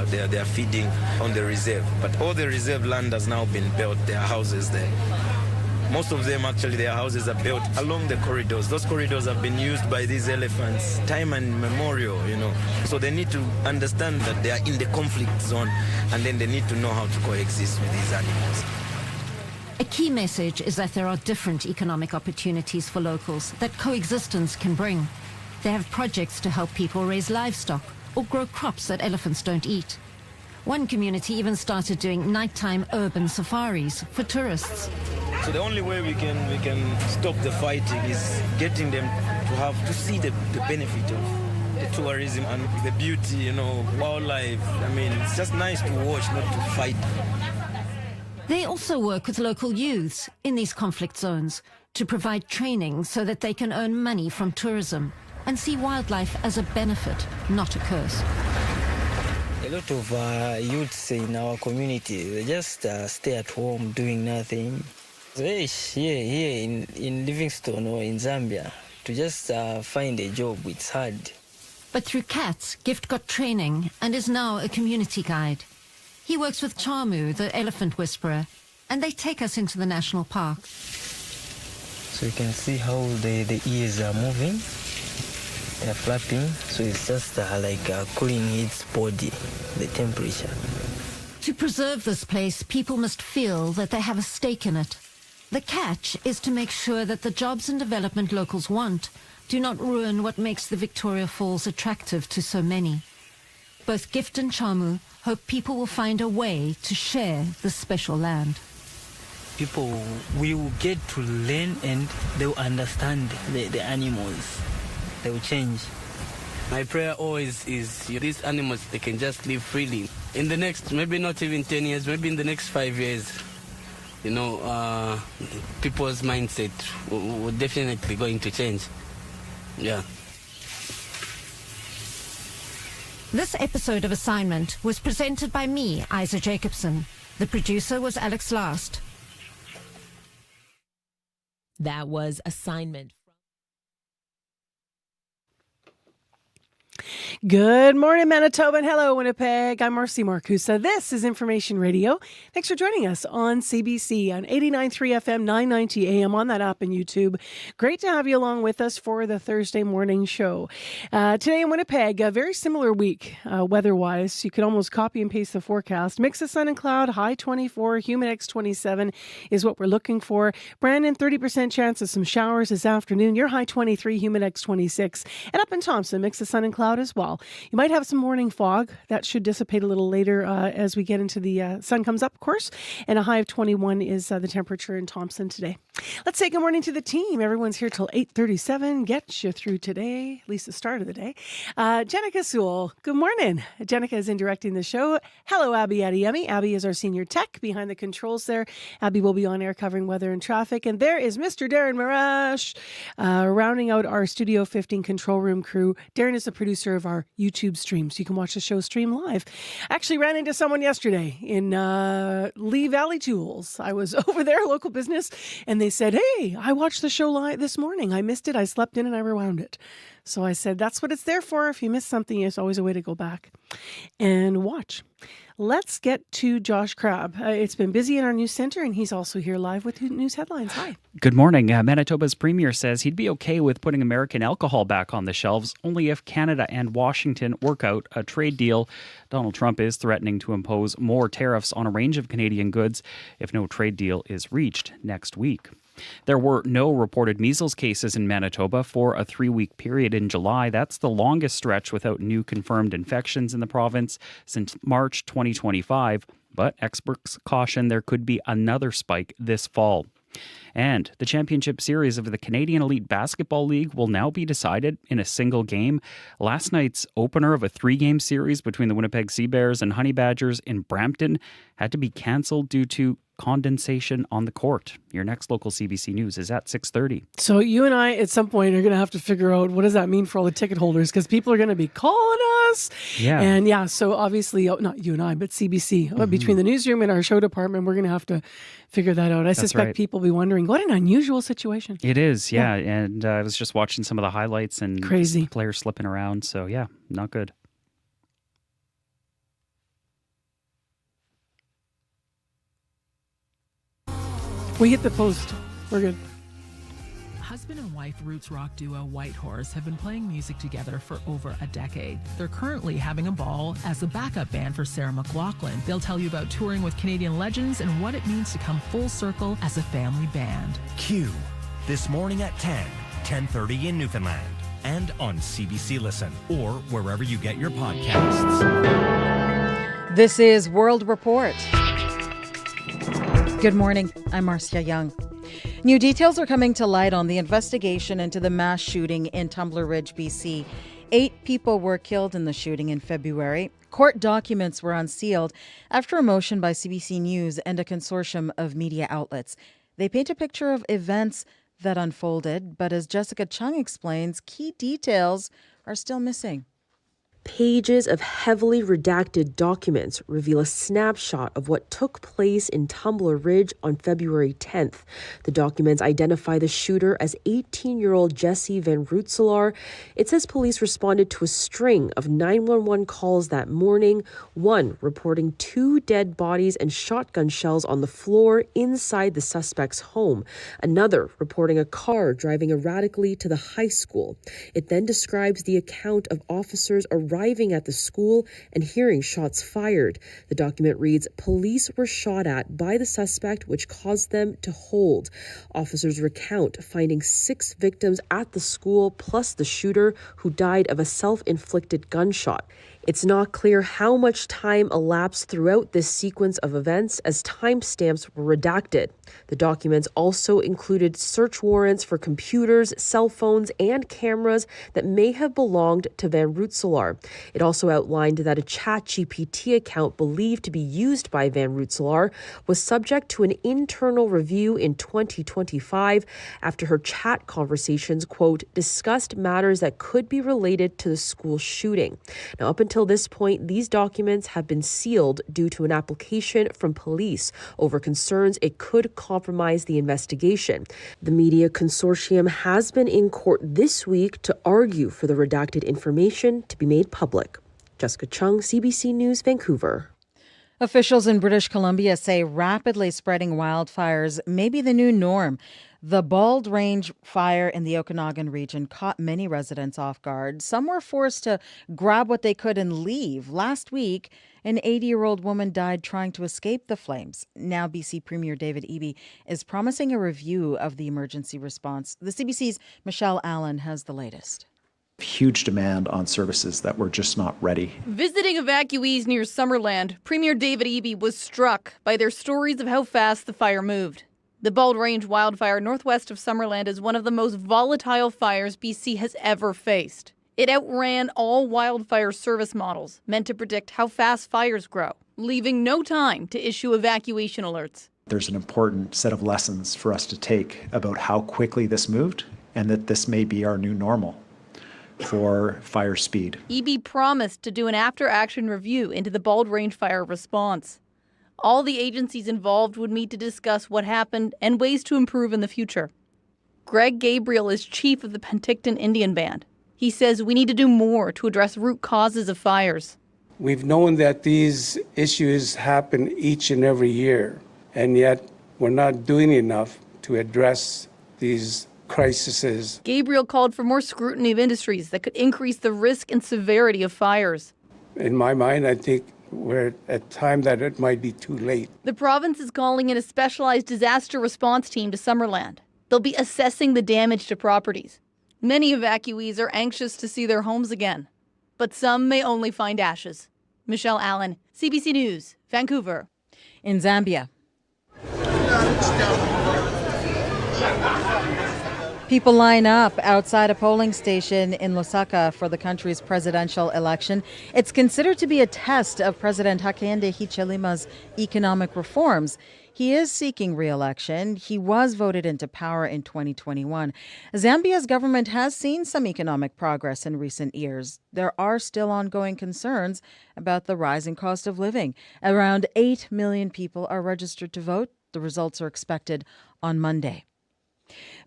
they are feeding on the reserve. But all the reserve land has now been built. There are houses there. Most of them, actually, their houses are built along the corridors. Those corridors have been used by these elephants time and memorial, So they need to understand that they are in the conflict zone, and then they need to know how to coexist with these animals. A key message is that there are different economic opportunities for locals that coexistence can bring. They have projects to help people raise livestock or grow crops that elephants don't eat. One community even started doing nighttime urban safaris for tourists. So the only way we can stop the fighting is getting them to see the benefit of the tourism and the beauty, wildlife. I mean, it's just nice to watch, not to fight. They also work with local youths in these conflict zones to provide training so that they can earn money from tourism and see wildlife as a benefit, not a curse. A lot of youths in our community, they just stay at home doing nothing. Here in Livingstone or in Zambia, to just find a job, it's hard. But through cats, Gift got training and is now a community guide. He works with Chamu, the elephant whisperer, and they take us into the national park. So you can see how the ears are moving. They're flapping, so it's just like cooling its body, the temperature. To preserve this place, people must feel that they have a stake in it. The catch is to make sure that the jobs and development locals want do not ruin what makes the Victoria Falls attractive to so many. Both Gift and Chamu hope people will find a way to share this special land. People will get to learn and they will understand the animals. They will change. My prayer always is these animals, they can just live freely. In the next, maybe not even 10 years, maybe in the next 5 years, people's mindset will definitely going to change. Yeah. This episode of Assignment was presented by me, Isa Jacobson. The producer was Alex Last. That was Assignment. Good morning, Manitoba, and hello, Winnipeg. I'm Marcy Marcusa. This is Information Radio. Thanks for joining us on CBC on 89.3 FM, 990 AM on that app and YouTube. Great to have you along with us for the Thursday morning show. Today in Winnipeg, a very similar week weather-wise. You could almost copy and paste the forecast. Mix of sun and cloud, high 24, humid X 27 is what we're looking for. Brandon, 30% chance of some showers this afternoon. Your high 23, humid X 26. And up in Thompson, mix of sun and cloud as well. You might have some morning fog. That should dissipate a little later as we get into the sun comes up, of course. And a high of 21 is the temperature in Thompson today. Let's say good morning to the team. Everyone's here till 8:37. Get you through today, at least the start of the day. Jenica Sewell, good morning. Jenica is in directing the show. Hello, Abby Adiyemi. Abby is our senior tech behind the controls there. Abby will be on air covering weather and traffic. And there is Mr. Darren Marash, rounding out our Studio 15 control room crew. Darren is the producer of our YouTube stream, so you can watch the show stream live. I actually ran into someone yesterday in Lee Valley Tools. I was over there, local business, and they said, hey, I watched the show live this morning. I missed it. I slept in and I rewound it. So I said, that's what it's there for. If you miss something, there's always a way to go back and watch. Let's get to Josh Crabb. It's been busy in our news center, and he's also here live with news headlines. Hi. Good morning. Manitoba's premier says he'd be okay with putting American alcohol back on the shelves only if Canada and Washington work out a trade deal. Donald Trump is threatening to impose more tariffs on a range of Canadian goods if no trade deal is reached next week. There were no reported measles cases in Manitoba for a 3-week period in July. That's the longest stretch without new confirmed infections in the province since March 2025. But experts caution there could be another spike this fall. And the championship series of the Canadian Elite Basketball League will now be decided in a single game. Last night's opener of a 3-game series between the Winnipeg Sea Bears and Honey Badgers in Brampton had to be cancelled due to condensation on the court. Your next local CBC News is at 6:30. So you and I, at some point, are going to have to figure out what does that mean for all the ticket holders, because people are going to be calling us. Yeah. And yeah, so obviously, not you and I, but CBC, between the newsroom and our show department, we're going to have to figure that out. I suspect right. People will be wondering, what an unusual situation. It is, yeah. And I was just watching some of the highlights and crazy players slipping around. So yeah, not good. We hit the post. We're good. Husband and wife roots rock duo Whitehorse have been playing music together for over a decade. They're currently having a ball as the backup band for Sarah McLachlan. They'll tell you about touring with Canadian legends and what it means to come full circle as a family band. Q, this morning at 10:30 in Newfoundland, and on CBC Listen, or wherever you get your podcasts. This is World Report. Good morning, I'm Marcia Young. New details are coming to light on the investigation into the mass shooting in Tumbler Ridge, BC. 8 people were killed in the shooting in February. Court documents were unsealed after a motion by CBC News and a consortium of media outlets. They paint a picture of events that unfolded, but as Jessica Chung explains, key details are still missing. Pages of heavily redacted documents reveal a snapshot of what took place in Tumbler Ridge on February 10th. The documents identify the shooter as 18-year-old Jesse Van Rootselaar. It says police responded to a string of 911 calls that morning, one reporting 2 dead bodies and shotgun shells on the floor inside the suspect's home, another reporting a car driving erratically to the high school. It then describes the account of officers arriving at the school and hearing shots fired. The document reads, police were shot at by the suspect, which caused them to hold. Officers recount finding 6 victims at the school, plus the shooter, who died of a self-inflicted gunshot. It's not clear how much time elapsed throughout this sequence of events, as timestamps were redacted. The documents also included search warrants for computers, cell phones, and cameras that may have belonged to Van Rootselaar. It also outlined that a ChatGPT account believed to be used by Van Rootselaar was subject to an internal review in 2025 after her chat conversations, quote, discussed matters that could be related to the school shooting. Now, up until this point, these documents have been sealed due to an application from police over concerns it could compromise the investigation. The media consortium has been in court this week to argue for the redacted information to be made public. Jessica Chung, CBC News, Vancouver. Officials in British Columbia say rapidly spreading wildfires may be the new norm. The Bald Range fire in the Okanagan region caught many residents off guard. Some were forced to grab what they could and leave. Last week, an 80-year-old woman died trying to escape the flames. Now BC Premier David Eby is promising a review of the emergency response. The CBC's Michelle Allen has the latest. Huge demand on services that were just not ready. Visiting evacuees near Summerland, Premier David Eby was struck by their stories of how fast the fire moved. The Bald Range wildfire northwest of Summerland is one of the most volatile fires BC has ever faced. It outran all wildfire service models meant to predict how fast fires grow, leaving no time to issue evacuation alerts. There's an important set of lessons for us to take about how quickly this moved, and that this may be our new normal for fire speed. Eby promised to do an after-action review into the Bald Range fire response. All the agencies involved would meet to discuss what happened and ways to improve in the future. Greg Gabriel is chief of the Penticton Indian Band. He says we need to do more to address root causes of fires. We've known that these issues happen each and every year, and yet we're not doing enough to address these crises. Gabriel called for more scrutiny of industries that could increase the risk and severity of fires. In my mind, I think we're at a time that it might be too late. The province is calling in a specialized disaster response team to Summerland. They'll be assessing the damage to properties. Many evacuees are anxious to see their homes again, but some may only find ashes. Michelle Allen, CBC News, Vancouver. In Zambia, people line up outside a polling station in Lusaka for the country's presidential election. It's considered to be a test of President Hakainde Hichilema's economic reforms. He is seeking re-election. He was voted into power in 2021. Zambia's government has seen some economic progress in recent years. There are still ongoing concerns about the rising cost of living. Around 8 million people are registered to vote. The results are expected on Monday.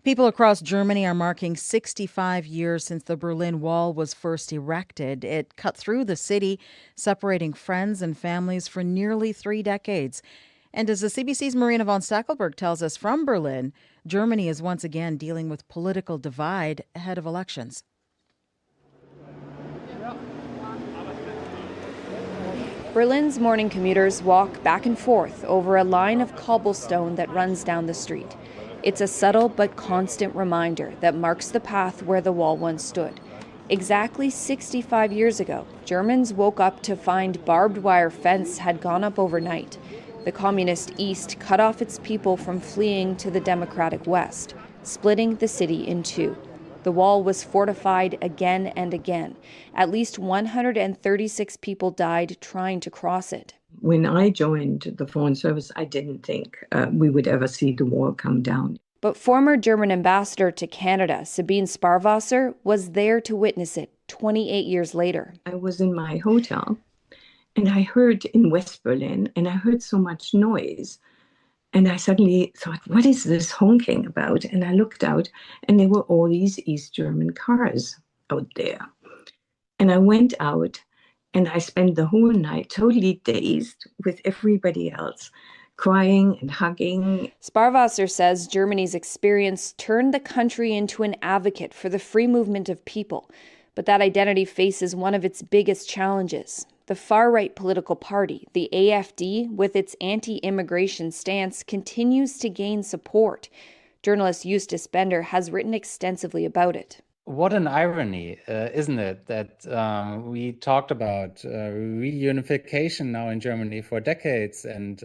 People across Germany are marking 65 years since the Berlin Wall was first erected. It cut through the city, separating friends and families for nearly 3 decades. And as the CBC's Marina von Stackelberg tells us from Berlin, Germany is once again dealing with political divide ahead of elections. Berlin's morning commuters walk back and forth over a line of cobblestone that runs down the street. It's a subtle but constant reminder that marks the path where the wall once stood. Exactly 65 years ago, Germans woke up to find barbed wire fence had gone up overnight. The communist East cut off its people from fleeing to the democratic West, splitting the city in two. The wall was fortified again and again. At least 136 people died trying to cross it. When I joined the Foreign Service, I didn't think we would ever see the wall come down. But former German ambassador to Canada, Sabine Sparwasser, was there to witness it 28 years later. I was in my hotel, and I heard in West Berlin, and I heard so much noise. And I suddenly thought, what is this honking about? And I looked out, and there were all these East German cars out there. And I went out, and I spent the whole night totally dazed with everybody else, crying and hugging. Sparwasser says Germany's experience turned the country into an advocate for the free movement of people. But that identity faces one of its biggest challenges. The far-right political party, the AfD, with its anti-immigration stance, continues to gain support. Journalist Justus Bender has written extensively about it. What an irony, isn't it, that we talked about reunification now in Germany for decades, and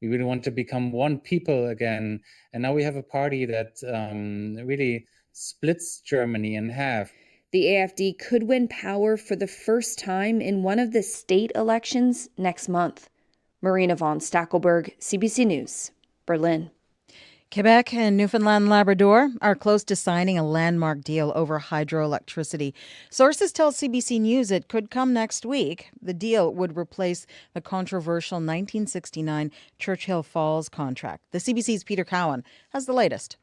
we really want to become one people again. And now we have a party that really splits Germany in half. The AfD could win power for the first time in one of the state elections next month. Marina von Stackelberg, CBC News, Berlin. Quebec and Newfoundland and Labrador are close to signing a landmark deal over hydroelectricity. Sources tell CBC News it could come next week. The deal would replace the controversial 1969 Churchill Falls contract. The CBC's Peter Cowan has the latest.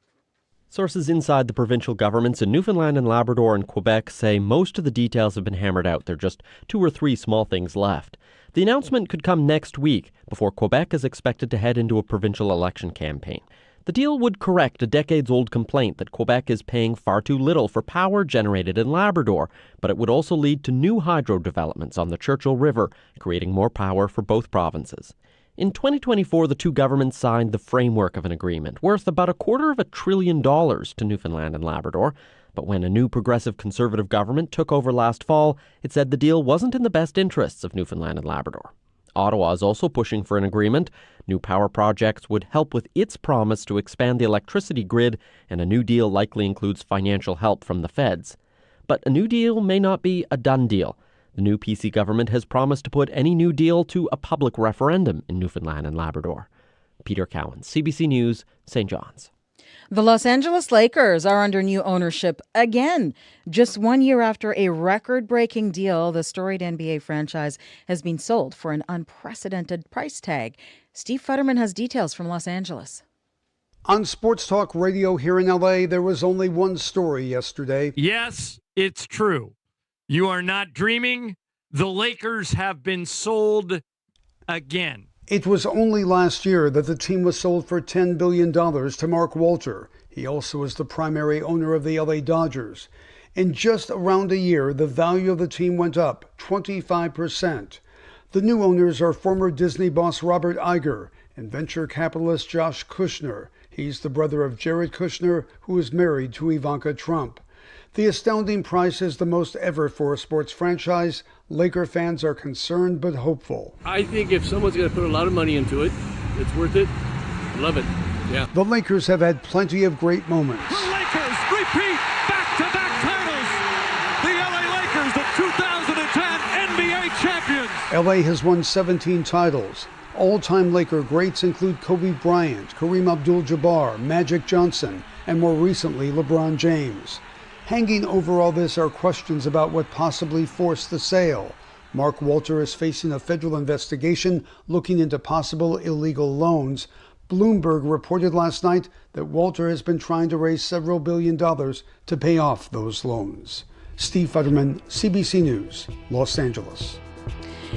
Sources inside the provincial governments in Newfoundland and Labrador and Quebec say most of the details have been hammered out. There are just 2 or 3 small things left. The announcement could come next week, before Quebec is expected to head into a provincial election campaign. The deal would correct a decades-old complaint that Quebec is paying far too little for power generated in Labrador, but it would also lead to new hydro developments on the Churchill River, creating more power for both provinces. In 2024, the two governments signed the framework of an agreement worth about $250 billion to Newfoundland and Labrador. But when a new progressive conservative government took over last fall, it said the deal wasn't in the best interests of Newfoundland and Labrador. Ottawa is also pushing for an agreement. New power projects would help with its promise to expand the electricity grid, and a new deal likely includes financial help from the feds. But a new deal may not be a done deal. The new PC government has promised to put any new deal to a public referendum in Newfoundland and Labrador. Peter Cowan, CBC News, St. John's. The Los Angeles Lakers are under new ownership again. Just 1 year after a record-breaking deal, the storied NBA franchise has been sold for an unprecedented price tag. Steve Futterman has details from Los Angeles. On Sports Talk Radio here in LA, there was only one story yesterday. Yes, it's true. You are not dreaming. The Lakers have been sold again. It was only last year that the team was sold for $10 billion to Mark Walter. He also is the primary owner of the LA Dodgers. In just around a year, the value of the team went up 25%. The new owners are former Disney boss Robert Iger and venture capitalist Josh Kushner. He's the brother of Jared Kushner, who is married to Ivanka Trump. The astounding price is the most ever for a sports franchise. Laker fans are concerned but hopeful. I think if someone's going to put a lot of money into it, it's worth it. Love it. Yeah. The Lakers have had plenty of great moments. The Lakers repeat back-to-back titles. The LA Lakers, the 2010 NBA champions. LA has won 17 titles. All-time Laker greats include Kobe Bryant, Kareem Abdul-Jabbar, Magic Johnson, and more recently LeBron James. Hanging over all this are questions about what possibly forced the sale. Mark Walter is facing a federal investigation looking into possible illegal loans. Bloomberg reported last night that Walter has been trying to raise several $1 billion to pay off those loans. Steve Futterman, CBC News, Los Angeles.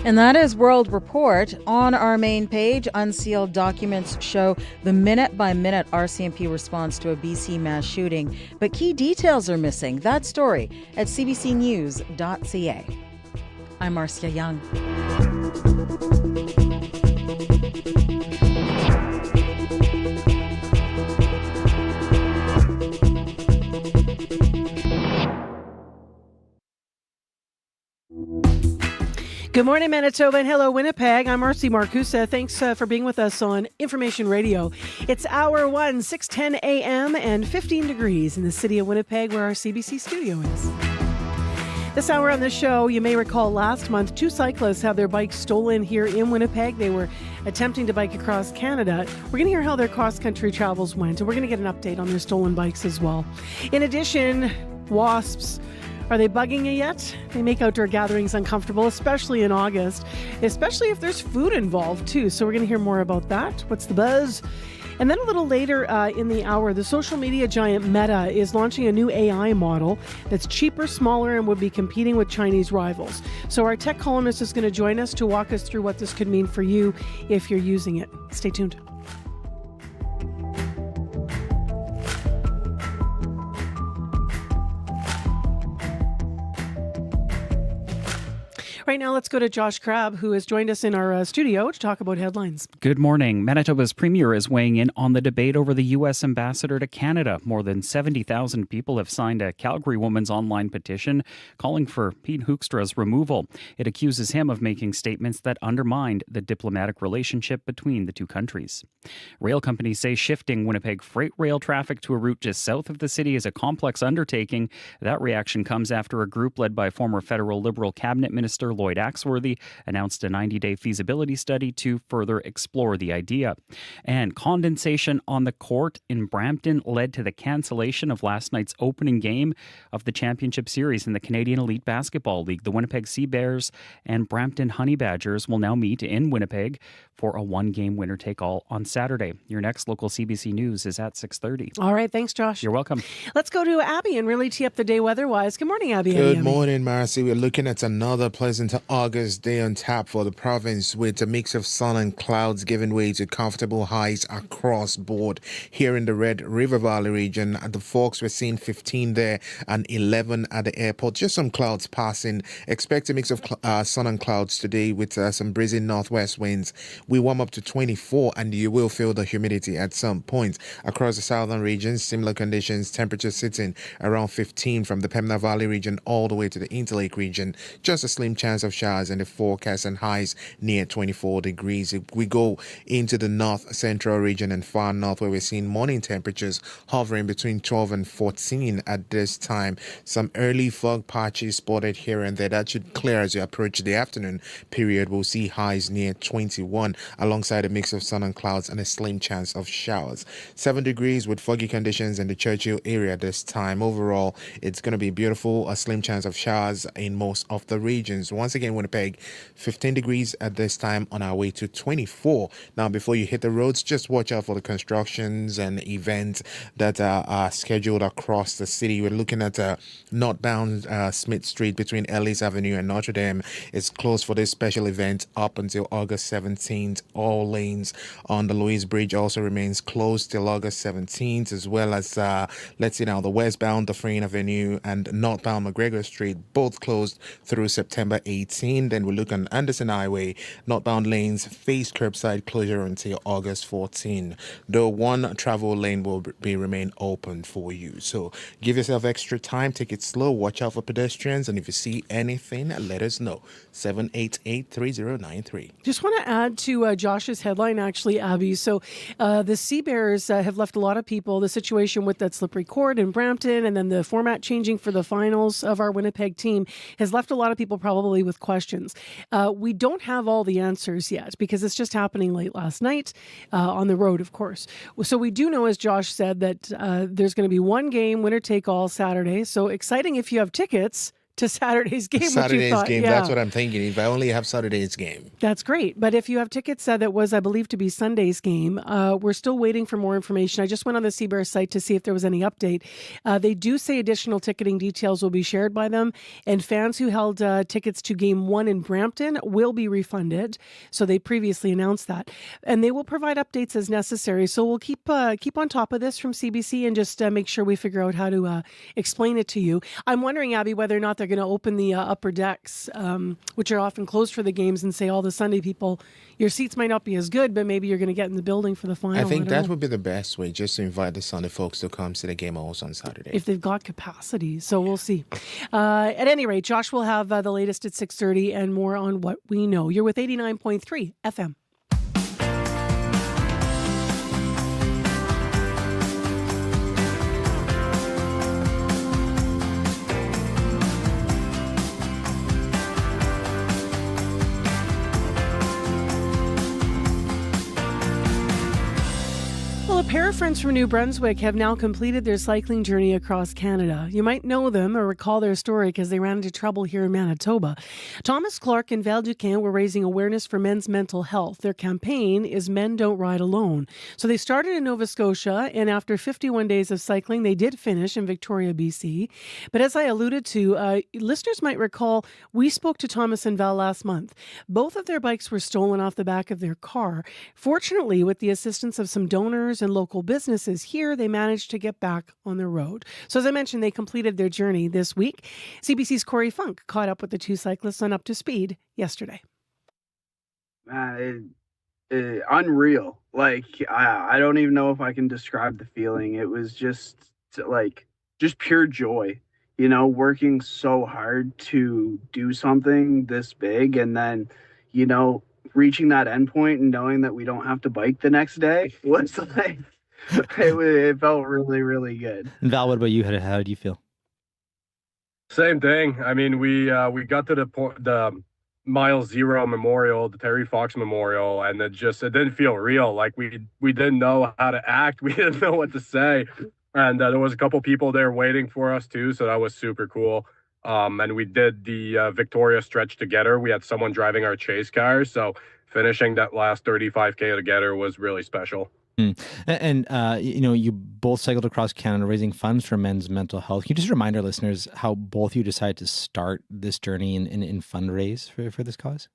And that is World Report. On our main page, unsealed documents show the minute-by-minute RCMP response to a BC mass shooting. But key details are missing. That story at cbcnews.ca. I'm Marcia Young. Good morning, Manitoba, and hello, Winnipeg. I'm Marcy Marcusa. Thanks for being with us on Information Radio. It's hour 1, 6:10 a.m. and 15 degrees in the city of Winnipeg, where our CBC studio is. This hour on the show, you may recall last month, 2 cyclists had their bikes stolen here in Winnipeg. They were attempting to bike across Canada. We're going to hear how their cross-country travels went, and we're going to get an update on their stolen bikes as well. In addition, wasps. Are they bugging you yet? They make outdoor gatherings uncomfortable, especially in August, especially if there's food involved too. So we're going to hear more about that. What's the buzz? And then a little later in the hour, the social media giant Meta is launching a new AI model that's cheaper, smaller, and would be competing with Chinese rivals. So our tech columnist is going to join us to walk us through what this could mean for you if you're using it. Stay tuned. Right now, let's go to Josh Crabb, who has joined us in our studio to talk about headlines. Good morning. Manitoba's premier is weighing in on the debate over the U.S. ambassador to Canada. More than 70,000 people have signed a Calgary woman's online petition calling for Pete Hoekstra's removal. It accuses him of making statements that undermined the diplomatic relationship between the two countries. Rail companies say shifting Winnipeg freight rail traffic to a route just south of the city is a complex undertaking. That reaction comes after a group led by former federal Liberal cabinet minister Lloyd Axworthy announced a 90-day feasibility study to further explore the idea. And condensation on the court in Brampton led to the cancellation of last night's opening game of the championship series in the Canadian Elite Basketball League. The Winnipeg Sea Bears and Brampton Honey Badgers will now meet in Winnipeg for a one-game winner-take-all on Saturday. Your next local CBC News is at 6:30. All right, thanks, Josh. You're welcome. Let's go to Abby and really tee up the day weather-wise. Good morning, Abby. Good morning, Marcy. We're looking at another pleasant August day on tap for the province, with a mix of sun and clouds giving way to comfortable highs across board. Here in the Red River Valley region, at the Forks, we're seeing 15 there and 11 at the airport. Just some clouds passing. Expect a mix of sun and clouds today with some breezy northwest winds. We warm up to 24, and you will feel the humidity at some points. Across the southern regions, similar conditions, temperature sitting around 15 from the Pembina Valley region all the way to the Interlake region. Just a slim chance of showers in the forecast and highs near 24 degrees. If we go into the north central region and far north, where we're seeing morning temperatures hovering between 12 and 14 at this time. Some early fog patches spotted here and there. That should clear as you approach the afternoon period. We'll see highs near 21 alongside a mix of sun and clouds and a slim chance of showers. 7 degrees with foggy conditions in the Churchill area this time. Overall, it's going to be beautiful. A slim chance of showers in most of the regions. Once again, Winnipeg, 15 degrees at this time, on our way to 24. Now, before you hit the roads, just watch out for the constructions and events that are scheduled across the city. We're looking at northbound Smith Street between Ellis Avenue and Notre Dame. It's closed for this special event up until August 17th. All lanes on the Louise Bridge also remains closed till August 17th, as well as, let's see now, the westbound Dufresne Avenue and northbound McGregor Street, both closed through September 18. Then we look on Anderson Highway, northbound lanes face curbside closure until August 14. Though one travel lane will remain open for you. So give yourself extra time, take it slow, watch out for pedestrians, and if you see anything, let us know. 788-3093. Just want to add to Josh's headline, actually, Abby. So the Sea Bears have left a lot of people. The situation with that slippery court in Brampton and then the format changing for the finals of our Winnipeg team has left a lot of people probably with questions. We don't have all the answers yet because it's just happening late last night on the road, of course. So we do know, as Josh said, that there's going to be one game, winner take all Saturday. So exciting if you have tickets to Saturday's game. Saturday's thought, game, yeah. that's what I'm thinking. If I only have Saturday's game. That's great. But if you have tickets that was, I believe, to be Sunday's game, we're still waiting for more information. I just went on the CBC site to see if there was any update. They do say additional ticketing details will be shared by them, and fans who held tickets to Game 1 in Brampton will be refunded. So they previously announced that. And they will provide updates as necessary. So we'll keep on top of this from CBC and just make sure we figure out how to explain it to you. I'm wondering, Abby, whether or not they're going to open the upper decks, which are often closed for the games, and say all the Sunday people, your seats might not be as good, but maybe you're going to get in the building for the final. I think that would be the best way, just to invite the Sunday folks to come to the game also on Saturday. If they've got capacity. So we'll see. At any rate, Josh will have the latest at 6:30 and more on what we know. You're with 89.3 FM. A pair of friends from New Brunswick have now completed their cycling journey across Canada. You might know them or recall their story because they ran into trouble here in Manitoba. Thomas Clark and Val Duquesne were raising awareness for men's mental health. Their campaign is Men Don't Ride Alone. So they started in Nova Scotia, and after 51 days of cycling, they did finish in Victoria, BC. But as I alluded to, listeners might recall, we spoke to Thomas and Val last month. Both of their bikes were stolen off the back of their car. Fortunately, with the assistance of some donors and local businesses here, they managed to get back on the road. So as I mentioned, they completed their journey this week. CBC's Corey Funk caught up with the two cyclists on Up to Speed yesterday. Unreal. Like, I don't even know if I can describe the feeling. It was just pure joy, working so hard to do something this big, and then, reaching that endpoint and knowing that we don't have to bike the next day was like, it felt really, really good. And Val, what about you? How did you feel? Same thing. I mean, we got to the mile zero memorial, the Terry Fox Memorial, and it didn't feel real. Like we didn't know how to act. We didn't know what to say. And there was a couple people there waiting for us too. So that was super cool. And we did the Victoria stretch together. We had someone driving our chase car. So finishing that last 35K together was really special. And you both cycled across Canada raising funds for men's mental health. Can you just remind our listeners how both of you decided to start this journey in fundraise for this cause?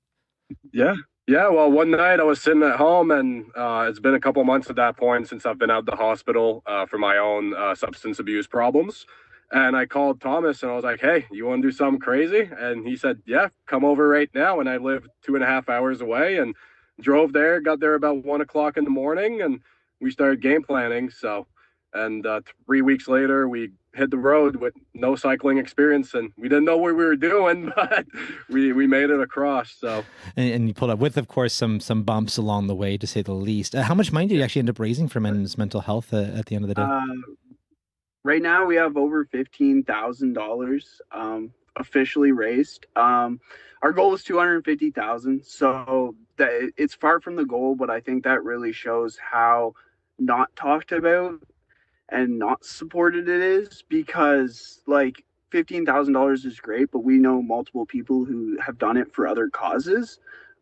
Yeah. Well, one night I was sitting at home, and it's been a couple months at that point since I've been out of the hospital for my own substance abuse problems. And I called Thomas and I was like, hey, you want to do something crazy? And he said, yeah, come over right now. And I live 2.5 hours away and drove there, got there about 1 o'clock in the morning, and we started game planning. So, and 3 weeks later, we hit the road with no cycling experience, and we didn't know what we were doing, but we made it across. So, and you pulled up with, of course, some bumps along the way, to say the least. How much money did you actually end up raising for men's mental health at the end of the day? Right now, we have over $15,000 officially raised. Our goal is $250,000, so it's far from the goal, but I think that really shows how not talked about and not supported it is, because like $15,000 is great, but we know multiple people who have done it for other causes,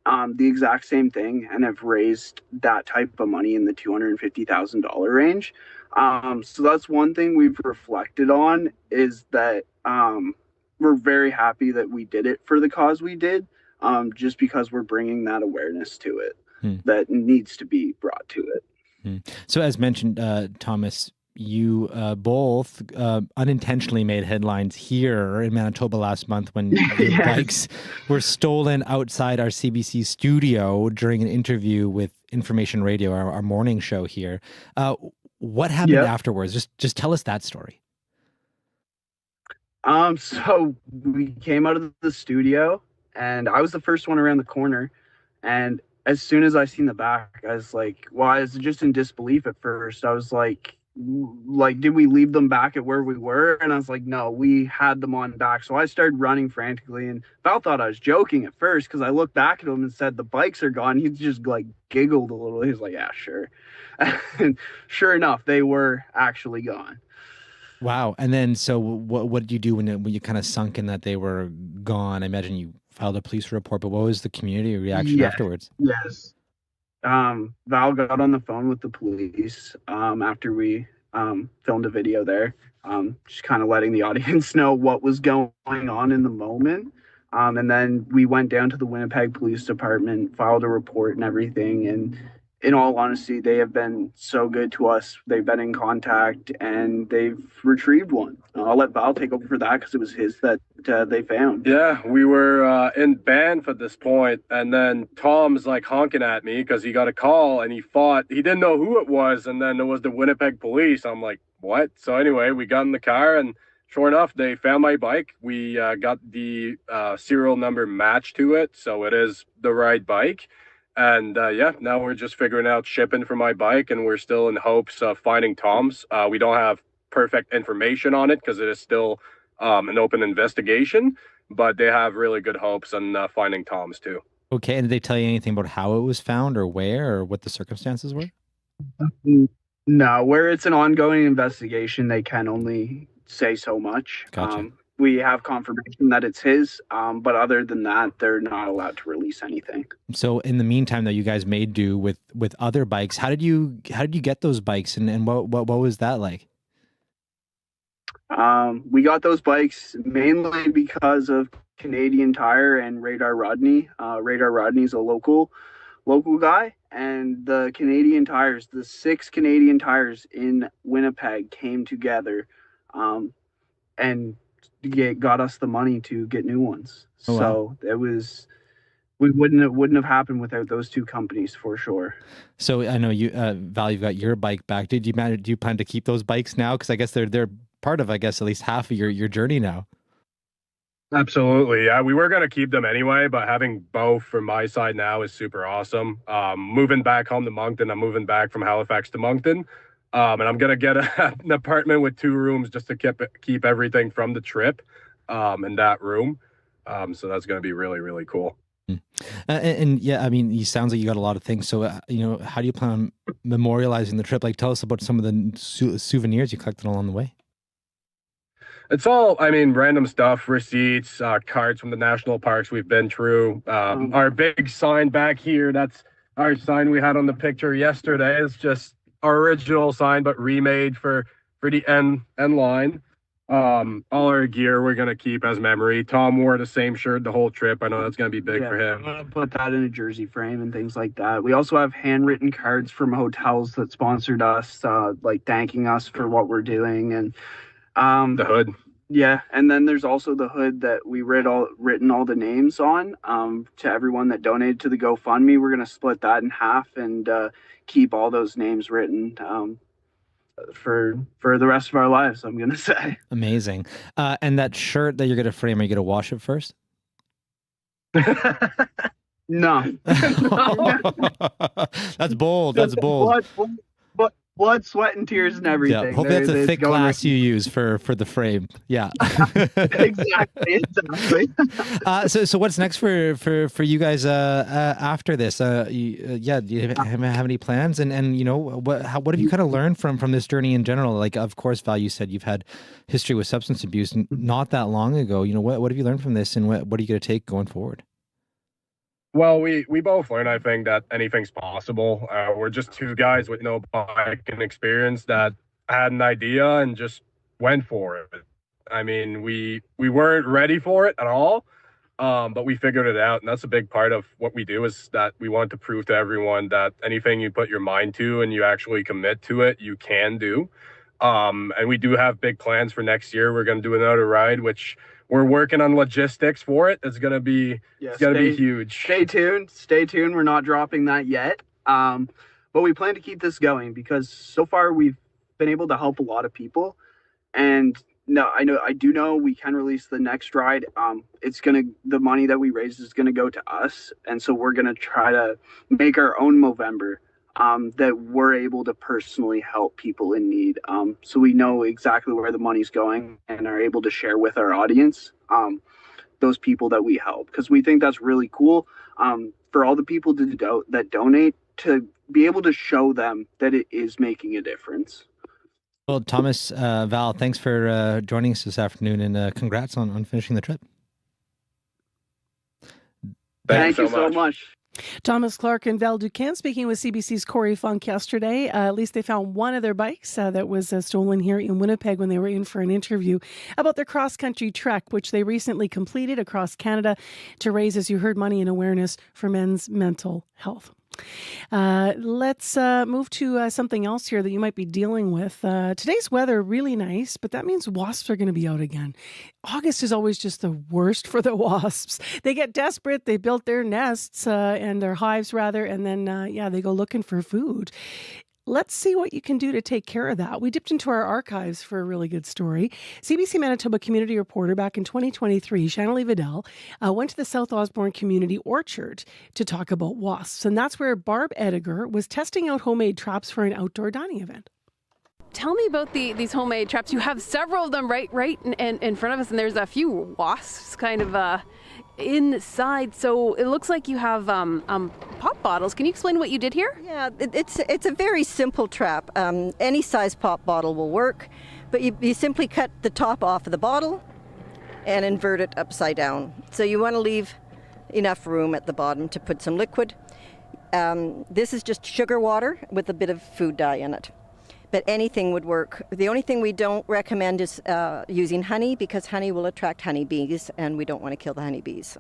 the exact same thing, and have raised that type of money in the $250,000 range. So that's one thing we've reflected on, is that we're very happy that we did it for the cause we did, just because we're bringing that awareness to it that needs to be brought to it. So as mentioned, Thomas, you both unintentionally made headlines here in Manitoba last month when your bikes were stolen outside our CBC studio during an interview with Information Radio, our morning show here. What happened afterwards? Just tell us that story. So we came out of the studio, and I was the first one around the corner, and as soon as I seen the back, I was like, well, I was just in disbelief at first. I was like, did we leave them back at where we were? And I was like, no, we had them on back. So I started running frantically, and Val thought I was joking at first, because I looked back at him and said, the bikes are gone. He just like giggled a little. He was like, yeah, sure. And sure enough, they were actually gone. Wow. And then, so what did you do when you kind of sunk in that they were gone? I imagine you filed a police report, but what was the community reaction afterwards? Yes. Val got on the phone with the police after we filmed a video there, just kind of letting the audience know what was going on in the moment. And then we went down to the Winnipeg Police Department, filed a report and everything. And in all honesty, they have been so good to us. They've been in contact and they've retrieved one. I'll let Val take over for that because it was his that they found. Yeah, we were in Banff at this point, and then Tom's like honking at me because he got a call and he didn't know who it was, and then it was the Winnipeg police. I'm like, what? So anyway, we got in the car, and sure enough, they found my bike. We got the serial number matched to it, so it is the right bike. And now we're just figuring out shipping for my bike, and we're still in hopes of finding Tom's. We don't have perfect information on it because it is still an open investigation, but they have really good hopes on finding Tom's too. Okay, and did they tell you anything about how it was found or where or what the circumstances were? No, where it's an ongoing investigation, they can only say so much. Gotcha. We have confirmation that it's his, but other than that, they're not allowed to release anything. So in the meantime, though, you guys made do with other bikes. How did you get those bikes, and what was that like? We got those bikes mainly because of Canadian Tire and Radar Rodney. Radar Rodney's a local guy, and the Canadian Tires, the 6 Canadian Tires in Winnipeg came together and got us the money to get new ones. Oh, wow. So it was, we wouldn't have happened without those 2 companies for sure. So I know you, Val, you've got your bike back. Do you plan to keep those bikes now? Because I guess they're part of, I guess, at least half of your journey now. Absolutely. Yeah, we were going to keep them anyway, but having both from my side now is super awesome. Moving back home to Moncton, I'm moving back from Halifax to Moncton. And I'm going to get an apartment with 2 rooms just to keep everything from the trip in that room. So that's going to be really, really cool. And yeah, I mean, it sounds like you got a lot of things. So, how do you plan on memorializing the trip? Like, tell us about some of the souvenirs you collected along the way. It's all, random stuff, receipts, cards from the national parks we've been through. Our big sign back here, that's our sign we had on the picture yesterday. It's just our original sign, but remade for the end line. All our gear we're going to keep as memory. Tom wore the same shirt the whole trip. I know that's going to be big for him. I'm going to put that in a jersey frame and things like that. We also have handwritten cards from hotels that sponsored us, like thanking us for what we're doing. And the hood. Yeah, and then there's also the hood that we written all the names on to everyone that donated to the GoFundMe. We're going to split that in half and keep all those names written for the rest of our lives, I'm going to say. Amazing. And that shirt that you're going to frame, are you going to wash it first? No. That's bold. That's bold. Blood, sweat, and tears and everything. Yeah, hope that's a thick glass you use for the frame. Yeah. Exactly. So what's next for you guys after this? Do you have any plans? And what have you kind of learned from this journey in general? Like, of course, Val, you said you've had history with substance abuse not that long ago. What have you learned from this, and what are you going to take going forward? Well, we both learned, I think, that anything's possible. We're just 2 guys with no biking experience that had an idea and just went for it. We weren't ready for it at all, but we figured it out. And that's a big part of what we do, is that we want to prove to everyone that anything you put your mind to and you actually commit to it, you can do. And we do have big plans for next year. We're going to do another ride, which we're working on logistics for it. It's going to be be huge. Stay tuned. We're not dropping that yet. But we plan to keep this going because so far we've been able to help a lot of people. And I do know we can release the next ride. The money that we raise is going to go to us. And so we're going to try to make our own Movember that we're able to personally help people in need. So we know exactly where the money's going and are able to share with our audience those people that we help, because we think that's really cool for all the people that donate, to be able to show them that it is making a difference. Well, Thomas, Val, thanks for joining us this afternoon, and congrats on finishing the trip. Thank you so much. Thomas Clark and Val Duquesne speaking with CBC's Corey Funk yesterday. At least they found one of their bikes that was stolen here in Winnipeg when they were in for an interview about their cross-country trek, which they recently completed across Canada to raise, as you heard, money and awareness for men's mental health. Let's move to something else here that you might be dealing with. Today's weather really nice, but that means wasps are going to be out again. August is always just the worst for the wasps. They get desperate. They built their nests and their hives rather, and then they go looking for food. Let's see what you can do to take care of that. We dipped into our archives for a really good story. CBC Manitoba community reporter back in 2023, Shanley Vidal, went to the South Osborne Community Orchard to talk about wasps. And that's where Barb Ediger was testing out homemade traps for an outdoor dining event. Tell me about these homemade traps. You have several of them right in front of us, and there's a few wasps kind of inside. So it looks like you have pop bottles. Can you explain what you did here? Yeah, it's a very simple trap. Any size pop bottle will work, but you simply cut the top off of the bottle and invert it upside down. So you want to leave enough room at the bottom to put some liquid. This is just sugar water with a bit of food dye in it. But anything would work. The only thing we don't recommend is using honey, because honey will attract honeybees, and we don't want to kill the honeybees.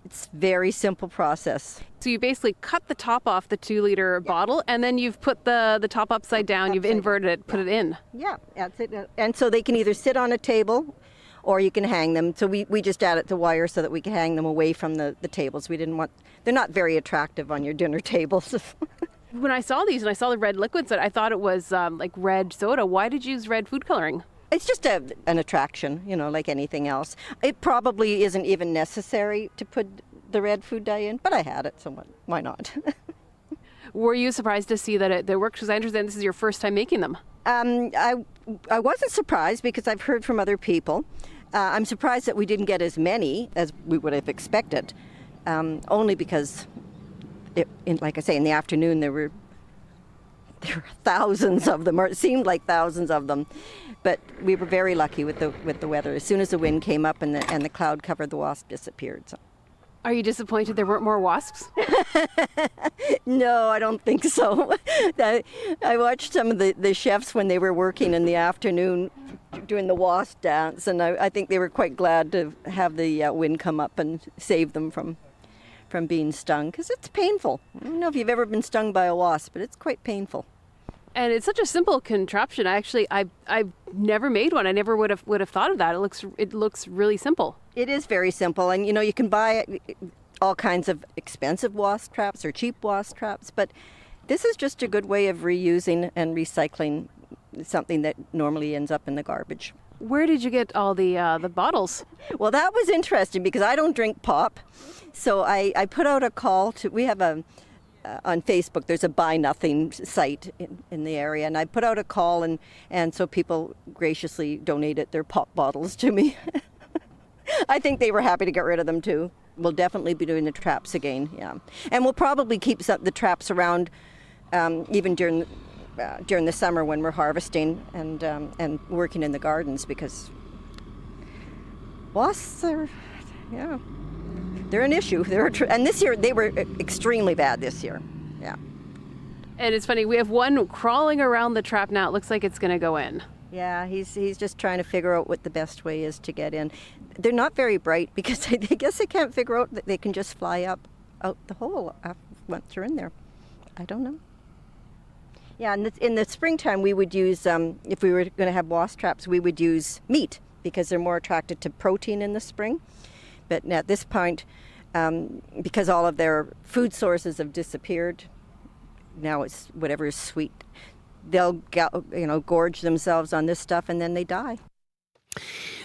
It's a very simple process. So you basically cut the top off the 2-liter bottle, and then you've put the top upside down, you've inverted it, put it in. Yeah, that's it. And so they can either sit on a table or you can hang them. So we just added the wire so that we can hang them away from the tables. We didn't want, they're not very attractive on your dinner tables. When I saw these and I saw the red liquids, I thought it was like red soda. Why did you use red food coloring? It's just an attraction, like anything else. It probably isn't even necessary to put the red food dye in, but I had it, so why not? Were you surprised to see that it worked? Because I understand this is your first time making them. I wasn't surprised because I've heard from other people. I'm surprised that we didn't get as many as we would have expected, only because like I say, in the afternoon there were thousands of them, or it seemed like thousands of them. But we were very lucky with the weather. As soon as the wind came up and the cloud covered, the wasp disappeared. So. Are you disappointed there weren't more wasps? No, I don't think so. I watched some of the chefs when they were working in the afternoon doing the wasp dance, and I think they were quite glad to have the wind come up and save them from being stung, because it's painful. I don't know if you've ever been stung by a wasp, but it's quite painful. And it's such a simple contraption. I've never made one. I never would have thought of that. It looks really simple. It is very simple, and you can buy all kinds of expensive wasp traps or cheap wasp traps, but this is just a good way of reusing and recycling something that normally ends up in the garbage. Where did you get all the bottles? Well, that was interesting because I don't drink pop. So I put out a call we have on Facebook, there's a Buy Nothing site in the area, and I put out a call, and so people graciously donated their pop bottles to me. I think they were happy to get rid of them too. We'll definitely be doing the traps again, yeah. And we'll probably keep the traps around even during the summer when we're harvesting and working in the gardens, because wasps are, they're an issue. And this year they were extremely bad this year. Yeah. And it's funny, we have one crawling around the trap now. It looks like it's going to go in. Yeah, he's just trying to figure out what the best way is to get in. They're not very bright because I guess they can't figure out that they can just fly out the hole once they're in there. I don't know. Yeah, and in the springtime we would use, if we were going to have wasp traps, we would use meat because they're more attracted to protein in the spring. But at this point, because all of their food sources have disappeared, now it's whatever is sweet. They'll gorge themselves on this stuff and then they die.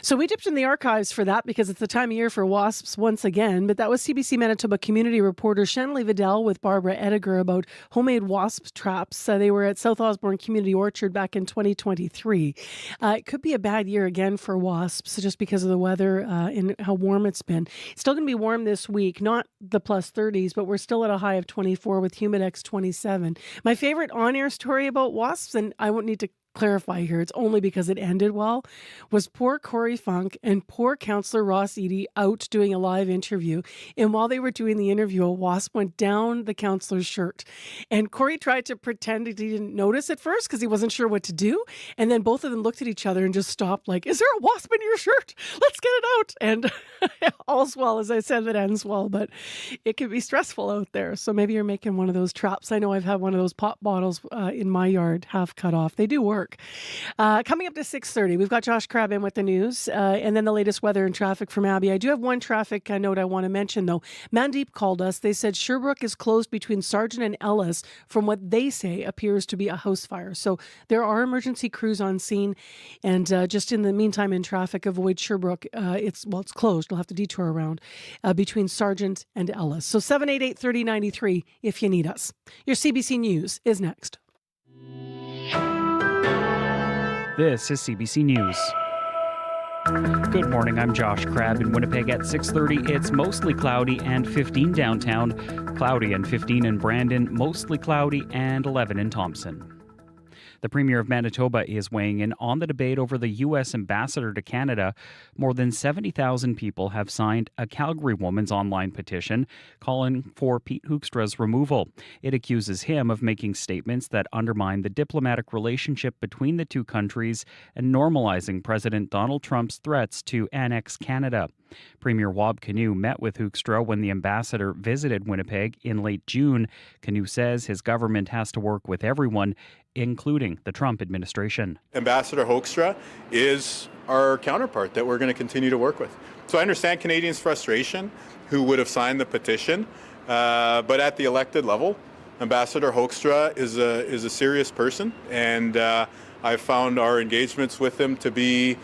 So we dipped in the archives for that because it's the time of year for wasps once again. But that was CBC Manitoba community reporter Shanley Vidal with Barbara Ediger about homemade wasp traps. They were at South Osborne Community Orchard back in 2023. It could be a bad year again for wasps just because of the weather and how warm it's been. It's still going to be warm this week, not the plus 30s, but we're still at a high of 24 with Humidex 27. My favorite on-air story about wasps, and I won't need to clarify here, it's only because it ended well, was poor Corey Funk and poor Councillor Ross Eady out doing a live interview. And while they were doing the interview, a wasp went down the councillor's shirt. And Corey tried to pretend that he didn't notice at first because he wasn't sure what to do. And then both of them looked at each other and just stopped like, is there a wasp in your shirt? Let's get it out. And all's well, as I said, that ends well, but it can be stressful out there. So maybe you're making one of those traps. I know I've had one of those pop bottles in my yard half cut off. They do work. Coming up to 6:30, we've got Josh Crabb in with the news and then the latest weather and traffic from Abby. I do have one traffic note I want to mention, though. Mandeep called us. They said Sherbrooke is closed between Sargent and Ellis from what they say appears to be a house fire. So there are emergency crews on scene. And just in the meantime, in traffic, avoid Sherbrooke. It's closed. You'll have to detour around between Sargent and Ellis. So 788-3093 if you need us. Your CBC News is next. This is CBC News. Good morning, I'm Josh Crabb in Winnipeg at 6:30. It's mostly cloudy and 15 downtown, cloudy and 15 in Brandon, mostly cloudy and 11 in Thompson. The Premier of Manitoba is weighing in on the debate over the U.S. ambassador to Canada. More than 70,000 people have signed a Calgary woman's online petition calling for Pete Hoekstra's removal. It accuses him of making statements that undermine the diplomatic relationship between the two countries and normalizing President Donald Trump's threats to annex Canada. Premier Wab Kinew met with Hoekstra when the ambassador visited Winnipeg in late June. Kinew says his government has to work with everyone, including the Trump administration. Ambassador Hoekstra is our counterpart that we're going to continue to work with. So I understand Canadians' frustration who would have signed the petition, but at the elected level, Ambassador Hoekstra is a serious person, and I've found our engagements with him to be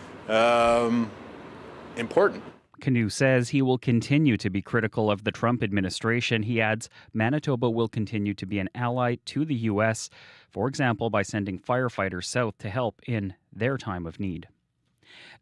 important. Kinew says he will continue to be critical of the Trump administration. He adds Manitoba will continue to be an ally to the U.S., for example, by sending firefighters south to help in their time of need.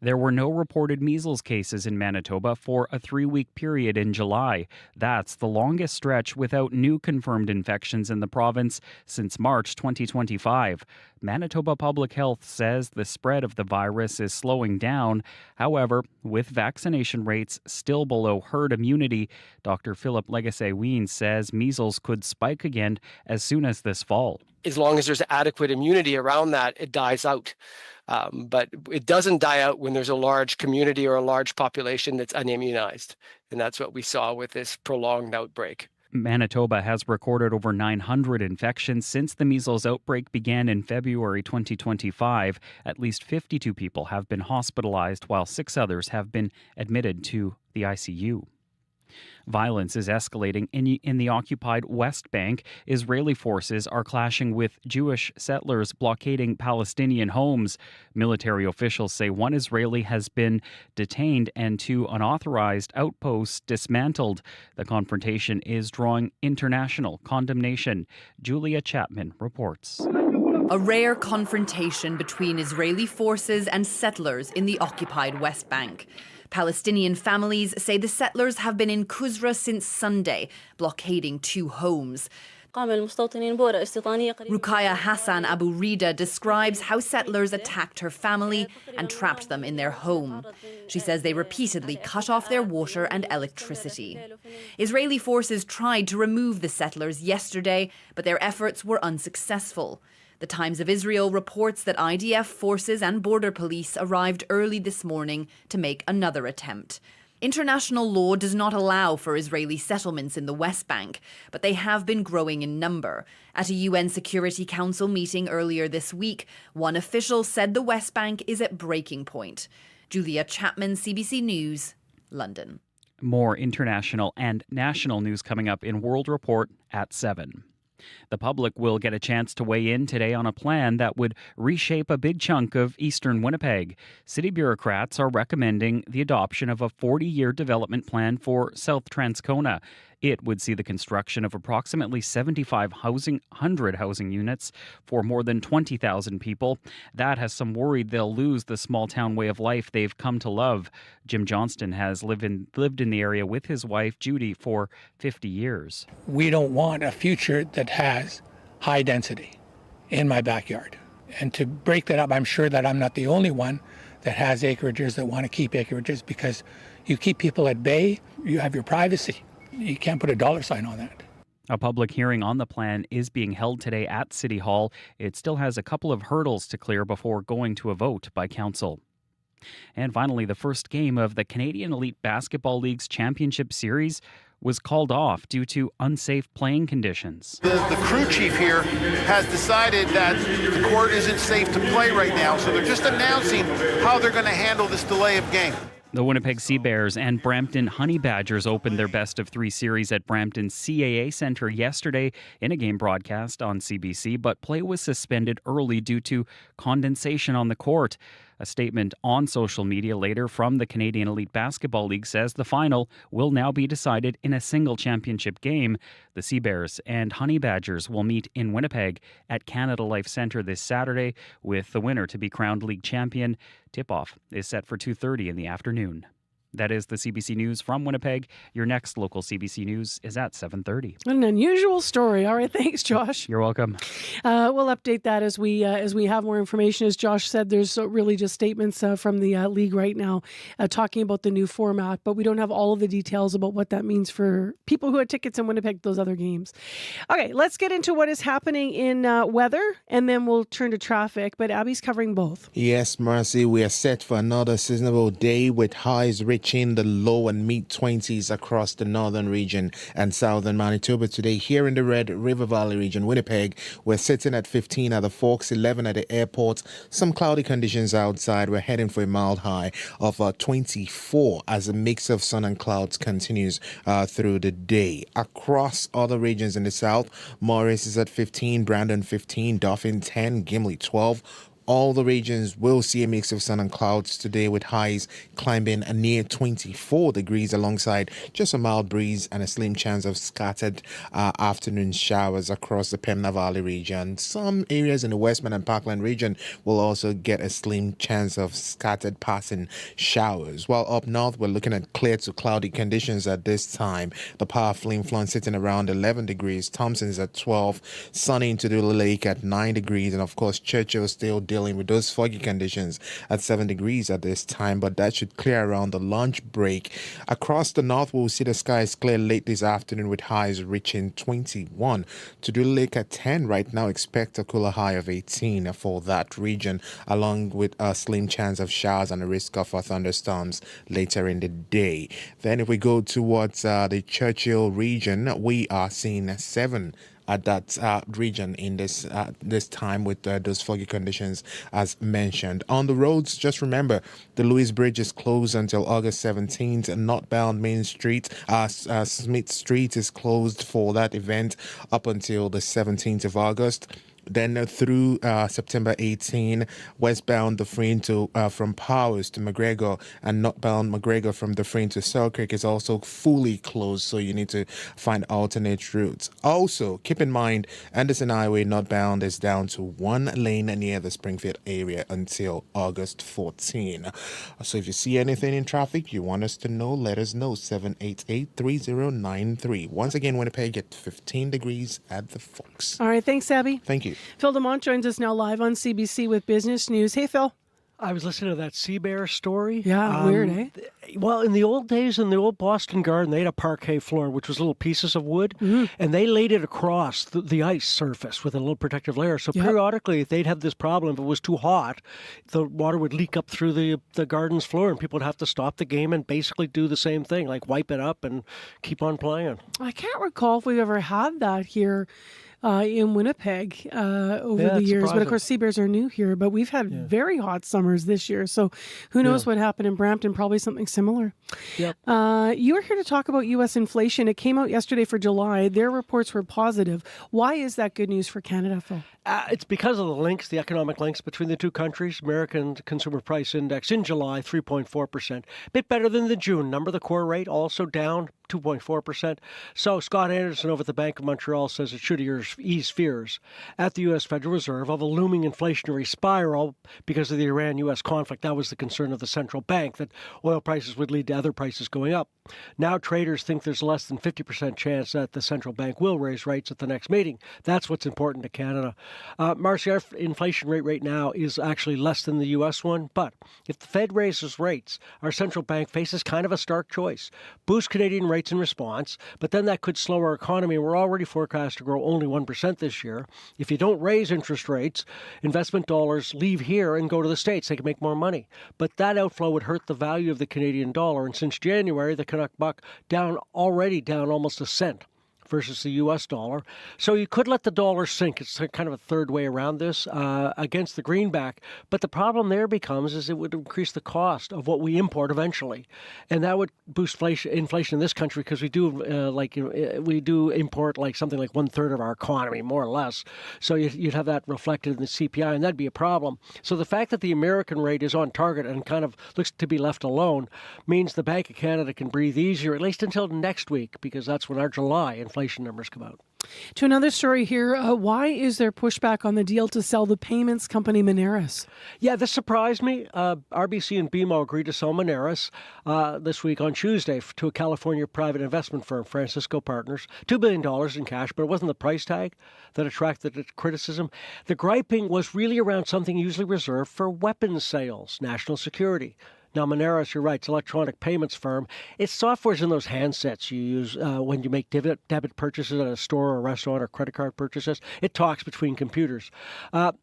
There were no reported measles cases in Manitoba for a 3-week period in July. That's the longest stretch without new confirmed infections in the province since March 2025. Manitoba Public Health says the spread of the virus is slowing down. However, with vaccination rates still below herd immunity, Dr. Philip Legacy-Ween says measles could spike again as soon as this fall. As long as there's adequate immunity around that, it dies out. But it doesn't die out when there's a large community or a large population that's unimmunized. And that's what we saw with this prolonged outbreak. Manitoba has recorded over 900 infections since the measles outbreak began in February 2025. At least 52 people have been hospitalized, while 6 others have been admitted to the ICU. Violence is escalating in the occupied West Bank. Israeli forces are clashing with Jewish settlers blockading Palestinian homes. Military officials say one Israeli has been detained and 2 unauthorized outposts dismantled. The confrontation is drawing international condemnation. Julia Chapman reports. A rare confrontation between Israeli forces and settlers in the occupied West Bank. Palestinian families say the settlers have been in Qusra since Sunday, blockading 2 homes. Ruqayya Hassan Abu Rida describes how settlers attacked her family and trapped them in their home. She says they repeatedly cut off their water and electricity. Israeli forces tried to remove the settlers yesterday, but their efforts were unsuccessful. The Times of Israel reports that IDF forces and border police arrived early this morning to make another attempt. International law does not allow for Israeli settlements in the West Bank, but they have been growing in number. At a UN Security Council meeting earlier this week, one official said the West Bank is at breaking point. Julia Chapman, CBC News, London. More international and national news coming up in World Report at 7. The public will get a chance to weigh in today on a plan that would reshape a big chunk of eastern Winnipeg. City bureaucrats are recommending the adoption of a 40-year development plan for South Transcona. It would see the construction of approximately 7,500 housing units for more than 20,000 people. That has some worried they'll lose the small-town way of life they've come to love. Jim Johnston has lived in the area with his wife, Judy, for 50 years. We don't want a future that has high density in my backyard. And to break that up, I'm sure that I'm not the only one that has acreages that want to keep acreages, because you keep people at bay, you have your privacy. You can't put a dollar sign on that. A public hearing on the plan is being held today at City Hall. It still has a couple of hurdles to clear before going to a vote by council. And finally, the first game of the Canadian Elite Basketball League's Championship Series was called off due to unsafe playing conditions. The crew chief here has decided that the court isn't safe to play right now, so they're just announcing how they're going to handle this delay of game. The Winnipeg Sea Bears and Brampton Honey Badgers opened their best-of-3 series at Brampton's CAA Centre yesterday in a game broadcast on CBC, but play was suspended early due to condensation on the court. A statement on social media later from the Canadian Elite Basketball League says the final will now be decided in a single championship game. The Sea Bears and Honey Badgers will meet in Winnipeg at Canada Life Centre this Saturday, with the winner to be crowned league champion. Tip-off is set for 2:30 in the afternoon. That is the CBC News from Winnipeg. Your next local CBC News is at 7:30. An unusual story. All right, thanks, Josh. You're welcome. We'll update that as we have more information. As Josh said, there's really just statements from the league right now talking about the new format, but we don't have all of the details about what that means for people who had tickets in Winnipeg those other games. Okay, let's get into what is happening in weather, and then we'll turn to traffic. But Abby's covering both. Yes, Marcy, we are set for another seasonable day with highs reaching the low and mid-20s across the northern region and southern Manitoba today. Here in the Red River Valley region, Winnipeg, we're sitting at 15 at the Forks, 11 at the airport. Some cloudy conditions outside. We're heading for a mild high of 24 as a mix of sun and clouds continues through the day. Across other regions in the south, Morris is at 15, Brandon 15, Dauphin 10, Gimli 12. All the regions will see a mix of sun and clouds today, with highs climbing near 24 degrees alongside just a mild breeze and a slim chance of scattered afternoon showers across the Pembina Valley region. Some areas in the Westman and Parkland region will also get a slim chance of scattered passing showers. While up north, we're looking at clear to cloudy conditions at this time. The Power Flin Flon sitting around 11 degrees, Thompson's at 12, sunny into the lake at 9 degrees, and of course Churchill still dealing with those foggy conditions at 7 degrees at this time, but that should clear around the lunch break. Across the north, we'll see the skies clear late this afternoon with highs reaching 21. To the lake at 10 right now, expect a cooler high of 18 for that region, along with a slim chance of showers and a risk of thunderstorms later in the day. Then if we go towards the Churchill region, we are seeing 7 at that region in this time with those foggy conditions as mentioned. On the roads, just remember the Louis Bridge is closed until August 17th. Northbound Main Street, Smith Street is closed for that event up until the 17th of August. Then through September 18, westbound Dufferin to from Powers to McGregor, and northbound McGregor from Dufferin to Selkirk is also fully closed, so you need to find alternate routes. Also, keep in mind, Anderson Highway northbound is down to 1 lane near the Springfield area until August 14. So if you see anything in traffic you want us to know, let us know. 788-3093. Once again, Winnipeg at 15 degrees at the Forks. All right, thanks, Abby. Thank you. Phil DeMont joins us now live on CBC with business news. Hey, Phil. I was listening to that sea bear story. Yeah, weird, eh? Well, in the old days, in the old Boston Garden, they had a parquet floor, which was little pieces of wood, and they laid it across the ice surface with a little protective layer. So periodically, they'd have this problem. If it was too hot, the water would leak up through the garden's floor, and people would have to stop the game and basically do the same thing, like wipe it up and keep on playing. I can't recall if we've ever had that here in Winnipeg over the years. Surprising. But of course, sea bears are new here. But we've had very hot summers this year. So who knows what happened in Brampton? Probably something similar. Yep. You are here to talk about U.S. inflation. It came out yesterday for July. Their reports were positive. Why is that good news for Canada, Phil? It's because of the links, the economic links between the two countries. American Consumer Price Index in July, 3.4%. A bit better than the June number. The core rate also down 2.4%. So Scott Anderson over at the Bank of Montreal says it should ease fears at the U.S. Federal Reserve of a looming inflationary spiral because of the Iran-U.S. conflict. That was the concern of the central bank, that oil prices would lead to other prices going up. Now traders think there's less than 50% chance that the central bank will raise rates at the next meeting. That's what's important to Canada. Marcy, our inflation rate right now is actually less than the U.S. one. But if the Fed raises rates, our central bank faces kind of a stark choice. Boost Canadian rates in response, but then that could slow our economy. We're already forecast to grow only 1% this year. If you don't raise interest rates, investment dollars leave here and go to the States. They can make more money. But that outflow would hurt the value of the Canadian dollar. And since January, the Canuck buck already down almost a cent versus the U.S. dollar. So you could let the dollar sink. It's kind of a third way around this against the greenback. But the problem there becomes is it would increase the cost of what we import eventually. And that would boost inflation in this country because we do import like something like 1/3 of our economy, more or less. So you'd have that reflected in the CPI, and that'd be a problem. So the fact that the American rate is on target and kind of looks to be left alone means the Bank of Canada can breathe easier, at least until next week, because that's when our July inflation numbers come out. To another story here, why is there pushback on the deal to sell the payments company Moneris? Yeah, this surprised me. RBC and BMO agreed to sell Moneris this week on Tuesday to a California private investment firm, Francisco Partners, $2 billion in cash, but it wasn't the price tag that attracted criticism. The griping was really around something usually reserved for weapons sales, national security. Now, Moneris, you're right, it's an electronic payments firm. Its software's in those handsets you use when you make debit purchases at a store or a restaurant or credit card purchases. It talks between computers.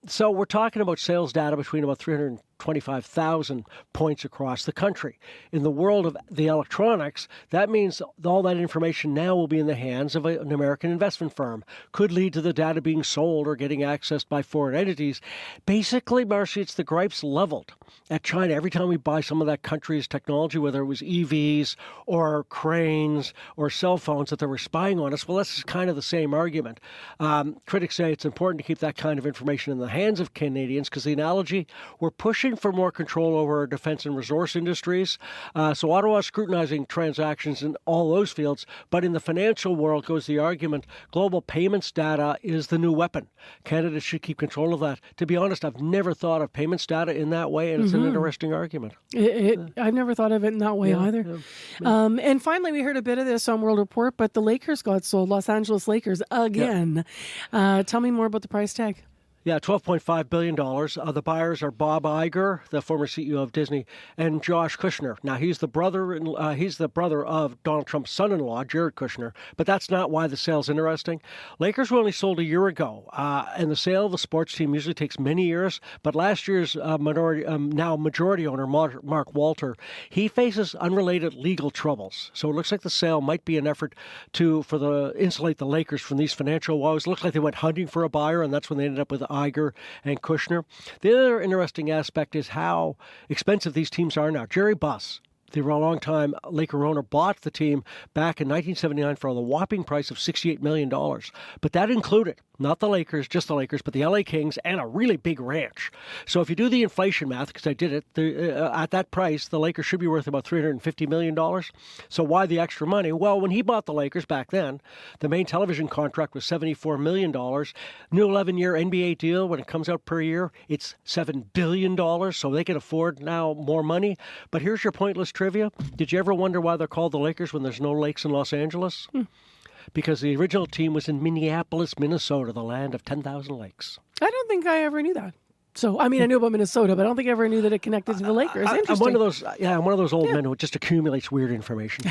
So we're talking about sales data between about 325,000 points across the country. In the world of the electronics, that means all that information now will be in the hands of an American investment firm. Could lead to the data being sold or getting accessed by foreign entities. Basically, Marcy, it's the gripes leveled at China every time we buy some of that country's technology, whether it was EVs or cranes or cell phones, that they were spying on us. Well, this is kind of the same argument. Critics say it's important to keep that kind of information in the hands of Canadians because the analogy, we're pushing for more control over our defense and resource industries. So Ottawa is scrutinizing transactions in all those fields. But in the financial world goes the argument, global payments data is the new weapon. Canada should keep control of that. To be honest, I've never thought of payments data in that way, and it's an interesting argument. I've never thought of it in that way either. Yeah. And finally, we heard a bit of this on World Report, but the Lakers got sold, Los Angeles Lakers again. Yeah. Tell me more about the price tag. Yeah, $12.5 billion. The buyers are Bob Iger, the former CEO of Disney, and Josh Kushner. Now, he's the brother of Donald Trump's son-in-law, Jared Kushner, but that's not why the sale's interesting. Lakers were only sold a year ago, and the sale of a sports team usually takes many years, but last year's majority owner, Mark Walter, he faces unrelated legal troubles. So it looks like the sale might be an effort to insulate the Lakers from these financial woes. It looks like they went hunting for a buyer, and that's when they ended up with Iger and Kushner. The other interesting aspect is how expensive these teams are now. Jerry Buss, the long-time Laker owner, bought the team back in 1979 for the whopping price of $68 million. But that included not the Lakers, just the Lakers, but the LA Kings and a really big ranch. So if you do the inflation math, because I did it, at that price, the Lakers should be worth about $350 million. So why the extra money? Well, when he bought the Lakers back then, the main television contract was $74 million. New 11-year NBA deal, when it comes out per year, it's $7 billion. So they can afford now more money. But here's your pointless trivia. Did you ever wonder why they're called the Lakers when there's no lakes in Los Angeles? Because the original team was in Minneapolis, Minnesota, the land of 10,000 lakes. I don't think I ever knew that. So, I mean, I knew about Minnesota, but I don't think I ever knew that it connected to the Lakers. Interesting. I'm one of those old men who just accumulates weird information.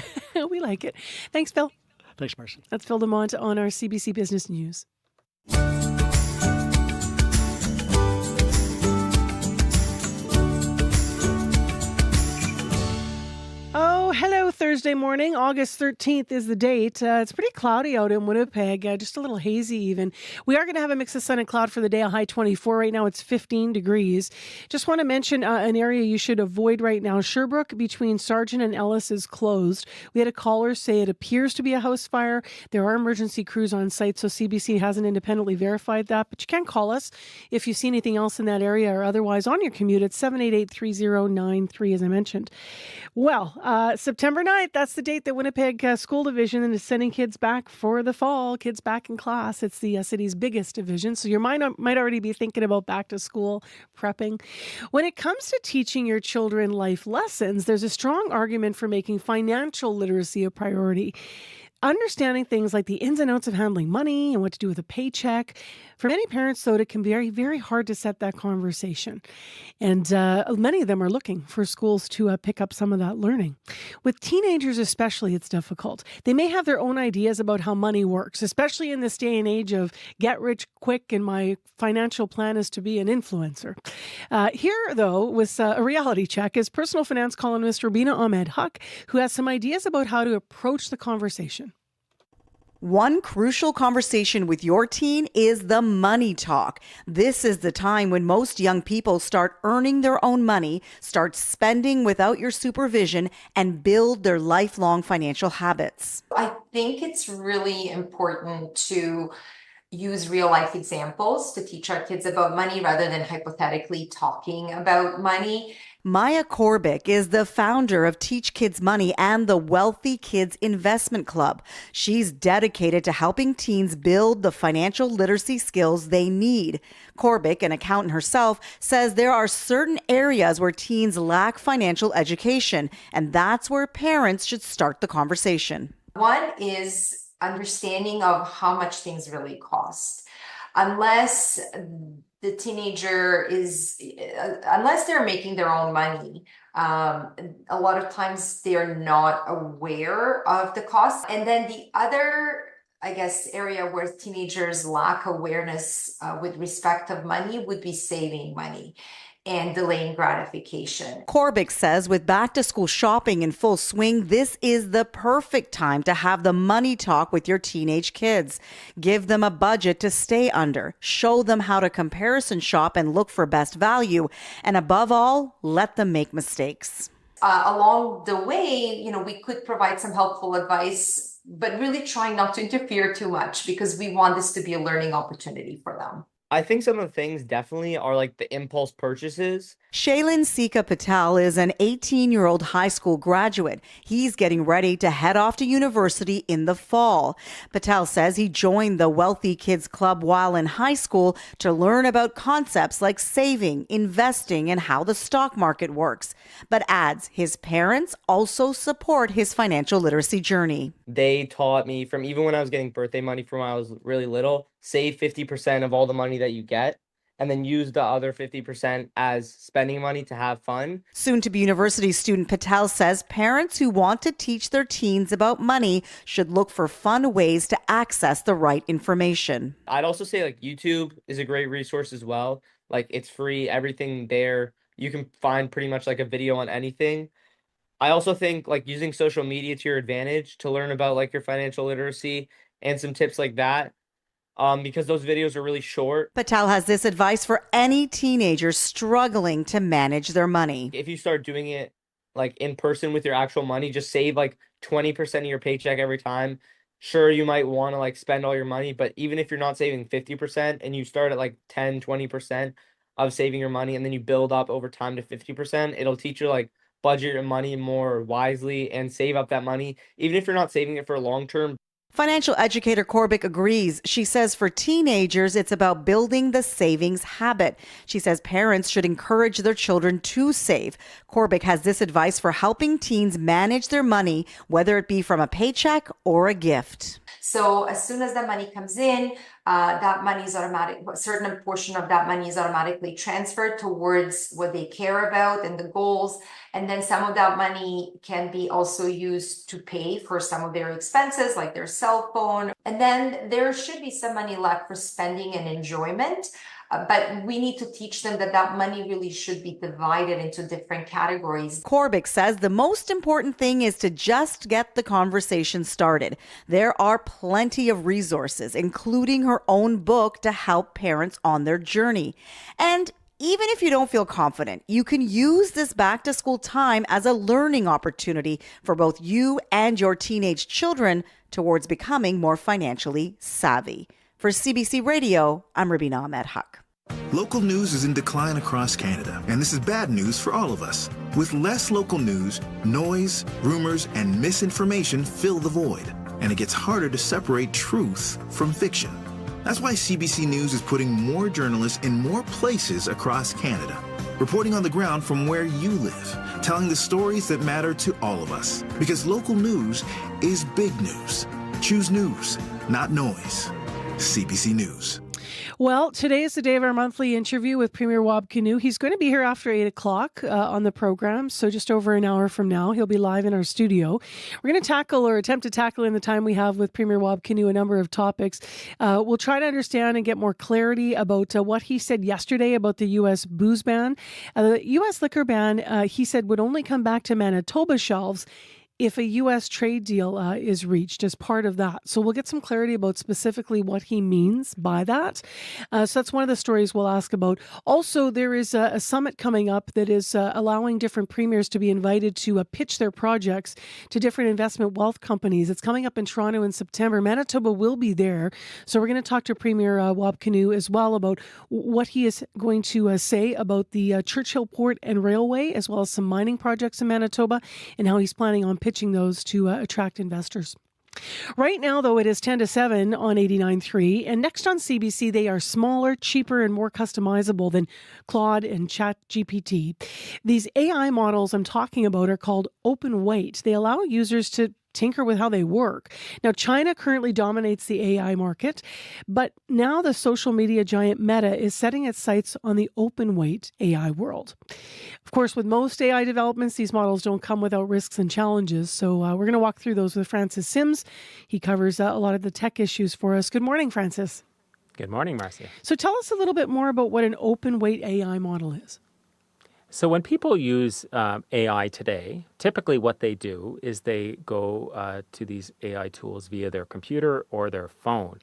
We like it. Thanks, Phil. Thanks, Marcy. That's Phil Demont on our CBC Business News. Oh, hello, Thursday morning. August 13th is the date. It's pretty cloudy out in Winnipeg, just a little hazy even. We are going to have a mix of sun and cloud for the day, a high 24. Right now it's 15 degrees. Just want to mention an area you should avoid right now. Sherbrooke between Sargent and Ellis is closed. We had a caller say it appears to be a house fire. There are emergency crews on site, so CBC hasn't independently verified that. But you can call us if you see anything else in that area or otherwise on your commute at 788-3093, as I mentioned. Well, September 9th, that's the date that Winnipeg School Division is sending kids back for the fall, kids back in class. It's the city's biggest division, so your mind might already be thinking about back to school prepping. When it comes to teaching your children life lessons, there's a strong argument for making financial literacy a priority. understanding things like the ins and outs of handling money and what to do with a paycheck. For many parents, though, it can be very, very hard to set that conversation. And many of them are looking for schools to pick up some of that learning. With teenagers especially, it's difficult. They may have their own ideas about how money works, especially in this day and age of get rich quick and my financial plan is to be an influencer. Here, though, with a reality check is personal finance columnist Rubina Ahmed Huck, who has some ideas about how to approach the conversation. One crucial conversation with your teen is the money talk. This is the time when most young people start earning their own money, start spending without your supervision, and build their lifelong financial habits. I think it's really important to use real life examples to teach our kids about money rather than hypothetically talking about money. Maya Korbick is the founder of Teach Kids Money and the Wealthy Kids Investment Club. She's dedicated to helping teens build the financial literacy skills they need. Korbick, an accountant herself, says there are certain areas where teens lack financial education, and that's where parents should start the conversation. One is understanding of how much things really cost. Unless the teenager unless they're making their own money, a lot of times they're not aware of the cost. And then the other, I guess, area where teenagers lack awareness with respect of money would be saving money and delaying gratification. Korbick says with back to school shopping in full swing, this is the perfect time to have the money talk with your teenage kids. Give them a budget to stay under, show them how to comparison shop and look for best value, and above all, let them make mistakes. Along the way, we could provide some helpful advice, but really trying not to interfere too much because we want this to be a learning opportunity for them. I think some of the things definitely are like the impulse purchases. Shailin Sika Patel is an 18-year-old high school graduate. He's getting ready to head off to university in the fall. Patel says he joined the Wealthy Kids Club while in high school to learn about concepts like saving, investing, and how the stock market works. But adds his parents also support his financial literacy journey. They taught me from even when I was getting birthday money from when I was really little, save 50% of all the money that you get, and then use the other 50% as spending money to have fun. Soon-to-be university student Patel says parents who want to teach their teens about money should look for fun ways to access the right information. I'd also say like YouTube is a great resource as well. Like it's free, everything there. You can find pretty much like a video on anything. I also think like using social media to your advantage to learn about like your financial literacy and some tips like that. Because those videos are really short. Patel has this advice for any teenager struggling to manage their money. If you start doing it like in person with your actual money, just save like 20% of your paycheck every time. Sure, you might want to like spend all your money, but even if you're not saving 50% and you start at like 10, 20% of saving your money and then you build up over time to 50%, it'll teach you like budget your money more wisely and save up that money, even if you're not saving it for long term. Financial educator Korbick agrees. She says for teenagers, it's about building the savings habit. She says parents should encourage their children to save. Korbick has this advice for helping teens manage their money, whether it be from a paycheck or a gift. So as soon as the money comes in, that money is automatic. A certain portion of that money is automatically transferred towards what they care about and the goals. And then some of that money can be also used to pay for some of their expenses, like their cell phone. And then there should be some money left for spending and enjoyment. But we need to teach them that that money really should be divided into different categories. Korbick says the most important thing is to just get the conversation started. There are plenty of resources, including her own book, to help parents on their journey. And even if you don't feel confident, you can use this back to school time as a learning opportunity for both you and your teenage children towards becoming more financially savvy. For CBC Radio, I'm Rubina Ahmed Huck. Local news is in decline across Canada, and this is bad news for all of us. With less local news, noise, rumors, and misinformation fill the void, and it gets harder to separate truth from fiction. That's why CBC News is putting more journalists in more places across Canada, reporting on the ground from where you live, telling the stories that matter to all of us. Because local news is big news. Choose news, not noise. CBC News. Well, today is the day of our monthly interview with Premier Wab Kinew. He's going to be here after 8 o'clock on the program, so just over an hour from now, he'll be live in our studio. We're going to tackle or attempt to tackle in the time we have with Premier Wab Kinew a number of topics. We'll try to understand and get more clarity about what he said yesterday about the U.S. booze ban. The U.S. liquor ban, he said, would only come back to Manitoba shelves if a U.S. trade deal is reached as part of that. So we'll get some clarity about specifically what he means by that. So that's one of the stories we'll ask about. Also, there is a summit coming up that is allowing different premiers to be invited to pitch their projects to different investment wealth companies. It's coming up in Toronto in September. Manitoba will be there. So we're going to talk to Premier Wab Kinew as well about what he is going to say about the Churchill Port and Railway, as well as some mining projects in Manitoba, and how he's planning on pitching those to attract investors. Right now, though, it is 10 to 7 on 89.3. And next on CBC, they are smaller, cheaper, and more customizable than Claude and ChatGPT. These AI models I'm talking about are called open weight. They allow users to tinker with how they work. Now, China currently dominates the AI market, but now the social media giant Meta is setting its sights on the open weight AI world. Of course, with most AI developments, these models don't come without risks and challenges. So we're going to walk through those with Francis Sims. He covers a lot of the tech issues for us. Good morning, Francis. Good morning, Marcia. So tell us a little bit more about what an open weight AI model is. So when people use AI today, typically what they do is they go to these AI tools via their computer or their phone.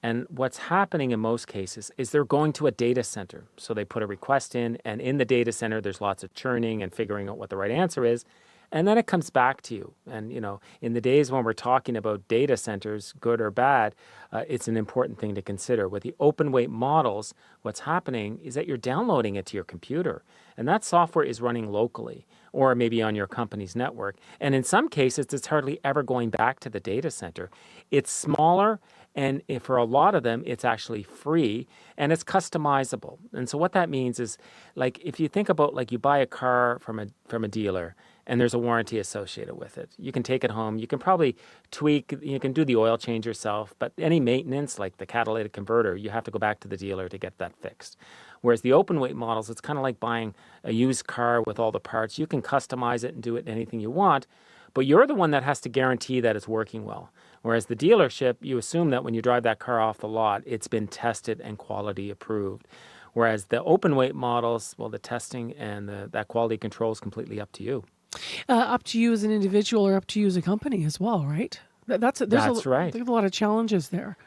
And what's happening in most cases is they're going to a data center. So they put a request in, and in the data center, there's lots of churning and figuring out what the right answer is. And then it comes back to you. And, you know, in the days when we're talking about data centers, good or bad, it's an important thing to consider. With the open weight models, what's happening is that you're downloading it to your computer. And that software is running locally or maybe on your company's network. And in some cases, it's hardly ever going back to the data center. It's smaller. And for a lot of them, it's actually free and it's customizable. And so what that means is, like, if you think about, like, you buy a car from a dealer and there's a warranty associated with it. You can take it home. You can probably tweak, you can do the oil change yourself, but any maintenance, like the catalytic converter, you have to go back to the dealer to get that fixed. Whereas the open weight models, it's kind of like buying a used car with all the parts. You can customize it and do it anything you want, but you're the one that has to guarantee that it's working well. Whereas the dealership, you assume that when you drive that car off the lot, it's been tested and quality approved. Whereas the open weight models, well, the testing and that quality control is completely up to you. Up to you as an individual or up to you as a company as well, right? That's right. There's a lot of challenges there.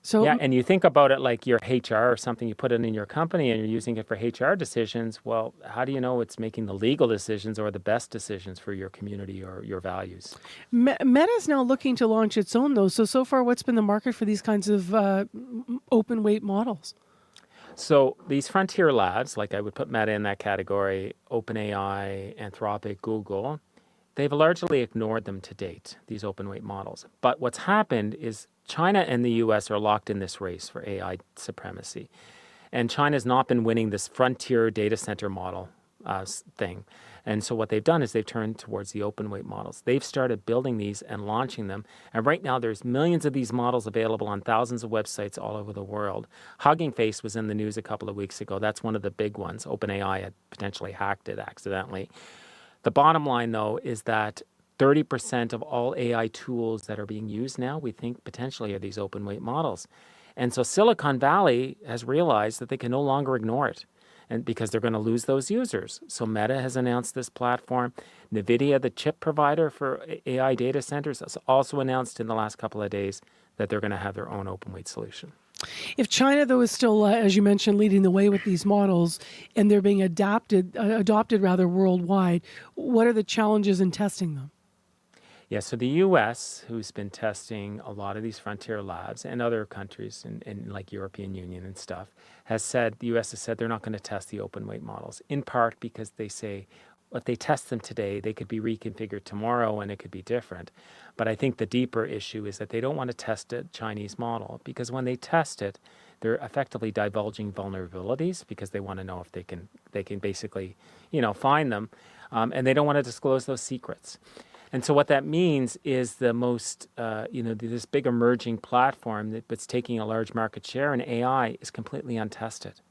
So yeah, and you think about it like your HR or something, you put it in your company and you're using it for HR decisions. Well, how do you know it's making the legal decisions or the best decisions for your community or your values? Meta is now looking to launch its own, though. So far, what's been the market for these kinds of open weight models? So these frontier labs, like I would put Meta in that category, OpenAI, Anthropic, Google, they've largely ignored them to date, these open weight models. But what's happened is China and the US are locked in this race for AI supremacy. And China's not been winning this frontier data center model thing. And so what they've done is they've turned towards the open weight models. They've started building these and launching them. And right now there's millions of these models available on thousands of websites all over the world. Hugging Face was in the news a couple of weeks ago. That's one of the big ones. OpenAI had potentially hacked it accidentally. The bottom line, though, is that 30% of all AI tools that are being used now, we think potentially are these open weight models. And so Silicon Valley has realized that they can no longer ignore it, and because they're going to lose those users. So Meta has announced this platform. NVIDIA, the chip provider for AI data centers, has also announced in the last couple of days that they're going to have their own open weight solution. If China, though, is still, as you mentioned, leading the way with these models, and they're being adopted worldwide, what are the challenges in testing them? Yeah, so the U.S., who's been testing a lot of these frontier labs, and other countries in like European Union and stuff, the U.S. has said they're not going to test the open weight models, in part because they say if they test them today, they could be reconfigured tomorrow and it could be different. But I think the deeper issue is that they don't want to test a Chinese model, because when they test it, they're effectively divulging vulnerabilities because they want to know if they can basically, find them, and they don't want to disclose those secrets. And so what that means is the most, this big emerging platform that's taking a large market share in AI is completely untested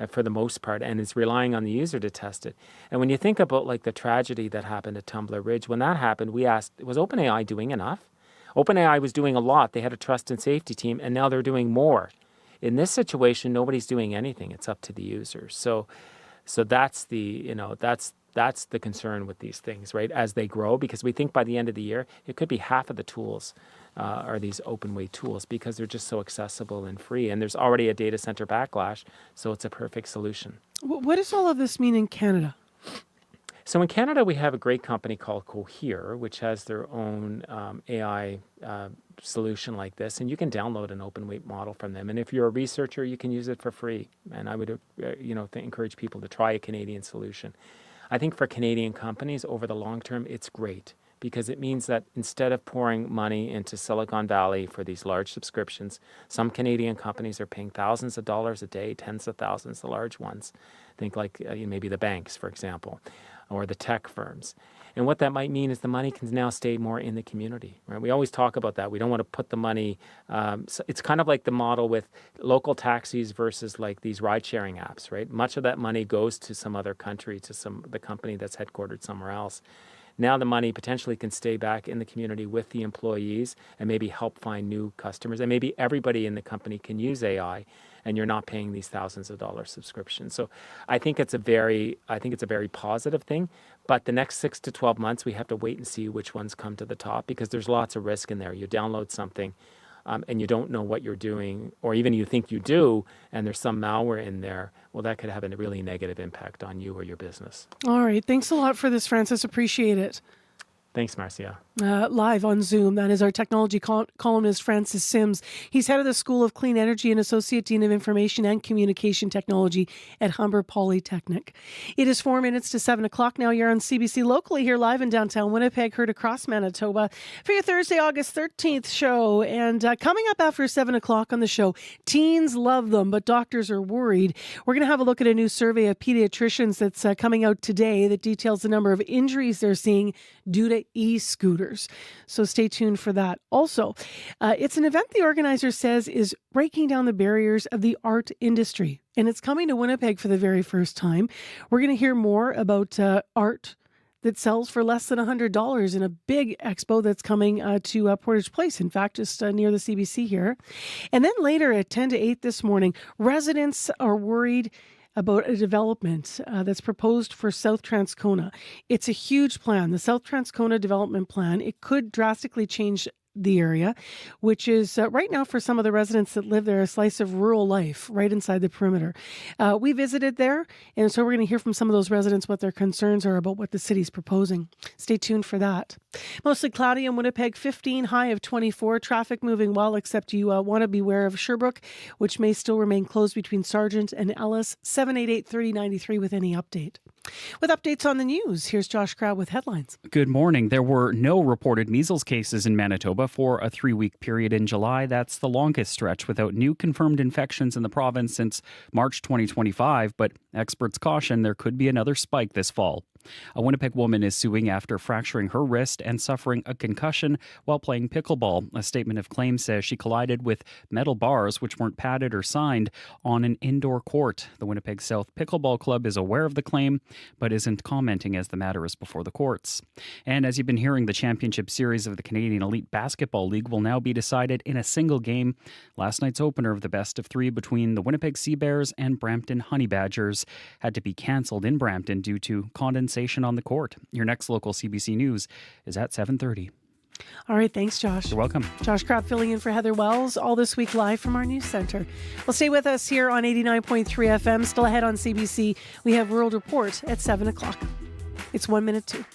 for the most part, and it's relying on the user to test it. And when you think about like the tragedy that happened at Tumbler Ridge, when that happened, we asked, was OpenAI doing enough? OpenAI was doing a lot. They had a trust and safety team, and now they're doing more. In this situation, nobody's doing anything. It's up to the users. So that's that's the concern with these things, right? As they grow, because we think by the end of the year, it could be half of the tools are these open-way tools because they're just so accessible and free. And there's already a data center backlash, so it's a perfect solution. What does all of this mean in Canada? So in Canada, we have a great company called Cohere, which has their own AI solution like this, and you can download an open weight model from them. And if you're a researcher, you can use it for free. And I would, encourage people to try a Canadian solution. I think for Canadian companies, over the long term, it's great because it means that instead of pouring money into Silicon Valley for these large subscriptions, some Canadian companies are paying thousands of dollars a day, tens of thousands, the large ones. Think like maybe the banks, for example, or the tech firms. And what that might mean is the money can now stay more in the community, right? We always talk about that. We don't want to put the money, so it's kind of like the model with local taxis versus like these ride-sharing apps, right? Much of that money goes to some other country, to the company that's headquartered somewhere else. Now the money potentially can stay back in the community with the employees and maybe help find new customers. And maybe everybody in the company can use AI and you're not paying these thousands of dollars subscriptions. So I think it's a very positive thing. But the next 6 to 12 months, we have to wait and see which ones come to the top because there's lots of risk in there. You download something and you don't know what you're doing, or even you think you do, and there's some malware in there. Well, that could have a really negative impact on you or your business. All right. Thanks a lot for this, Francis. Appreciate it. Thanks, Marcia. Live on Zoom, that is our technology columnist, Francis Sims. He's head of the School of Clean Energy and Associate Dean of Information and Communication Technology at Humber Polytechnic. It is 4 minutes to 7 o'clock now. You're on CBC locally here live in downtown Winnipeg, heard across Manitoba for your Thursday, August 13th show. And coming up after 7 o'clock on the show, teens love them, but doctors are worried. We're going to have a look at a new survey of pediatricians that's coming out today that details the number of injuries they're seeing due to e-scooters. So stay tuned for that. Also, it's an event the organizer says is breaking down the barriers of the art industry, and it's coming to Winnipeg for the very first time. We're going to hear more about art that sells for less than $100 in a big expo that's coming to Portage Place, in fact, just near the CBC here. And then later at 10 to 8 this morning, residents are worried about a development that's proposed for South Transcona. It's a huge plan, the South Transcona development plan. It could drastically change the area, which is right now for some of the residents that live there, a slice of rural life right inside the perimeter. We visited there, and so we're going to hear from some of those residents what their concerns are about what the city's proposing. Stay tuned for that. Mostly cloudy in Winnipeg, 15, high of 24. Traffic moving well, except you want to beware of Sherbrooke, which may still remain closed between Sargent and Ellis. 788-3093 with any update. With updates on the news, here's Josh Crowd with headlines. Good morning. There were no reported measles cases in Manitoba for a 3-week period in July. That's the longest stretch without new confirmed infections in the province since March 2025, but experts caution there could be another spike this fall. A Winnipeg woman is suing after fracturing her wrist and suffering a concussion while playing pickleball. A statement of claim says she collided with metal bars, which weren't padded or signed, on an indoor court. The Winnipeg South Pickleball Club is aware of the claim, but isn't commenting as the matter is before the courts. And as you've been hearing, the championship series of the Canadian Elite Basketball League will now be decided in a single game. Last night's opener of the best of three between the Winnipeg Sea Bears and Brampton Honey Badgers had to be cancelled in Brampton due to condensation on the court. Your next local CBC News is at 7:30. All right, thanks, Josh. You're welcome. Josh Crab filling in for Heather Wells all this week live from our news center. Well, stay with us here on 89.3 FM. Still ahead on CBC, we have World Report at 7 o'clock. It's 1 minute to.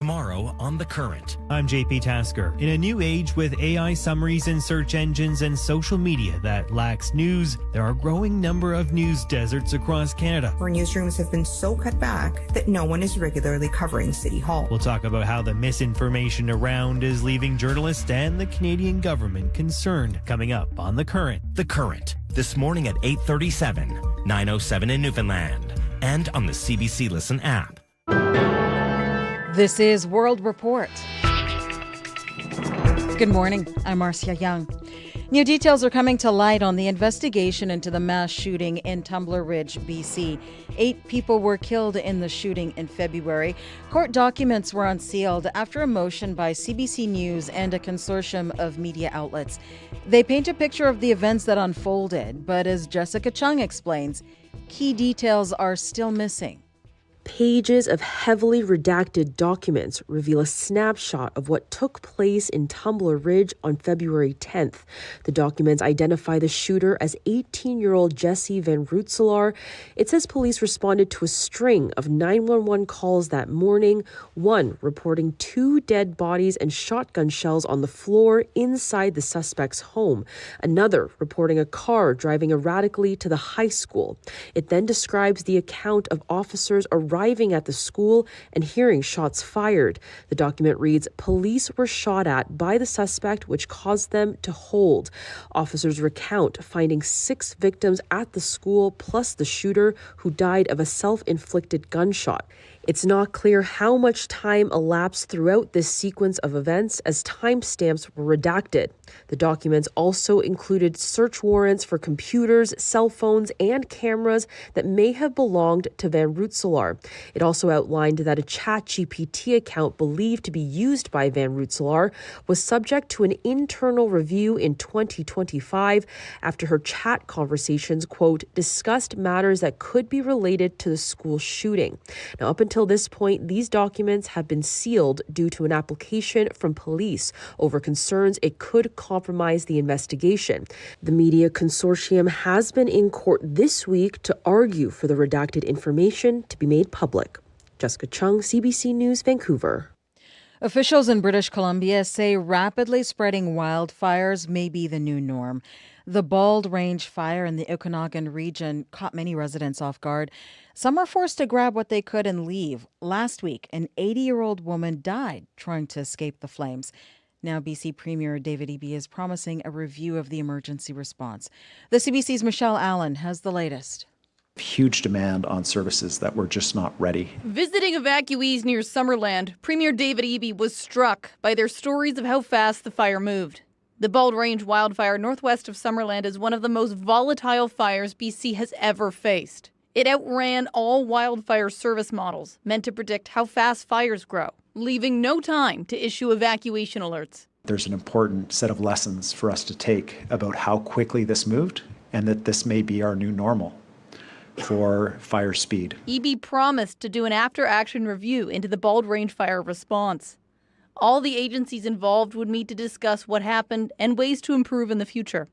Tomorrow on The Current. I'm JP Tasker. In a new age with AI summaries in search engines and social media that lacks news, there are a growing number of news deserts across Canada, where newsrooms have been so cut back that no one is regularly covering City Hall. We'll talk about how the misinformation around is leaving journalists and the Canadian government concerned. Coming up on The Current. The Current, this morning at 8:37, 9:07 in Newfoundland, and on the CBC Listen app. This is World Report. Good morning. I'm Marcia Young. New details are coming to light on the investigation into the mass shooting in Tumbler Ridge, BC. 8 people were killed in the shooting in February. Court documents were unsealed after a motion by CBC News and a consortium of media outlets. They paint a picture of the events that unfolded, but as Jessica Chung explains, key details are still missing. Pages of heavily redacted documents reveal a snapshot of what took place in Tumbler Ridge on February 10th. The documents identify the shooter as 18-year-old Jesse Van Rootselaar. It says police responded to a string of 911 calls that morning, one reporting 2 dead bodies and shotgun shells on the floor inside the suspect's home, another reporting a car driving erratically to the high school. It then describes the account of officers arriving at the school and hearing shots fired. The document reads, police were shot at by the suspect, which caused them to hold. Officers recount finding 6 victims at the school, plus the shooter, who died of a self-inflicted gunshot. It's not clear how much time elapsed throughout this sequence of events, as timestamps were redacted. The documents also included search warrants for computers, cell phones, and cameras that may have belonged to Van Rootselaar. It also outlined that a ChatGPT account believed to be used by Van Rootselaar was subject to an internal review in 2025 after her chat conversations, quote, discussed matters that could be related to the school shooting. Now, up until this point, these documents have been sealed due to an application from police over concerns it could compromise the investigation. The media consortium has been in court this week to argue for the redacted information to be made public. Jessica Chung, CBC News, Vancouver. Officials in British Columbia say rapidly spreading wildfires may be the new norm. The Bald Range fire in the Okanagan region caught many residents off guard. Some were forced to grab what they could and leave. Last week, an 80-year-old woman died trying to escape the flames. Now, BC Premier David Eby is promising a review of the emergency response. The CBC's Michelle Allen has the latest. Huge demand on services that were just not ready. Visiting evacuees near Summerland, Premier David Eby was struck by their stories of how fast the fire moved. The Bald Range wildfire northwest of Summerland is one of the most volatile fires BC has ever faced. It outran all wildfire service models meant to predict how fast fires grow, leaving no time to issue evacuation alerts. There's an important set of lessons for us to take about how quickly this moved, and that this may be our new normal for fire speed. Eby promised to do an after-action review into the Bald Range fire response. All the agencies involved would meet to discuss what happened and ways to improve in the future.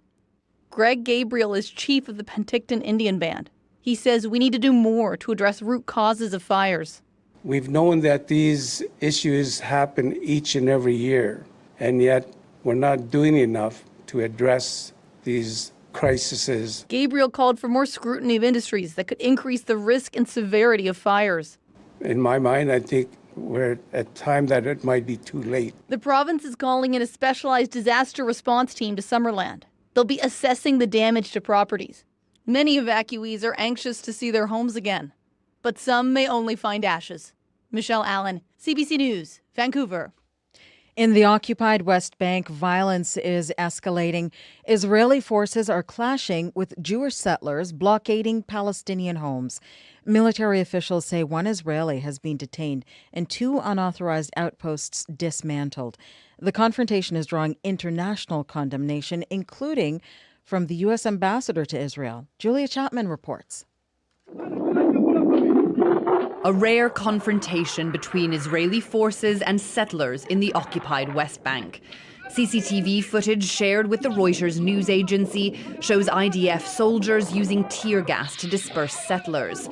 Greg Gabriel is chief of the Penticton Indian Band. He says we need to do more to address root causes of fires. We've known that these issues happen each and every year, and yet we're not doing enough to address these crises. Gabriel called for more scrutiny of industries that could increase the risk and severity of fires. In my mind, I think we're at a time that it might be too late. The province is calling in a specialized disaster response team to Summerland. They'll be assessing the damage to properties. Many evacuees are anxious to see their homes again, but some may only find ashes. Michelle Allen, CBC News, Vancouver. In the occupied West Bank, violence is escalating. Israeli forces are clashing with Jewish settlers blockading Palestinian homes. Military officials say one Israeli has been detained and 2 unauthorized outposts dismantled. The confrontation is drawing international condemnation, including from the U.S. ambassador to Israel. Julia Chapman reports. A rare confrontation between Israeli forces and settlers in the occupied West Bank. CCTV footage shared with the Reuters news agency shows IDF soldiers using tear gas to disperse settlers.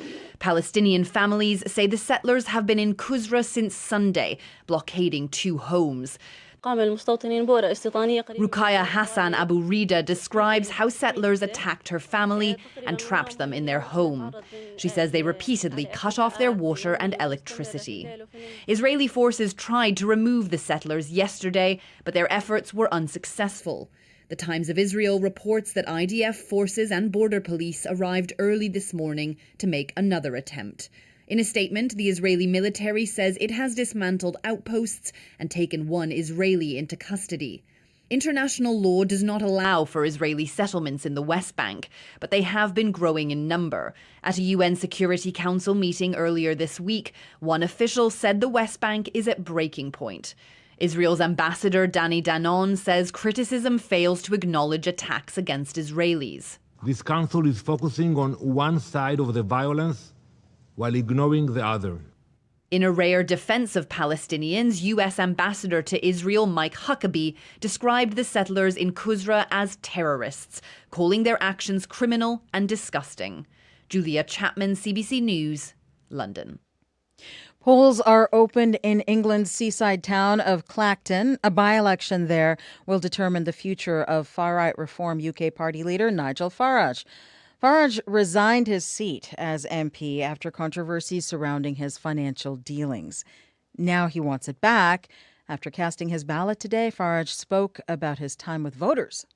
Palestinian families say the settlers have been in Qusra since Sunday, blockading 2 homes. Ruqayya Hassan Abu Rida describes how settlers attacked her family and trapped them in their home. She says they repeatedly cut off their water and electricity. Israeli forces tried to remove the settlers yesterday, but their efforts were unsuccessful. The Times of Israel reports that IDF forces and border police arrived early this morning to make another attempt. In a statement, the Israeli military says it has dismantled outposts and taken 1 Israeli into custody. International law does not allow for Israeli settlements in the West Bank, but they have been growing in number. At a UN Security Council meeting earlier this week, one official said the West Bank is at breaking point. Israel's ambassador Danny Danon says criticism fails to acknowledge attacks against Israelis. This council is focusing on one side of the violence while ignoring the other. In a rare defense of Palestinians, U.S. Ambassador to Israel Mike Huckabee described the settlers in Qusra as terrorists, calling their actions criminal and disgusting. Julia Chapman, CBC News, London. Polls are opened in England's seaside town of Clacton. A by-election there will determine the future of far-right Reform UK party leader Nigel Farage. Farage resigned his seat as MP after controversies surrounding his financial dealings. Now he wants it back. After casting his ballot today, Farage spoke about his time with voters.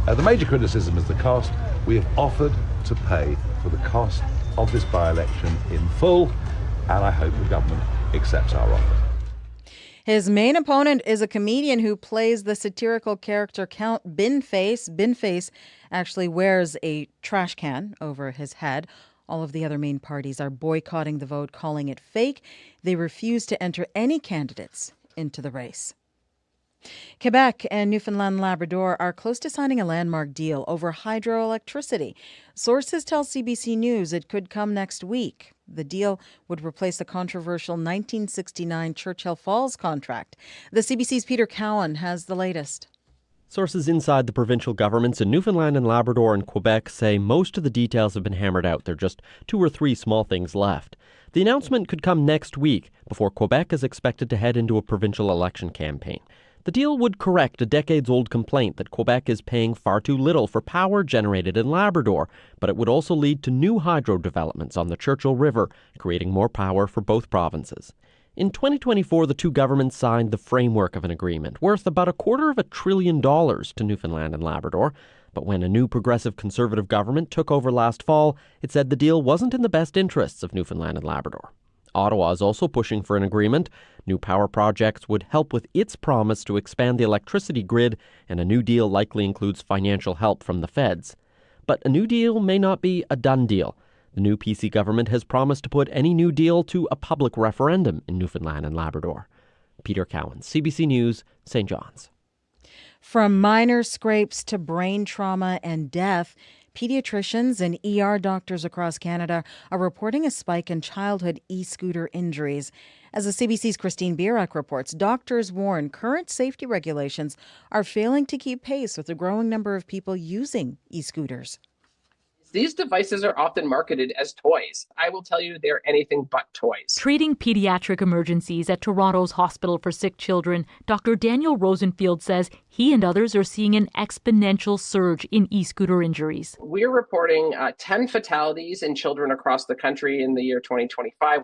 The major criticism is the cost. We have offered to pay for the cost of this by-election in full, and I hope the government accepts our offer. His main opponent is a comedian who plays the satirical character Count Binface. Binface actually wears a trash can over his head. All of the other main parties are boycotting the vote, calling it fake. They refuse to enter any candidates into the race. Quebec and Newfoundland and Labrador are close to signing a landmark deal over hydroelectricity. Sources tell CBC News it could come next week. The deal would replace the controversial 1969 Churchill Falls contract. The CBC's Peter Cowan has the latest. Sources inside the provincial governments in Newfoundland and Labrador and Quebec say most of the details have been hammered out. There are just 2 or 3 small things left. The announcement could come next week before Quebec is expected to head into a provincial election campaign. The deal would correct a decades-old complaint that Quebec is paying far too little for power generated in Labrador, but it would also lead to new hydro developments on the Churchill River, creating more power for both provinces. In 2024, the 2 governments signed the framework of an agreement worth about $250 billion to Newfoundland and Labrador. But when a new progressive conservative government took over last fall, it said the deal wasn't in the best interests of Newfoundland and Labrador. Ottawa is also pushing for an agreement. New power projects would help with its promise to expand the electricity grid, and a new deal likely includes financial help from the feds. But a new deal may not be a done deal. The new PC government has promised to put any new deal to a public referendum in Newfoundland and Labrador. Peter Cowan, CBC News, St. John's. From minor scrapes to brain trauma and death, pediatricians and ER doctors across Canada are reporting a spike in childhood e-scooter injuries. As the CBC's Christine Bierak reports, doctors warn current safety regulations are failing to keep pace with the growing number of people using e-scooters. These devices are often marketed as toys. I will tell you they're anything but toys. Treating pediatric emergencies at Toronto's Hospital for Sick Children, Dr. Daniel Rosenfield says he and others are seeing an exponential surge in e-scooter injuries. We're reporting 10 fatalities in children across the country in the year 2025,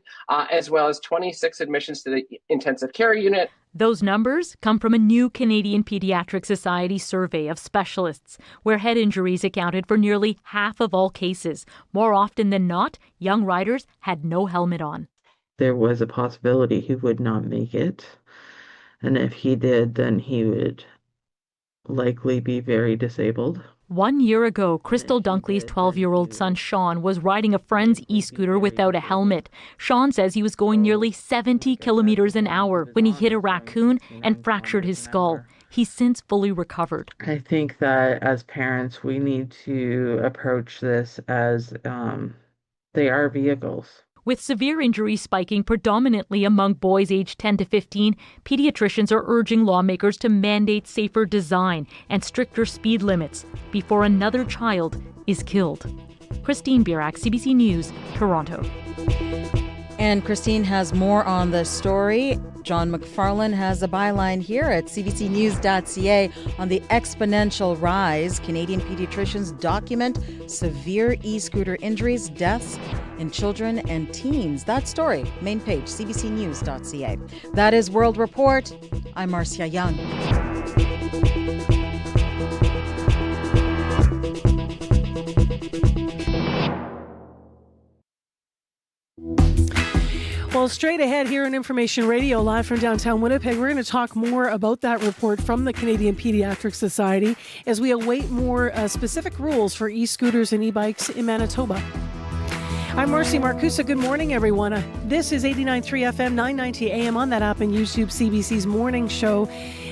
as well as 26 admissions to the intensive care unit. Those numbers come from a new Canadian Pediatric Society survey of specialists, where head injuries accounted for nearly half of all cases. More often than not, young riders had no helmet on. There was a possibility he would not make it, and if he did, then he would likely be very disabled. 1 year ago, Crystal Dunkley's 12-year-old son Sean was riding a friend's e-scooter without a helmet. Sean says he was going nearly 70 kilometers an hour when he hit a raccoon and fractured his skull. He's since fully recovered. I think that as parents, we need to approach this as they are vehicles. With severe injuries spiking predominantly among boys aged 10 to 15, pediatricians are urging lawmakers to mandate safer design and stricter speed limits before another child is killed. Christine Birak, CBC News, Toronto. And Christine has more on the story. John McFarlane has a byline here at cbcnews.ca on the exponential rise. Canadian pediatricians document severe e-scooter injuries, deaths in children and teens. That story, main page, cbcnews.ca. That is World Report. I'm Marcia Young. Well, straight ahead here on Information Radio, live from downtown Winnipeg, we're going to talk more about that report from the Canadian Pediatric Society as we await more specific rules for e-scooters and e-bikes in Manitoba. I'm Marcy Marcusa. Good morning, everyone. This is 89.3 FM, 990 AM on that app and YouTube, CBC's morning show.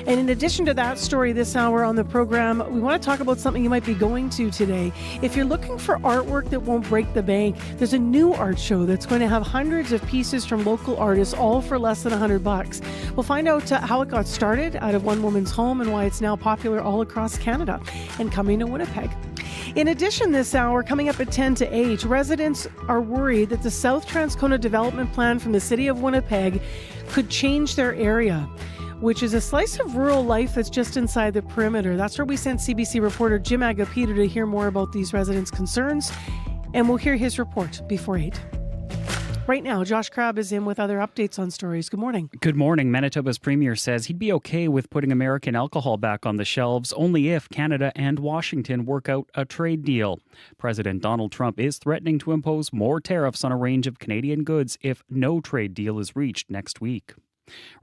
And in addition to that story this hour on the program, we want to talk about something you might be going to today. If you're looking for artwork that won't break the bank, there's a new art show that's going to have hundreds of pieces from local artists, all for less than $100. We'll find out how it got started out of one woman's home and why it's now popular all across Canada and coming to Winnipeg. In addition, this hour, coming up at 10 to 8, residents are worried that the South Transcona development plan from the city of Winnipeg could change their area, which is a slice of rural life that's just inside the perimeter. That's where we sent CBC reporter Jim Agapito to hear more about these residents' concerns, and we'll hear his report before 8. Right now, Josh Crabb is in with other updates on stories. Good morning. Good morning. Manitoba's premier says he'd be okay with putting American alcohol back on the shelves only if Canada and Washington work out a trade deal. President Donald Trump is threatening to impose more tariffs on a range of Canadian goods if no trade deal is reached next week.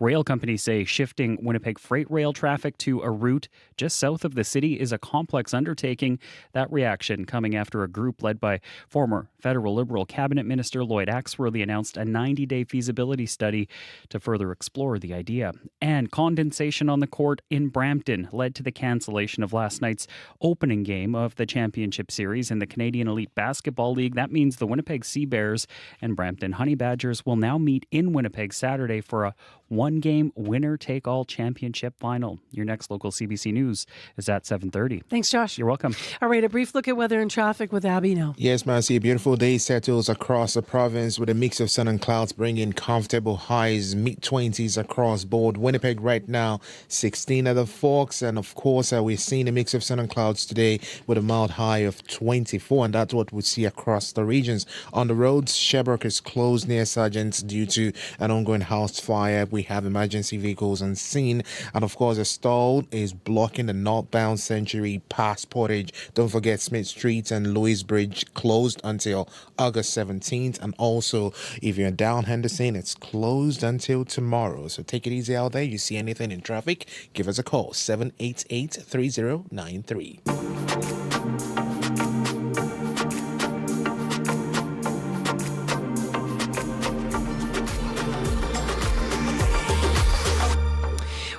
Rail companies say shifting Winnipeg freight rail traffic to a route just south of the city is a complex undertaking. That reaction coming after a group led by former federal Liberal cabinet minister Lloyd Axworthy announced a 90-day feasibility study to further explore the idea. And condensation on the court in Brampton led to the cancellation of last night's opening game of the championship series in the Canadian Elite Basketball League. That means the Winnipeg Sea Bears and Brampton Honey Badgers will now meet in Winnipeg Saturday for a one-game winner-take-all championship final. Your next local CBC News is at 7:30. Thanks, Josh. You're welcome. All right, a brief look at weather and traffic with Abby now. Yes, Marcy, a beautiful day settles across the province with a mix of sun and clouds bringing comfortable highs, mid-20s across board. Winnipeg right now, 16 at the Forks, and of course, we're seeing a mix of sun and clouds today with a mild high of 24, and that's what we see across the regions. On the roads, Sherbrooke is closed near Sargents due to an ongoing house fire. We have emergency vehicles on scene, and of course a stall is blocking the northbound Century Pass Portage. Don't forget Smith Street and Louis Bridge closed until August 17th, and also if you're down Henderson, it's closed until tomorrow, so take it easy out there. You see anything in traffic, give us a call, 788-3093.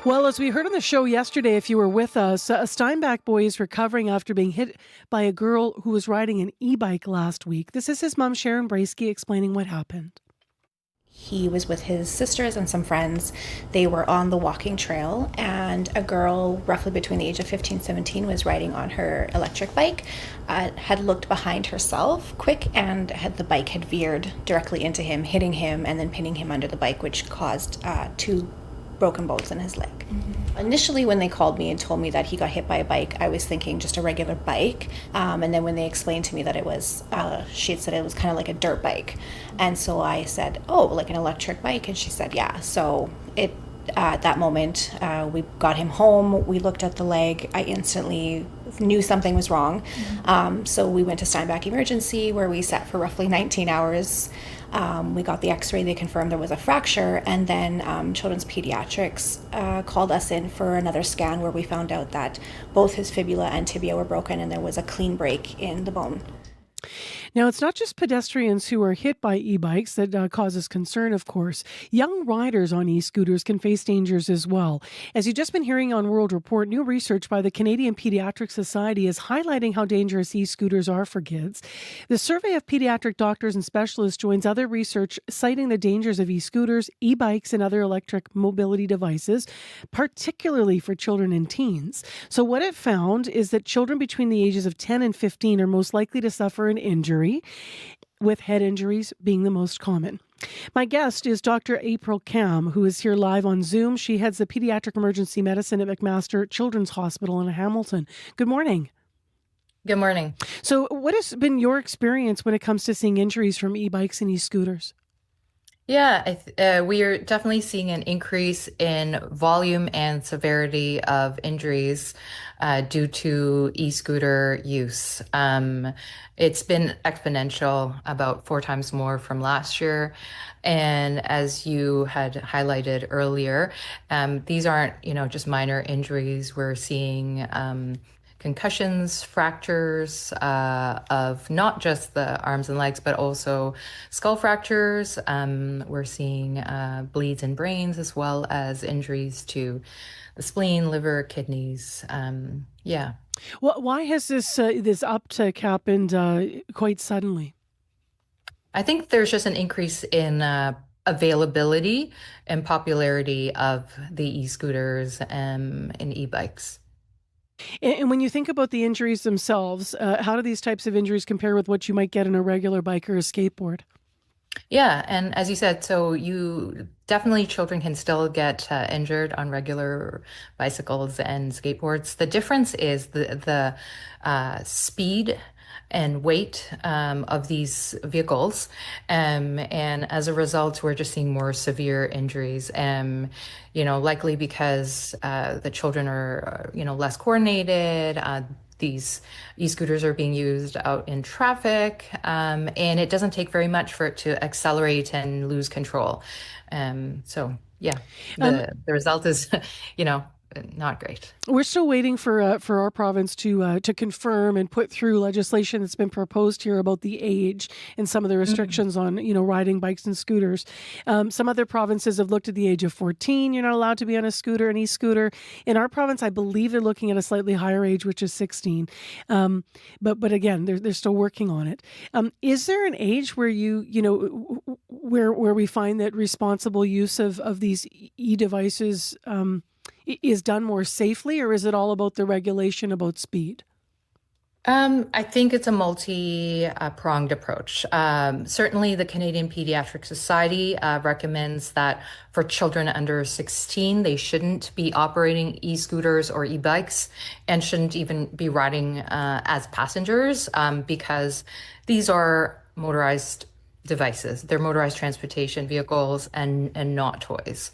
Well, as we heard on the show yesterday, if you were with us, a Steinbach boy is recovering after being hit by a girl who was riding an e-bike last week. This is his mom, Sharon Braisky, explaining what happened. He was with his sisters and some friends. They were on the walking trail, and a girl roughly between the age of 15 and 17 was riding on her electric bike, had looked behind herself quick, and the bike had veered directly into him, hitting him and then pinning him under the bike, which caused two broken bones in his leg. Mm-hmm. Initially, when they called me and told me that he got hit by a bike, I was thinking just a regular bike. And then when they explained to me that it was, she had said it was kind of like a dirt bike. And so I said, oh, like an electric bike? And she said, yeah. So at that moment, we got him home. We looked at the leg. I instantly knew something was wrong. Mm-hmm. So we went to Steinbach Emergency, where we sat for roughly 19 hours. We got the x-ray, they confirmed there was a fracture, and then Children's Pediatrics called us in for another scan where we found out that both his fibula and tibia were broken and there was a clean break in the bone. Now, it's not just pedestrians who are hit by e-bikes that causes concern, of course. Young riders on e-scooters can face dangers as well. As you've just been hearing on World Report, new research by the Canadian Pediatric Society is highlighting how dangerous e-scooters are for kids. The survey of pediatric doctors and specialists joins other research citing the dangers of e-scooters, e-bikes, and other electric mobility devices, particularly for children and teens. So what it found is that children between the ages of 10 and 15 are most likely to suffer an injury, with head injuries being the most common. My guest is Dr. April Kam, who is here live on Zoom. She heads the Pediatric Emergency Medicine at McMaster Children's Hospital in Hamilton. Good morning. Good morning. So what has been your experience when it comes to seeing injuries from e-bikes and e-scooters? Yeah, we are definitely seeing an increase in volume and severity of injuries due to e-scooter use. It's been exponential, about 4 times more from last year. And as you had highlighted earlier, these aren't, just minor injuries. We're seeing concussions, fractures of not just the arms and legs, but also skull fractures. We're seeing bleeds in brains, as well as injuries to the spleen, liver, kidneys. Well, why has this uptick happened quite suddenly? I think there's just an increase in availability and popularity of the e-scooters and e-bikes. And when you think about the injuries themselves, how do these types of injuries compare with what you might get in a regular bike or a skateboard? Yeah, and as you said, so children can still get injured on regular bicycles and skateboards. The difference is the speed and weight of these vehicles. And as a result, we're just seeing more severe injuries, likely because the children are, less coordinated. These e-scooters are being used out in traffic, and it doesn't take very much for it to accelerate and lose control. The result is, not great. We're still waiting for our province to confirm and put through legislation that's been proposed here about the age and some of the restrictions on riding bikes and scooters. Some other provinces have looked at the age of 14. You're not allowed to be on an e-scooter. In our province, I believe they're looking at a slightly higher age, which is 16. But again, they're still working on it. Is there an age where where we find that responsible use of these e-devices is done more safely, or is it all about the regulation about speed? I think it's a multi-pronged approach. Certainly, the Canadian Pediatric Society recommends that for children under 16, they shouldn't be operating e-scooters or e-bikes and shouldn't even be riding as passengers because these are motorized devices. They're motorized transportation vehicles and not toys.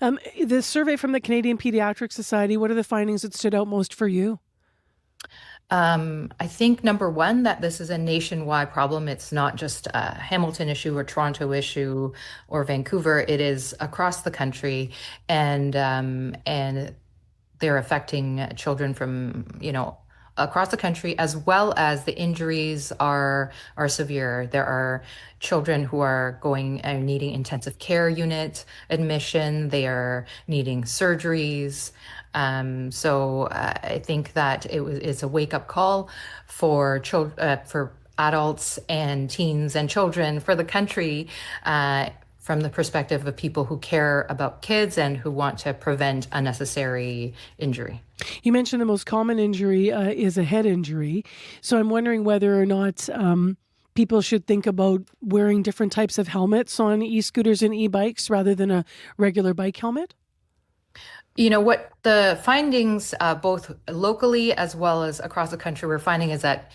The survey from the Canadian Pediatric Society, what are the findings that stood out most for you? I think number one, that this is a nationwide problem. It's not just a Hamilton issue or Toronto issue or Vancouver. It is across the country, and they're affecting children from, across the country, as well as the injuries are severe. There are children who are needing intensive care unit admission. They are needing surgeries. So I think that it's a wake-up call for adults and teens and children, for the country, from the perspective of people who care about kids and who want to prevent unnecessary injury. You mentioned the most common injury is a head injury. So I'm wondering whether or not people should think about wearing different types of helmets on e-scooters and e-bikes rather than a regular bike helmet? What the findings, both locally as well as across the country, we're finding is that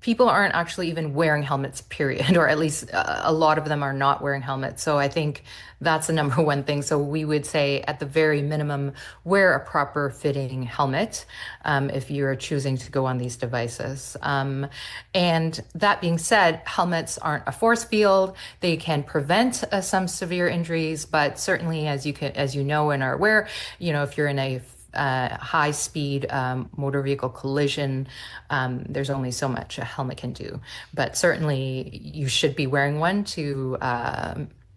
people aren't actually even wearing helmets, period, or at least a lot of them are not wearing helmets. So I think that's the number one thing. So we would say, at the very minimum, wear a proper fitting helmet if you're choosing to go on these devices. And that being said, helmets aren't a force field. They can prevent some severe injuries, but certainly, as you know and are aware, if you're in a high-speed motor vehicle collision, there's only so much a helmet can do. But certainly you should be wearing one to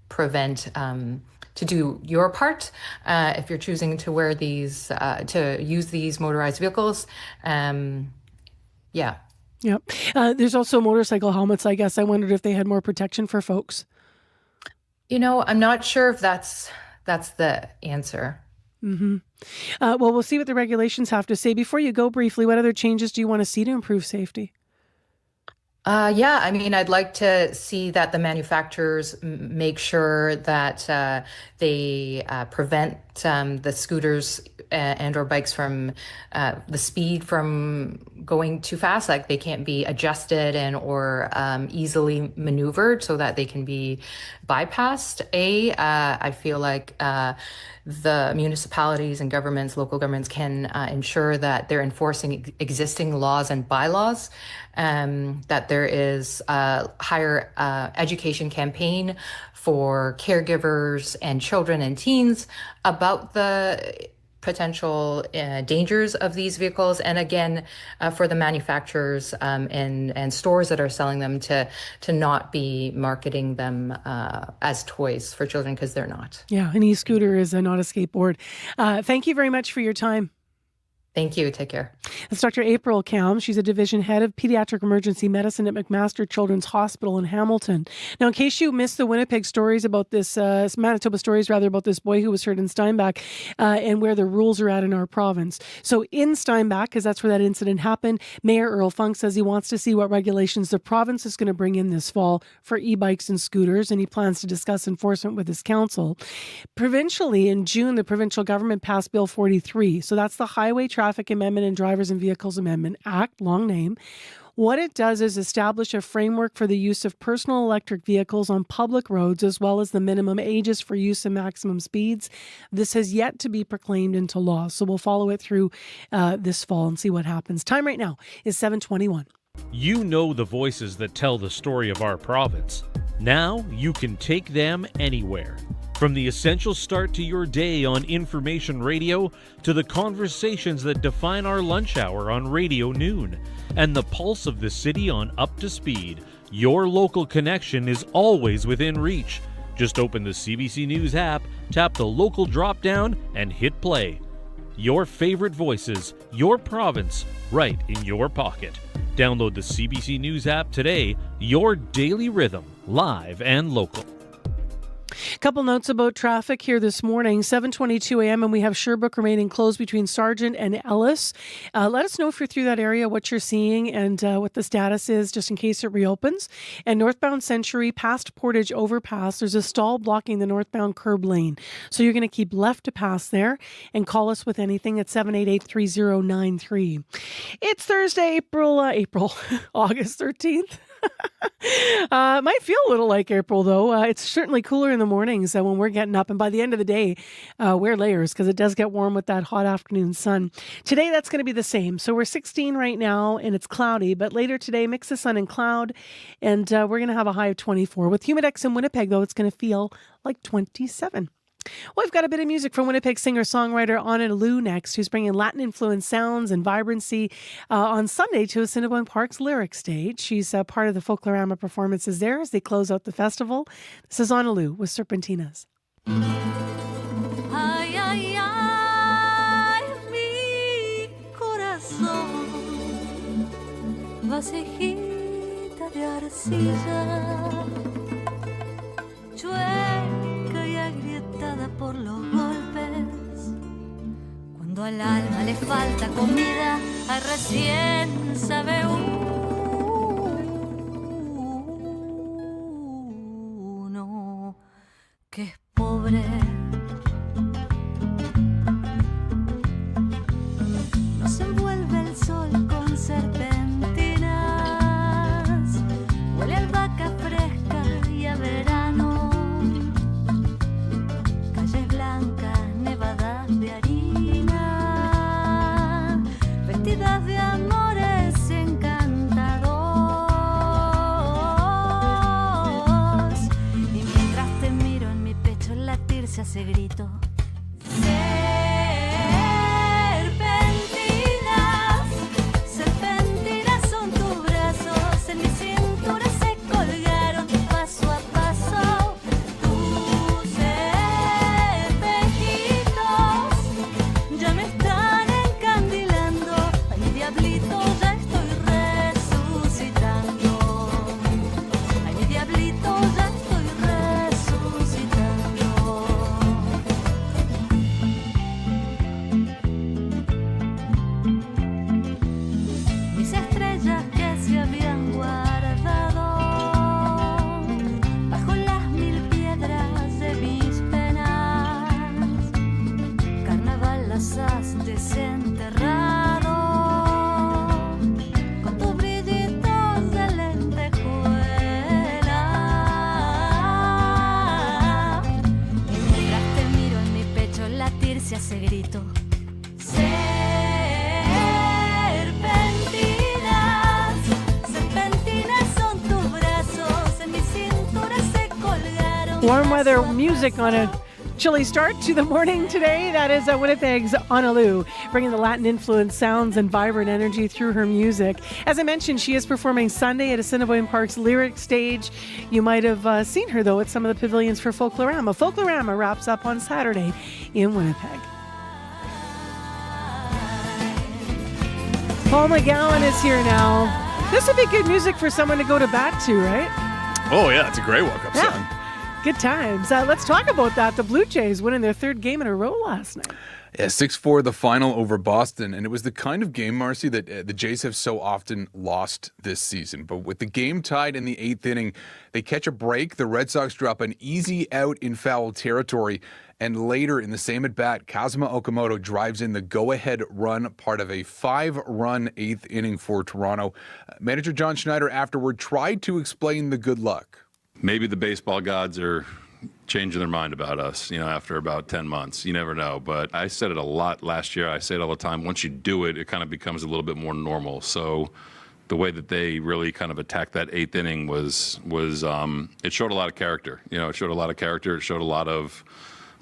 prevent, to do your part if you're choosing to wear these, to use these motorized vehicles. Yeah. Yep. There's also motorcycle helmets, I guess. I wondered if they had more protection for folks. I'm not sure if that's the answer. Mm-hmm. Well, we'll see what the regulations have to say. Before you go, briefly, what other changes do you want to see to improve safety? I'd like to see that the manufacturers make sure that they prevent the scooters and or bikes from the speed from going too fast. Like they can't be adjusted and or easily maneuvered so that they can be bypassed. I feel like the municipalities and governments, local governments can ensure that they're enforcing existing laws and bylaws, that there is a higher education campaign for caregivers and children and teens about the potential dangers of these vehicles, and again for the manufacturers and stores that are selling them to not be marketing them as toys for children, because they're not. Yeah, an e-scooter is not a skateboard. Thank you very much for your time. Thank you. Take care. That's Dr. April Kam. She's a division head of pediatric emergency medicine at McMaster Children's Hospital in Hamilton. Now, in case you missed the Winnipeg stories about this, Manitoba stories rather, about this boy who was hurt in Steinbach and where the rules are at in our province. So in Steinbach, because that's where that incident happened, Mayor Earl Funk says he wants to see what regulations the province is going to bring in this fall for e-bikes and scooters, and he plans to discuss enforcement with his council. Provincially, in June, the provincial government passed Bill 43. So that's the Highway Traffic Amendment and Drivers and Vehicles Amendment Act, long name. What it does is establish a framework for the use of personal electric vehicles on public roads, as well as the minimum ages for use and maximum speeds. This has yet to be proclaimed into law, so we'll follow it through this fall and see what happens. Time right now is 7:21. You know the voices that tell the story of our province. Now you can take them anywhere. From the essential start to your day on information radio to the conversations that define our lunch hour on Radio Noon and the pulse of the city on Up to Speed, your local connection is always within reach. Just open the CBC News app, tap the local drop-down, and hit play. Your favorite voices, your province, right in your pocket. Download the CBC News app today, your daily rhythm, live and local. Couple notes about traffic here this morning, 7:22 a.m. and we have Sherbrooke remaining closed between Sargent and Ellis. Let us know if you're through that area, what you're seeing and what the status is, just in case it reopens. And northbound Century past Portage Overpass, there's a stall blocking the northbound curb lane. So you're going to keep left to pass there, and call us with anything at 788-3093. It's Thursday, August 13th. Might feel a little like April, though. It's certainly cooler in the mornings when we're getting up. And by the end of the day, wear layers because it does get warm with that hot afternoon sun. Today, that's going to be the same. So we're 16 right now and it's cloudy. But later today, mix of sun and cloud. And we're going to have a high of 24. With Humidex in Winnipeg, though, it's going to feel like 27. Well, we've got a bit of music from Winnipeg singer-songwriter Anna Lou next, who's bringing Latin-influenced sounds and vibrancy on Sunday to Assiniboine Park's Lyric Stage. She's part of the Folklorama performances there as they close out the festival. This is Anna Lou with Serpentinas. Ay, ay, ay, mi corazón, vasijita de arcilla, chueca y agrietada por los golpes. Cuando al alma le falta comida, ay, recién sabe uno que es pobre. Nos envuelve el sol con serpentinas, huele a albahaca fresca y a verano, calles blancas, nevadas de harina, vestidas de amores encantados. Y mientras te miro en mi pecho latir se hace grito. Sé pasas desenterrado con tus brillitos de lentejuela. Y mientras te miro en mi pecho latir se hace grito. Serpentinas son tus brazos, en mi cintura se colgaron. Warm weather music on a chilly start to the morning today. That is Winnipeg's Analu, bringing the Latin-influenced sounds and vibrant energy through her music. As I mentioned, she is performing Sunday at Assiniboine Park's Lyric Stage. You might have seen her, though, at some of the pavilions for Folklorama. Folklorama wraps up on Saturday in Winnipeg. Paul McGowan is here now. This would be good music for someone to go to bat to, right? Oh, yeah, it's a great wake-up song. Good times. Let's talk about that. The Blue Jays winning their third game in a row last night. Yeah, 6-4 the final over Boston, and it was the kind of game, Marcy, that the Jays have so often lost this season. But with the game tied in the 8th inning, they catch a break. The Red Sox drop an easy out in foul territory, and later in the same at-bat, Kazuma Okamoto drives in the go-ahead run, part of a 5-run 8th inning for Toronto. Manager John Schneider afterward tried to explain the good luck. Maybe the baseball gods are changing their mind about us, after about 10 months. You never know. But I said it a lot last year. I say it all the time. Once you do it, it kind of becomes a little bit more normal. So the way that they really kind of attacked that 8th inning was it showed a lot of character. It showed a lot of character. It showed a lot of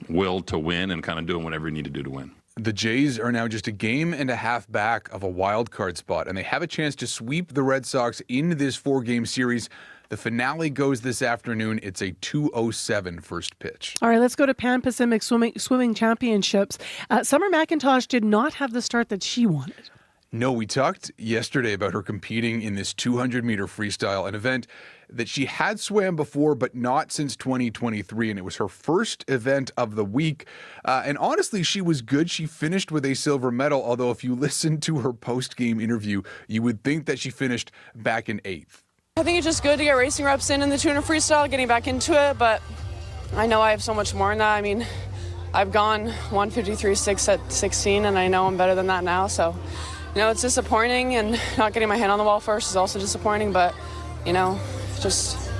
will to win and kind of doing whatever you need to do to win. The Jays are now just a game and a half back of a wild card spot, and they have a chance to sweep the Red Sox in this 4-game series. The finale goes this afternoon. It's a 2:07 first pitch. All right, let's go to Pan Pacific Swimming Championships. Summer McIntosh did not have the start that she wanted. No, we talked yesterday about her competing in this 200-meter freestyle, an event that she had swam before, but not since 2023, and it was her first event of the week. And honestly, she was good. She finished with a silver medal, although if you listen to her post-game interview, you would think that she finished back in 8th. I think it's just good to get racing reps in the 200 freestyle, getting back into it, but I know I have so much more than that. I mean, I've gone 153.6 at 16, and I know I'm better than that now, so, it's disappointing, and not getting my hand on the wall first is also disappointing, but, just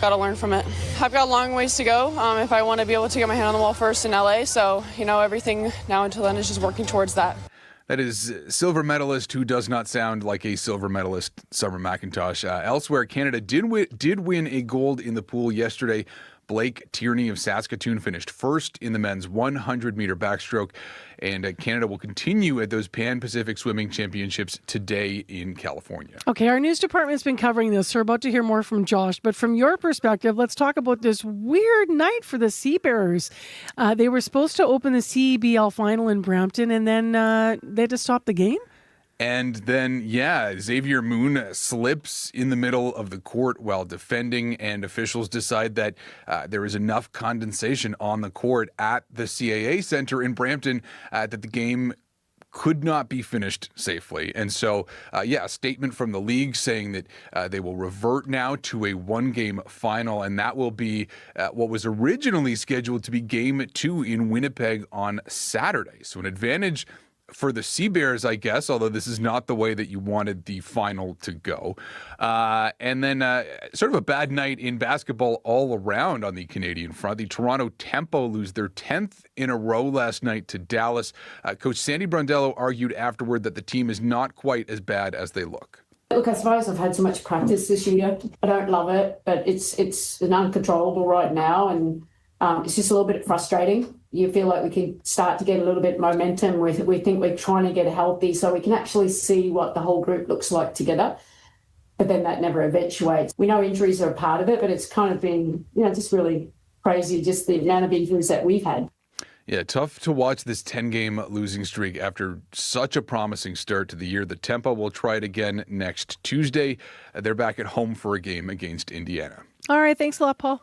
got to learn from it. I've got a long ways to go if I want to be able to get my hand on the wall first in LA, so, everything now until then is just working towards that. That is silver medalist who does not sound like a silver medalist, Summer McIntosh. Elsewhere, Canada did win a gold in the pool yesterday. Blake Tierney of Saskatoon finished first in the men's 100-meter backstroke, and Canada will continue at those Pan-Pacific Swimming Championships today in California. Okay, our news department's been covering this. We're about to hear more from Josh, but from your perspective, let's talk about this weird night for the Seabearers. They were supposed to open the CEBL final in Brampton, and then they had to stop the game? And then, Xavier Moon slips in the middle of the court while defending, and officials decide that there is enough condensation on the court at the CAA Center in Brampton that the game could not be finished safely. And so, a statement from the league saying that they will revert now to a 1-game final, and that will be what was originally scheduled to be Game 2 in Winnipeg on Saturday. So an advantage for the Sea Bears, I guess, although this is not the way that you wanted the final to go. And then sort of a bad night in basketball all around on the Canadian front. The Toronto Tempo lose their 10th in a row last night to Dallas. Coach Sandy Brondello argued afterward that the team is not quite as bad as they look. Look, I suppose I've had so much practice this year. I don't love it, but it's an uncontrollable right now, and it's just a little bit frustrating. You feel like we can start to get a little bit of momentum. We think we're trying to get healthy so we can actually see what the whole group looks like together. But then that never eventuates. We know injuries are a part of it, but it's kind of been, just really crazy, just the amount of injuries that we've had. Yeah, tough to watch this 10-game losing streak after such a promising start to the year. The Tempo will try it again next Tuesday. They're back at home for a game against Indiana. All right, thanks a lot, Paul.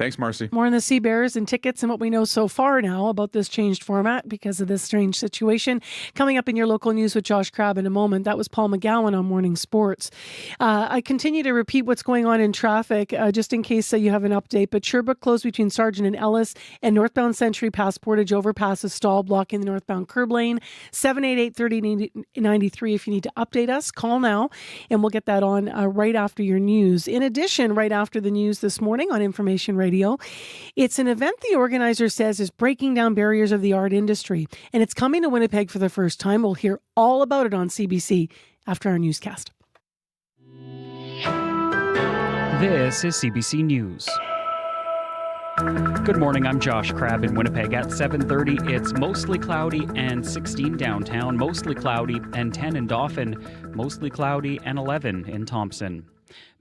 Thanks, Marcy. More on the Sea Bears and tickets and what we know so far now about this changed format because of this strange situation. Coming up in your local news with Josh Crabb in a moment. That was Paul McGowan on Morning Sports. I continue to repeat what's going on in traffic just in case you have an update. But Sherbrooke closed between Sargent and Ellis, and northbound Century past Portage overpass is stalled, blocking the northbound curb lane. 788-3093 if you need to update us. Call now and we'll get that on right after your news. In addition, right after the news this morning on Information Radio, it's an event the organizer says is breaking down barriers of the art industry, and it's coming to Winnipeg for the first time. We'll hear all about it on CBC after our newscast. This is CBC News. Good morning, I'm Josh Crabb in Winnipeg. At 7:30, it's mostly cloudy and 16 downtown, mostly cloudy and 10 in Dauphin, mostly cloudy and 11 in Thompson.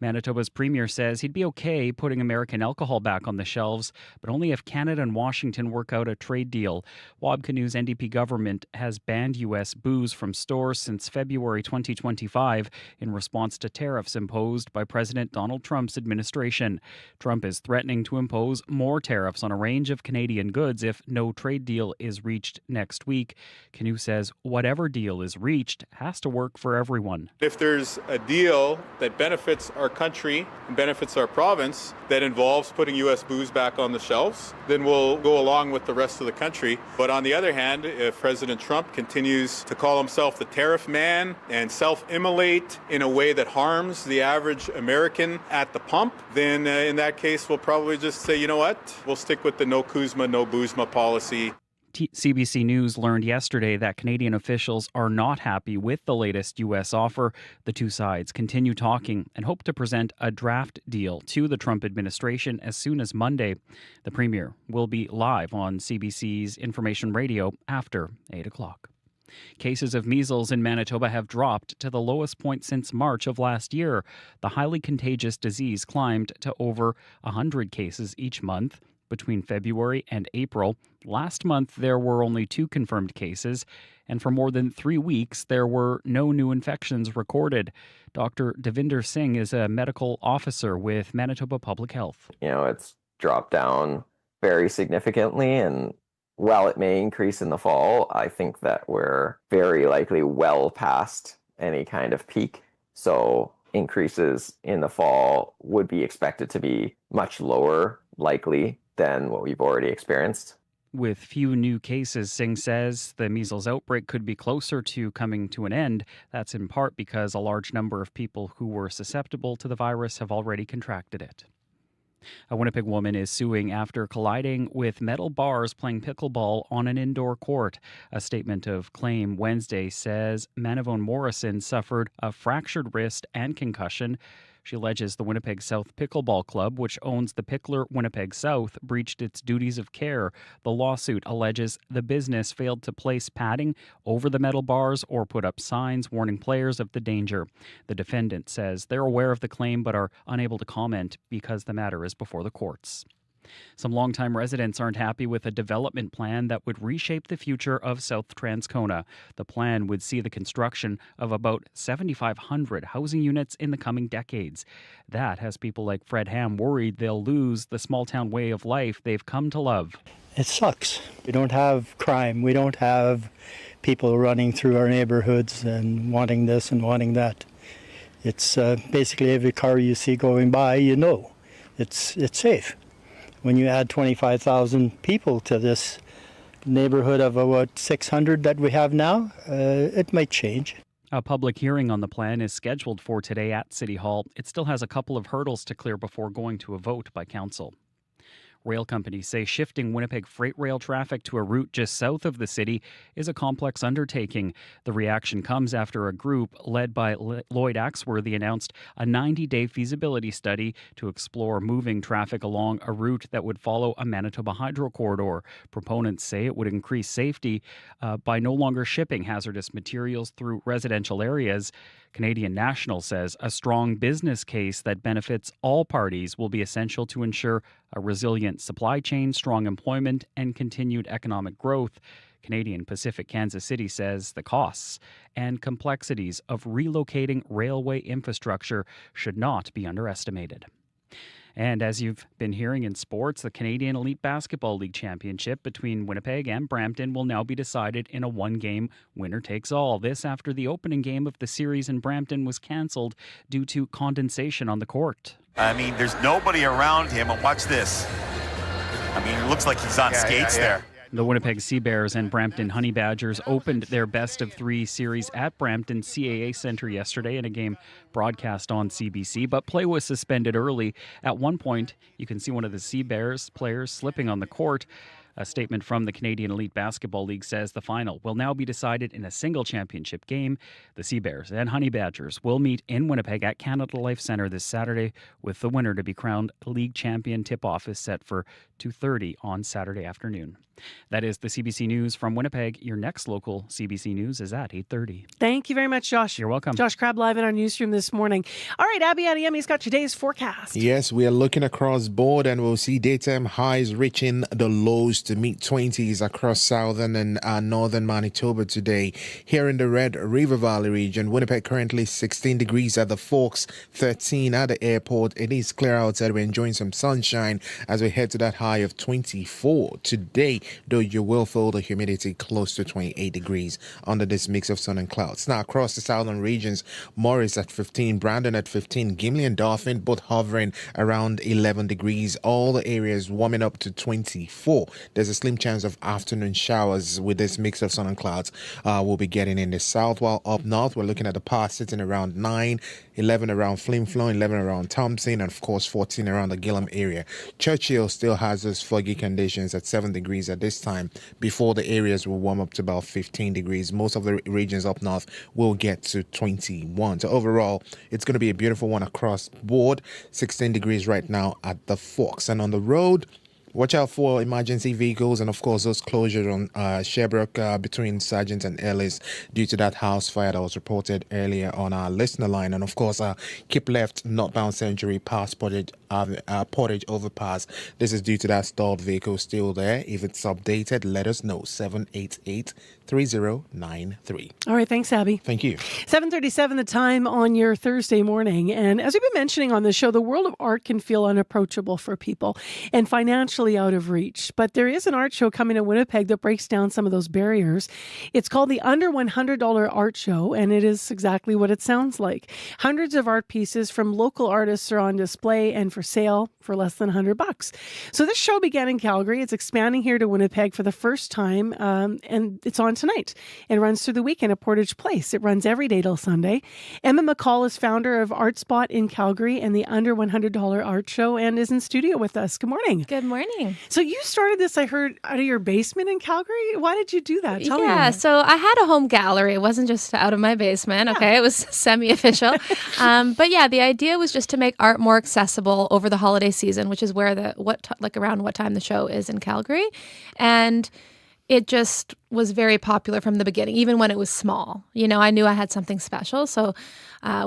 Manitoba's premier says he'd be okay putting American alcohol back on the shelves, but only if Canada and Washington work out a trade deal. Wabkanu's NDP government has banned U.S. booze from stores since February 2025 in response to tariffs imposed by President Donald Trump's administration. Trump is threatening to impose more tariffs on a range of Canadian goods if no trade deal is reached next week. Canu says whatever deal is reached has to work for everyone. If there's a deal that benefits our country and benefits our province that involves putting U.S. booze back on the shelves, then we'll go along with the rest of the country. But on the other hand, if President Trump continues to call himself the tariff man and self-immolate in a way that harms the average American at the pump, then in that case, we'll probably just say, you know what, we'll stick with the no Kuzma, no Boozma policy. CBC News learned yesterday that Canadian officials are not happy with the latest U.S. offer. The two sides continue talking and hope to present a draft deal to the Trump administration as soon as Monday. The premier will be live on CBC's Information Radio after 8 o'clock. Cases of measles in Manitoba have dropped to the lowest point since March of last year. The highly contagious disease climbed to over 100 cases each month between February and April. Last month, there were only 2 confirmed cases, and for more than 3 weeks, there were no new infections recorded. Dr. Devinder Singh is a medical officer with Manitoba Public Health. It's dropped down very significantly, and while it may increase in the fall, I think that we're very likely well past any kind of peak. So increases in the fall would be expected to be much lower, likely, than what we've already experienced. With few new cases, Singh says the measles outbreak could be closer to coming to an end. That's in part because a large number of people who were susceptible to the virus have already contracted it. A Winnipeg woman is suing after colliding with metal bars playing pickleball on an indoor court. A statement of claim Wednesday says Manavone Morrison suffered a fractured wrist and concussion. She alleges the Winnipeg South Pickleball Club, which owns the Pickler Winnipeg South, breached its duties of care. The lawsuit alleges the business failed to place padding over the metal bars or put up signs warning players of the danger. The defendant says they're aware of the claim but are unable to comment because the matter is before the courts. Some longtime residents aren't happy with a development plan that would reshape the future of South Transcona. The plan would see the construction of about 7,500 housing units in the coming decades. That has people like Fred Ham worried they'll lose the small-town way of life they've come to love. It sucks. We don't have crime. We don't have people running through our neighborhoods and wanting this and wanting that. It's basically every car you see going by, it's safe. When you add 25,000 people to this neighborhood of about 600 that we have now, it might change. A public hearing on the plan is scheduled for today at City Hall. It still has a couple of hurdles to clear before going to a vote by council. Rail companies say shifting Winnipeg freight rail traffic to a route just south of the city is a complex undertaking. The reaction comes after a group led by Lloyd Axworthy announced a 90-day feasibility study to explore moving traffic along a route that would follow a Manitoba hydro corridor. Proponents say it would increase safety by no longer shipping hazardous materials through residential areas. Canadian National says a strong business case that benefits all parties will be essential to ensure a resilient supply chain, strong employment, and continued economic growth. Canadian Pacific Kansas City says the costs and complexities of relocating railway infrastructure should not be underestimated. And as you've been hearing in sports, the Canadian Elite Basketball League Championship between Winnipeg and Brampton will now be decided in a one-game winner-takes-all. This after the opening game of the series in Brampton was cancelled due to condensation on the court. I mean, there's nobody around him, and watch this. I mean, it looks like he's on skates there. The Winnipeg Seabears and Brampton Honey Badgers opened their best-of-3 series at Brampton CAA Centre yesterday in a game broadcast on CBC, but play was suspended early. At one point, you can see one of the Seabears players slipping on the court. A statement from the Canadian Elite Basketball League says the final will now be decided in a single championship game. The Seabears and Honey Badgers will meet in Winnipeg at Canada Life Centre this Saturday, with the winner to be crowned league champion. Tip-off is set for 2:30 on Saturday afternoon. That is the CBC News from Winnipeg. Your next local CBC News is at 8:30. Thank you very much, Josh. You're welcome. Josh Crabb live in our newsroom this morning. All right, Abby Adeyemi's got today's forecast. Yes, we are looking across board and we'll see daytime highs reaching the lows to mid-20s across southern and northern Manitoba today. Here in the Red River Valley region, Winnipeg currently 16 degrees at the Forks, 13 at the airport. It is clear outside. We're enjoying some sunshine as we head to that high of 24 today, though you will feel the humidity close to 28 degrees under this mix of sun and clouds. Now, across the southern regions, Morris at 15, Brandon at 15, Gimli and Dauphin both hovering around 11 degrees. All the areas warming up to 24. There's a slim chance of afternoon showers with this mix of sun and clouds we'll be getting in the south, while up north, we're looking at the pass sitting around 9, 11 around Flin-Flon, 11 around Thompson, and of course 14 around the Gillam area. Churchill still has those foggy conditions at 7 degrees at this time, before the areas will warm up to about 15 degrees. Most of the regions up north will get to 21. So overall, it's going to be a beautiful one across board. 16 degrees right now at the Forks. And on the road, watch out for emergency vehicles and, of course, those closures on Sherbrooke between Sargent and Ellis due to that house fire that was reported earlier on our listener line. And, of course, keep left northbound Century past Portage Overpass. This is due to that stalled vehicle still there. If it's updated, let us know. 788-3093. All right, thanks, Abby. Thank you. 7:37 the time on your Thursday morning. And as we've been mentioning on the show, the world of art can feel unapproachable for people and financially out of reach. But there is an art show coming to Winnipeg that breaks down some of those barriers. It's called the Under $100 Art Show, and it is exactly what it sounds like. Hundreds of art pieces from local artists are on display and for sale for less than $100. So this show began in Calgary. It's expanding here to Winnipeg for the first time, and it's on tonight. It runs through the weekend at Portage Place. It runs every day till Sunday. Emma McCall is founder of Art Spot in Calgary and the Under $100 Art Show and is in studio with us. Good morning. Good morning. So you started this, I heard, out of your basement in Calgary. Why did you do that? Tell me. So I had a home gallery. It wasn't just out of my basement. Yeah. Okay, it was semi-official. But yeah, the idea was just to make art more accessible over the holiday season, which is where around what time the show is in Calgary, and it just was very popular from the beginning, even when it was small. You know, I knew I had something special. So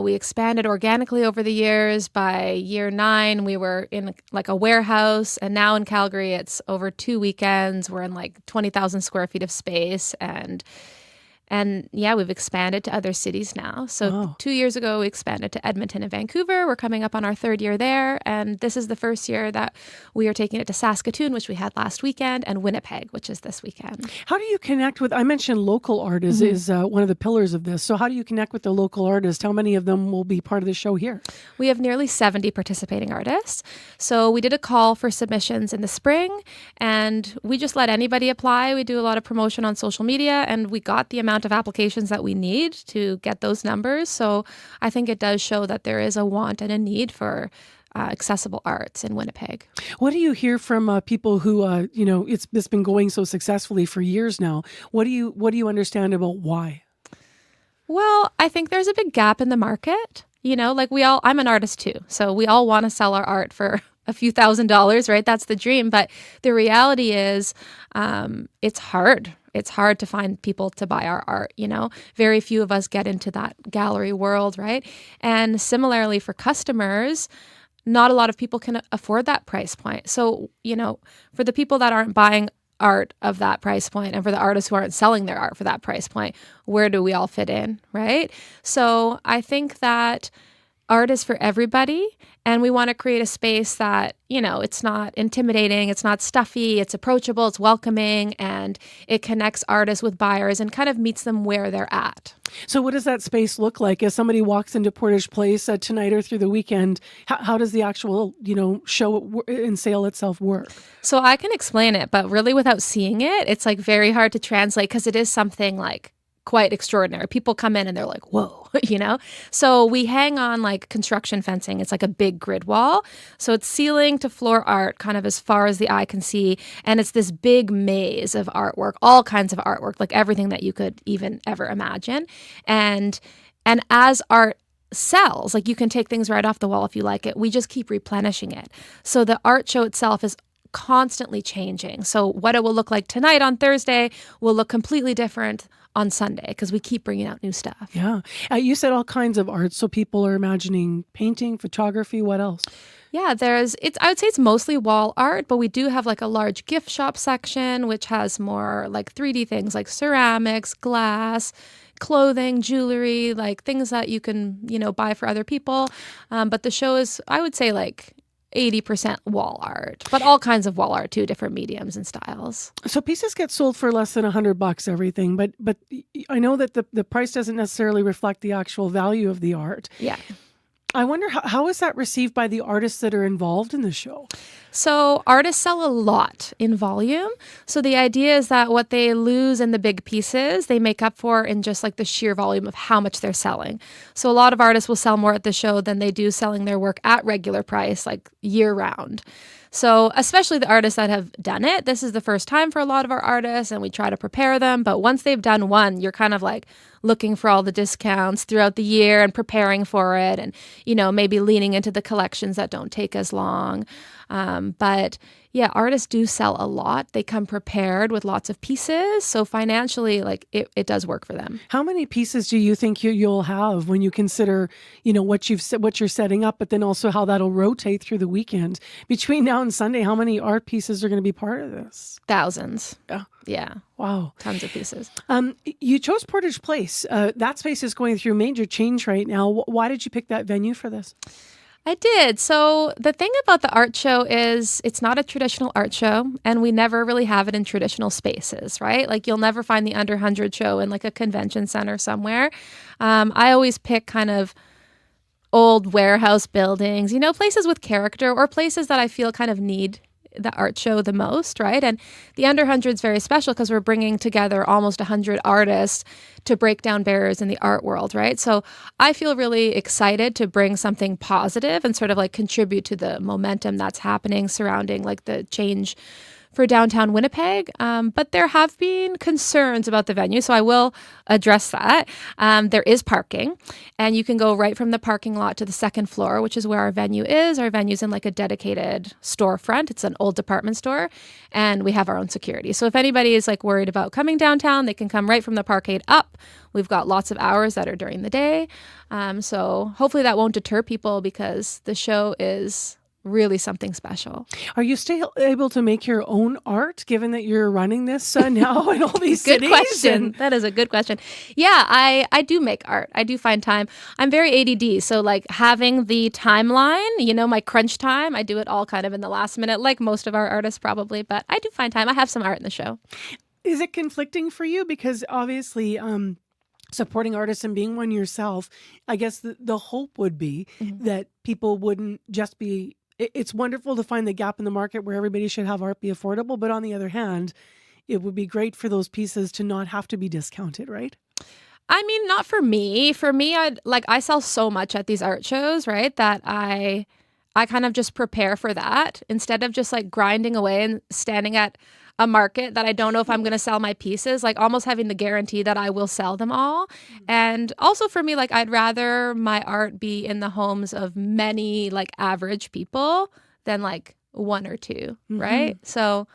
we expanded organically over the years. By year 9, we were in like a warehouse. And now in Calgary, it's over 2 weekends. We're in like 20,000 square feet of space. And yeah, we've expanded to other cities now. So 2 years ago, we expanded to Edmonton and Vancouver. We're coming up on our 3rd year there. And this is the first year that we are taking it to Saskatoon, which we had last weekend, and Winnipeg, which is this weekend. How do you connect with, I mentioned local art is one of the pillars of this. So how do you connect with the local artists? How many of them will be part of the show here? We have nearly 70 participating artists. So we did a call for submissions in the spring, and we just let anybody apply. We do a lot of promotion on social media, and we got the amount of applications that we need to get those numbers. So I think it does show that there is a want and a need for accessible arts in Winnipeg. What do you hear from people who, it's been going so successfully for years now? What do you understand about why? Well, I think there's a big gap in the market. You know, like I'm an artist too. So we all want to sell our art for a few $1,000s, right? That's the dream. But the reality is it's hard. It's hard to find people to buy our art, you know? Very few of us get into that gallery world, right? And similarly for customers, not a lot of people can afford that price point. So, you know, for the people that aren't buying art of that price point and for the artists who aren't selling their art for that price point, where do we all fit in, right? So I think that art is for everybody, and we want to create a space that, it's not intimidating, it's not stuffy, it's approachable, it's welcoming, and it connects artists with buyers and kind of meets them where they're at. So what does that space look like as somebody walks into Portage Place tonight or through the weekend? How does the actual, show and sale itself work? So I can explain it, but really without seeing it, it's like very hard to translate because it is something like quite extraordinary. People come in and they're like, whoa, So we hang on like construction fencing. It's like a big grid wall. So it's ceiling to floor art kind of as far as the eye can see. And it's this big maze of artwork, all kinds of artwork, like everything that you could even ever imagine. And as art sells, like you can take things right off the wall if you like it. We just keep replenishing it. So the art show itself is constantly changing. So what it will look like tonight on Thursday will look completely different on Sunday because we keep bringing out new stuff. Yeah. You said all kinds of art. So people are imagining painting, photography, what else? Yeah, I would say it's mostly wall art, but we do have like a large gift shop section, which has more like 3D things like ceramics, glass, clothing, jewelry, like things that you can, buy for other people. But the show is, I would say, like 80% wall art, but all kinds of wall art too, different mediums and styles. So pieces get sold for less than $100, everything, but I know that the price doesn't necessarily reflect the actual value of the art. Yeah. I wonder how is that received by the artists that are involved in the show? So artists sell a lot in volume. So the idea is that what they lose in the big pieces, they make up for in just like the sheer volume of how much they're selling. So a lot of artists will sell more at the show than they do selling their work at regular price, like year round. So especially the artists that have done it, this is the first time for a lot of our artists and we try to prepare them. But once they've done one, you're kind of like looking for all the discounts throughout the year and preparing for it and, maybe leaning into the collections that don't take as long. But yeah, artists do sell a lot. They come prepared with lots of pieces. So financially, like it does work for them. How many pieces do you think you'll have when you consider, what you're setting up, but then also how that'll rotate through the weekend? Between now and Sunday, how many art pieces are going to be part of this? Thousands. Yeah. Yeah. Wow. Tons of pieces. You chose Portage Place. That space is going through major change right now. Why did you pick that venue for this? I did. So the thing about the art show is it's not a traditional art show and we never really have it in traditional spaces, right? Like you'll never find the Under 100 show in like a convention center somewhere. I always pick kind of old warehouse buildings, places with character or places that I feel kind of need the art show the most, right? And the Under 100 is very special because we're bringing together almost 100 artists to break down barriers in the art world, right? So I feel really excited to bring something positive and sort of like contribute to the momentum that's happening surrounding like the change for downtown Winnipeg. But there have been concerns about the venue, so I will address that. There is parking, and you can go right from the parking lot to the second floor, which is where our venue is. Our venue's in like a dedicated storefront. It's an old department store, and we have our own security. So if anybody is like worried about coming downtown, they can come right from the parkade up. We've got lots of hours that are during the day. So hopefully that won't deter people because the show is really something special. Are you still able to make your own art given that you're running this now in all these Good cities? question. That is a good question. Yeah, I do make art. I do find time. I'm very ADD. So like having the timeline, my crunch time, I do it all kind of in the last minute, like most of our artists probably, but I do find time. I have some art in the show. Is it conflicting for you? Because obviously, supporting artists and being one yourself, I guess the hope would be that people wouldn't just be. It's wonderful to find the gap in the market where everybody should have art be affordable. But on the other hand, it would be great for those pieces to not have to be discounted, right? I mean, not for me. For me, I sell so much at these art shows, right, that I kind of just prepare for that instead of just like grinding away and standing at a market that I don't know if I'm going to sell my pieces, like almost having the guarantee that I will sell them all. And also for me, like I'd rather my art be in the homes of many like average people than like one or two, right? So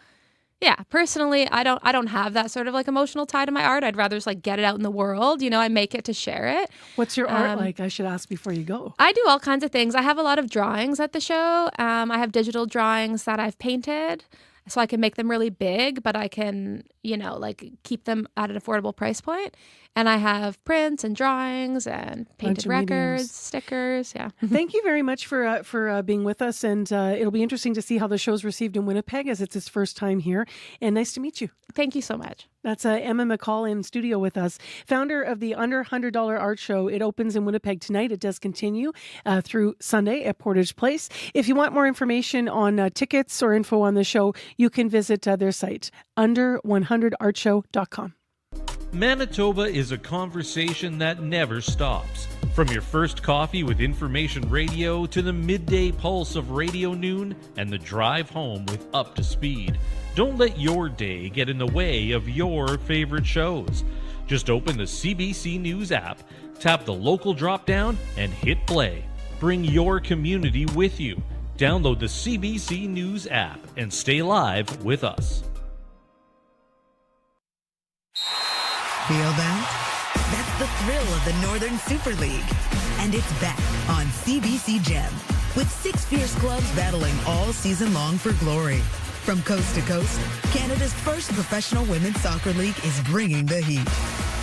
yeah, personally, I don't have that sort of like emotional tie to my art. I'd rather just like get it out in the world. I make it to share it. What's your art like? I should ask before you go. I do all kinds of things. I have a lot of drawings at the show. I have digital drawings that I've painted. So I can make them really big, but I can, like keep them at an affordable price point. And I have prints and drawings and painted records, mediums. stickers. Yeah. Thank you very much for being with us. And it'll be interesting to see how the show's received in Winnipeg, as it's his first time here. And nice to meet you. Thank you so much. That's Emma McCall in studio with us, founder of the Under $100 Art Show. It opens in Winnipeg tonight. It does continue through Sunday at Portage Place. If you want more information on tickets or info on the show, you can visit their site, under100artshow.com. Manitoba is a conversation that never stops. From your first coffee with information radio to the midday pulse of Radio Noon and the drive home with Up to Speed. Don't let your day get in the way of your favorite shows. Just open the CBC News app, tap the local drop-down, and hit play. Bring your community with you. Download the CBC News app and stay live with us. Feel that? That's the thrill of the Northern Super League. And it's back on CBC Gem, with 6 fierce clubs battling all season long for glory. From coast to coast, Canada's first professional women's soccer league is bringing the heat.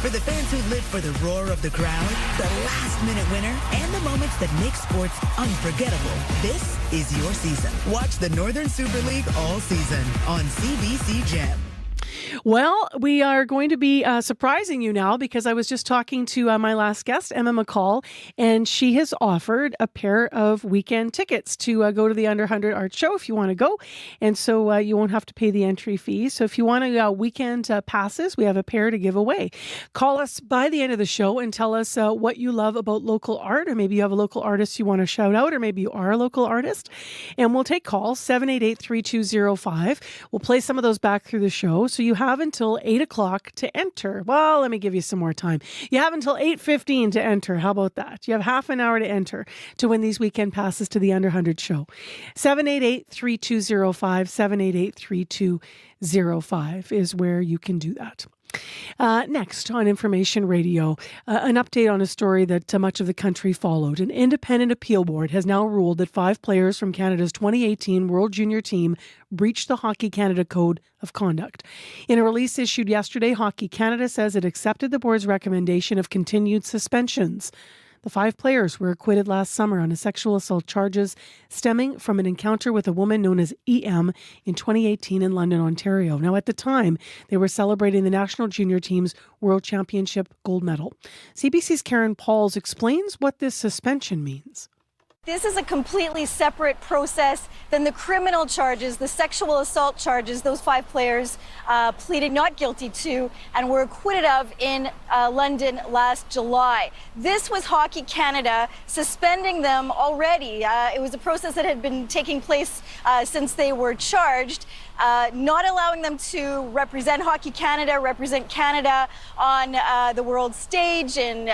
For the fans who live for the roar of the crowd, the last-minute winner, and the moments that make sports unforgettable, this is your season. Watch the Northern Super League all season on CBC Gem. Well, we are going to be surprising you now, because I was just talking to my last guest, Emma McCall, and she has offered a pair of weekend tickets to go to the Under 100 Art Show if you want to go. And so you won't have to pay the entry fee. So if you want to weekend passes, we have a pair to give away. Call us by the end of the show and tell us what you love about local art, or maybe you have a local artist you want to shout out, or maybe you are a local artist. And we'll take calls, 788-3205. We'll play some of those back through the show. So you have until 8 o'clock to enter. Well, let me give you some more time. You have until 8:15 to enter. How about that? You have half an hour to enter to win these weekend passes to the Under 100 show. 788-3205, 788-3205 is where you can do that. Next on Information Radio, an update on a story that much of the country followed. An independent appeal board has now ruled that 5 players from Canada's 2018 World Junior team breached the Hockey Canada Code of Conduct. In a release issued yesterday, Hockey Canada says it accepted the board's recommendation of continued suspensions. The 5 players were acquitted last summer on sexual assault charges stemming from an encounter with a woman known as EM in 2018 in London, Ontario. Now, at the time, they were celebrating the national junior team's World Championship gold medal. CBC's Karen Pauls explains what this suspension means. This is a completely separate process than the criminal charges, the sexual assault charges those 5 players pleaded not guilty to and were acquitted of in London last July. This was Hockey Canada suspending them already. It was a process that had been taking place since they were charged. Not allowing them to represent Hockey Canada, represent Canada on the world stage in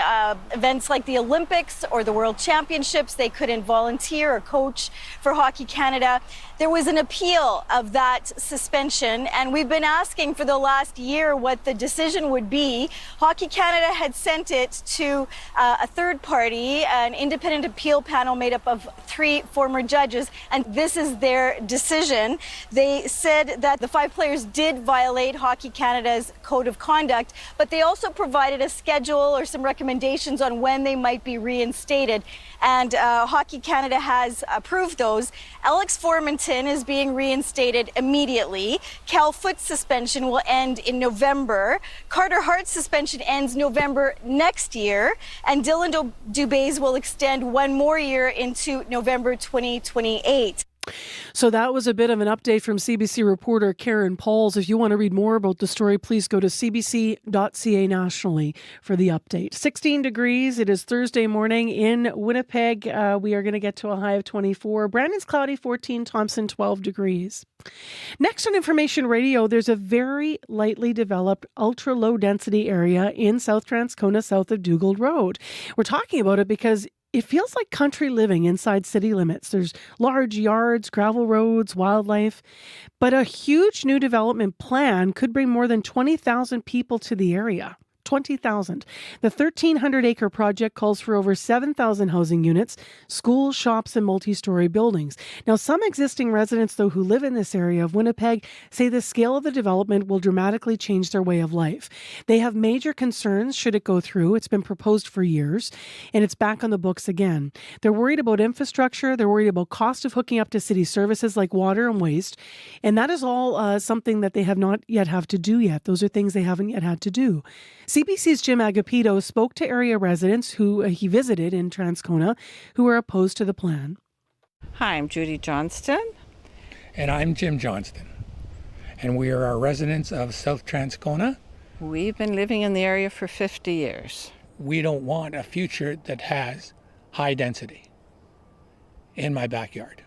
events like the Olympics or the World Championships. They couldn't volunteer or coach for Hockey Canada. There was an appeal of that suspension, and we've been asking for the last year what the decision would be. Hockey Canada had sent it to a third party, an independent appeal panel made up of 3 former judges, and this is their decision. They said that the 5 players did violate Hockey Canada's code of conduct, but they also provided a schedule or some recommendations on when they might be reinstated. And Hockey Canada has approved those. Alex Formanton is being reinstated immediately. Cal Foot's suspension will end in November. Carter Hart's suspension ends November next year. And Dylan Dubé's will extend 1 more year into November 2028. So that was a bit of an update from CBC reporter Karen Pauls. If you want to read more about the story, please go to cbc.ca nationally for the update. 16 degrees. It is Thursday morning in Winnipeg. We are going to get to a high of 24. Brandon's cloudy, 14. Thompson, 12 degrees. Next on Information Radio, there's a very lightly developed ultra-low density area in South Transcona, south of Dugald Road. We're talking about it because it feels like country living inside city limits. There's large yards, gravel roads, wildlife. But a huge new development plan could bring more than 20,000 people to the area. 20,000. The 1,300-acre project calls for over 7,000 housing units, schools, shops, and multi-story buildings. Now, some existing residents, though, who live in this area of Winnipeg say the scale of the development will dramatically change their way of life. They have major concerns should it go through. It's been proposed for years, and it's back on the books again. They're worried about infrastructure. They're worried about cost of hooking up to city services like water and waste, and that is all something that they have not yet have to do yet. Those are things they haven't yet had to do. CBC's Jim Agapito spoke to area residents who he visited in Transcona who are opposed to the plan. Hi, I'm Judy Johnston. And I'm Jim Johnston. And we are our residents of South Transcona. We've been living in the area for 50 years. We don't want a future that has high density in my backyard.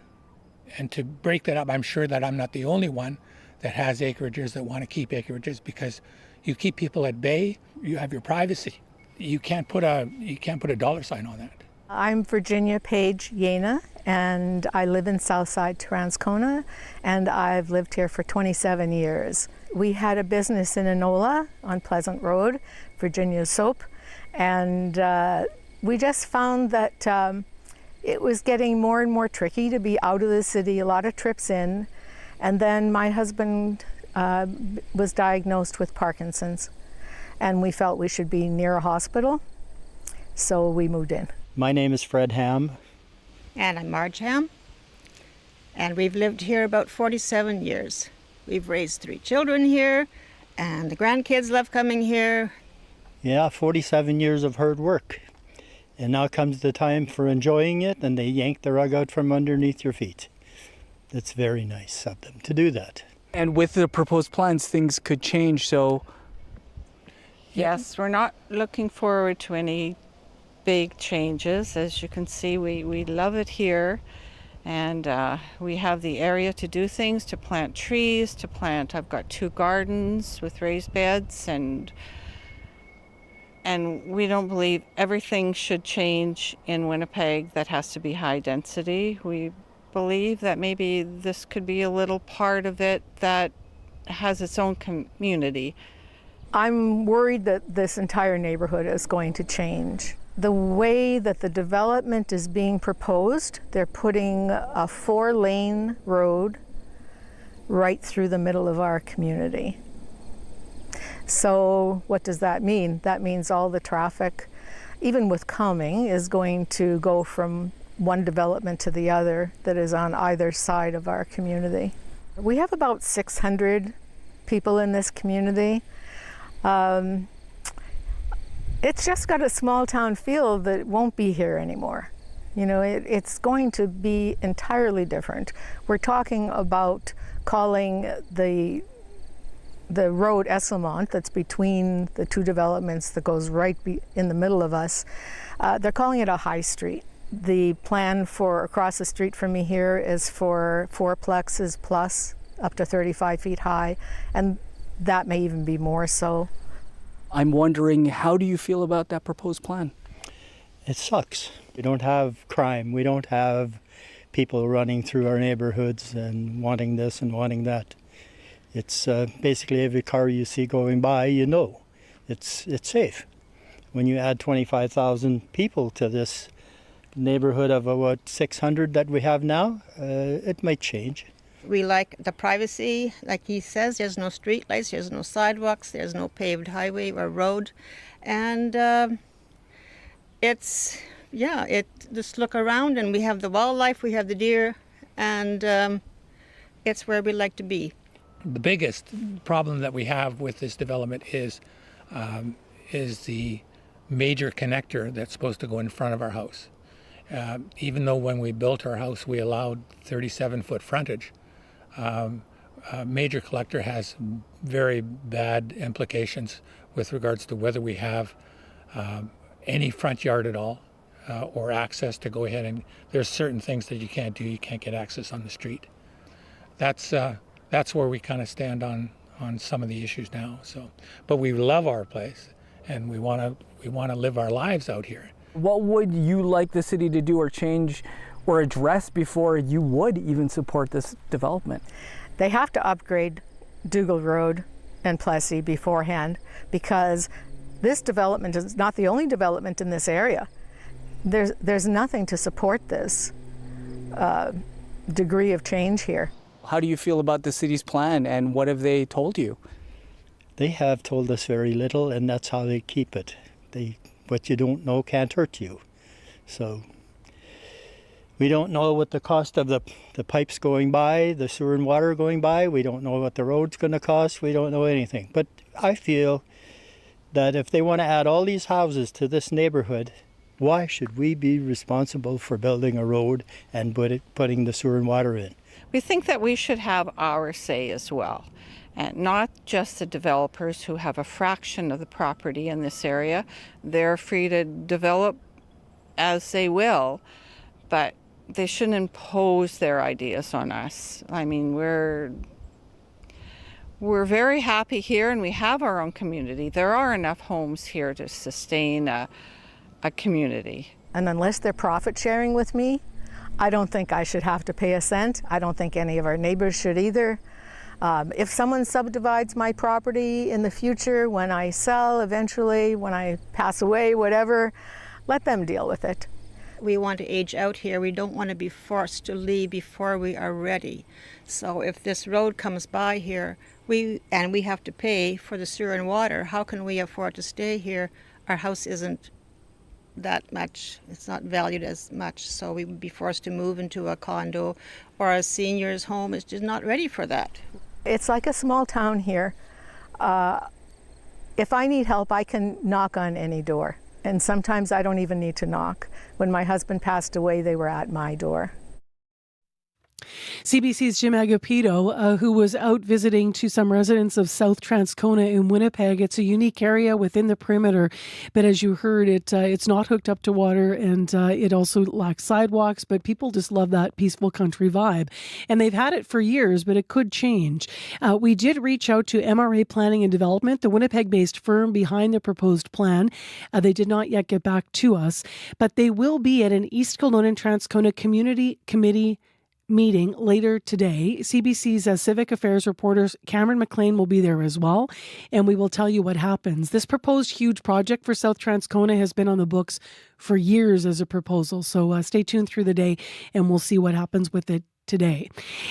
And to break that up, I'm sure that I'm not the only one that has acreages that want to keep acreages, because you keep people at bay, you have your privacy. You can't put a dollar sign on that. I'm Virginia Page Yena, and I live in Southside Transcona, and I've lived here for 27 years. We had a business in Enola on Pleasant Road, Virginia Soap, and we just found that it was getting more and more tricky to be out of the city, a lot of trips in, and then my husband was diagnosed with Parkinson's, and we felt we should be near a hospital, so we moved in. My name is Fred Ham. And I'm Marge Ham. And we've lived here about 47 years. We've raised 3 children here, and the grandkids love coming here. Yeah, 47 years of hard work. And now comes the time for enjoying it, and they yank the rug out from underneath your feet. It's very nice of them to do that. And with the proposed plans, things could change, so... Yes, we're not looking forward to any big changes. As you can see, we love it here, and we have the area to do things, to plant trees, I've got 2 gardens with raised beds, and we don't believe everything should change in Winnipeg that has to be high density. We believe that maybe this could be a little part of it that has its own community. I'm worried that this entire neighborhood is going to change. The way that the development is being proposed, they're putting a 4-lane road right through the middle of our community. So what does that mean? That means all the traffic, even with coming, is going to go from one development to the other that is on either side of our community. We have about 600 people in this community. It's just got a small town feel that won't be here anymore. You know, it's going to be entirely different. We're talking about calling the road Esselmont that's between the 2 developments that goes right in the middle of us. They're calling it a high street. The plan for across the street from me here is for 4 plexes plus up to 35 feet high, and that may even be more so. I'm wondering, how do you feel about that proposed plan? It sucks. We don't have crime. We don't have people running through our neighborhoods and wanting this and wanting that. It's basically every car you see going by, you know, it's safe. When you add 25,000 people to this neighborhood of about 600 that we have now, it might change. We like the privacy, like he says, there's no street lights, there's no sidewalks, there's no paved highway or road. And just look around and we have the wildlife, we have the deer, and it's where we like to be. The biggest problem that we have with this development is the major connector that's supposed to go in front of our house. Even though when we built our house we allowed 37-foot frontage, major collector has very bad implications with regards to whether we have any front yard at all or access to go ahead, and there's certain things that you can't do. You can't get access on the street. That's where we kind of stand on some of the issues now. So, but we love our place and we want to live our lives out here. What would you like the city to do or change or address before you would even support this development? They have to upgrade Dougal Road and Plessy beforehand, because This development is not the only development in this area. There's nothing to support this degree of change here. How do you feel about the city's plan, and what have they told you? They have told us very little, and that's how they keep it. What you don't know can't hurt you. So we don't know what the cost of the pipes going by, the sewer and water going by. We don't know what the road's going to cost. We don't know anything. But I feel that if they want to add all these houses to this neighborhood, why should we be responsible for building a road and putting the sewer and water in? We think that we should have our say as well, and not just the developers who have a fraction of the property in this area. They're free to develop as they will, but they shouldn't impose their ideas on us. I mean, we're very happy here, and we have our own community. There are enough homes here to sustain a community. And unless they're profit sharing with me, I don't think I should have to pay a cent. I don't think any of our neighbors should either. If someone subdivides my property in the future, when I sell eventually, when I pass away, whatever, let them deal with it. We want to age out here. We don't want to be forced to leave before we are ready. So if this road comes by here, we have to pay for the sewer and water, how can we afford to stay here? Our house isn't that much, it's not valued as much, so we would be forced to move into a condo or a senior's home. Is just not ready for that. It's like a small town here. If I need help, I can knock on any door, and sometimes I don't even need to knock. When my husband passed away, they were at my door. CBC's Jim Agapito, who was out visiting to some residents of South Transcona in Winnipeg. It's a unique area within the perimeter, but as you heard, it's not hooked up to water, and it also lacks sidewalks, but people just love that peaceful country vibe. And they've had it for years, but it could change. We did reach out to MRA Planning and Development, the Winnipeg-based firm behind the proposed plan. They did not yet get back to us, but they will be at an East Kelowna and Transcona Community Committee meeting later today. CBC's civic affairs reporter Cameron McLean will be there as well, and we will tell you what happens. This proposed huge project for South Transcona has been on the books for years as a proposal, so stay tuned through the day and we'll see what happens with it today.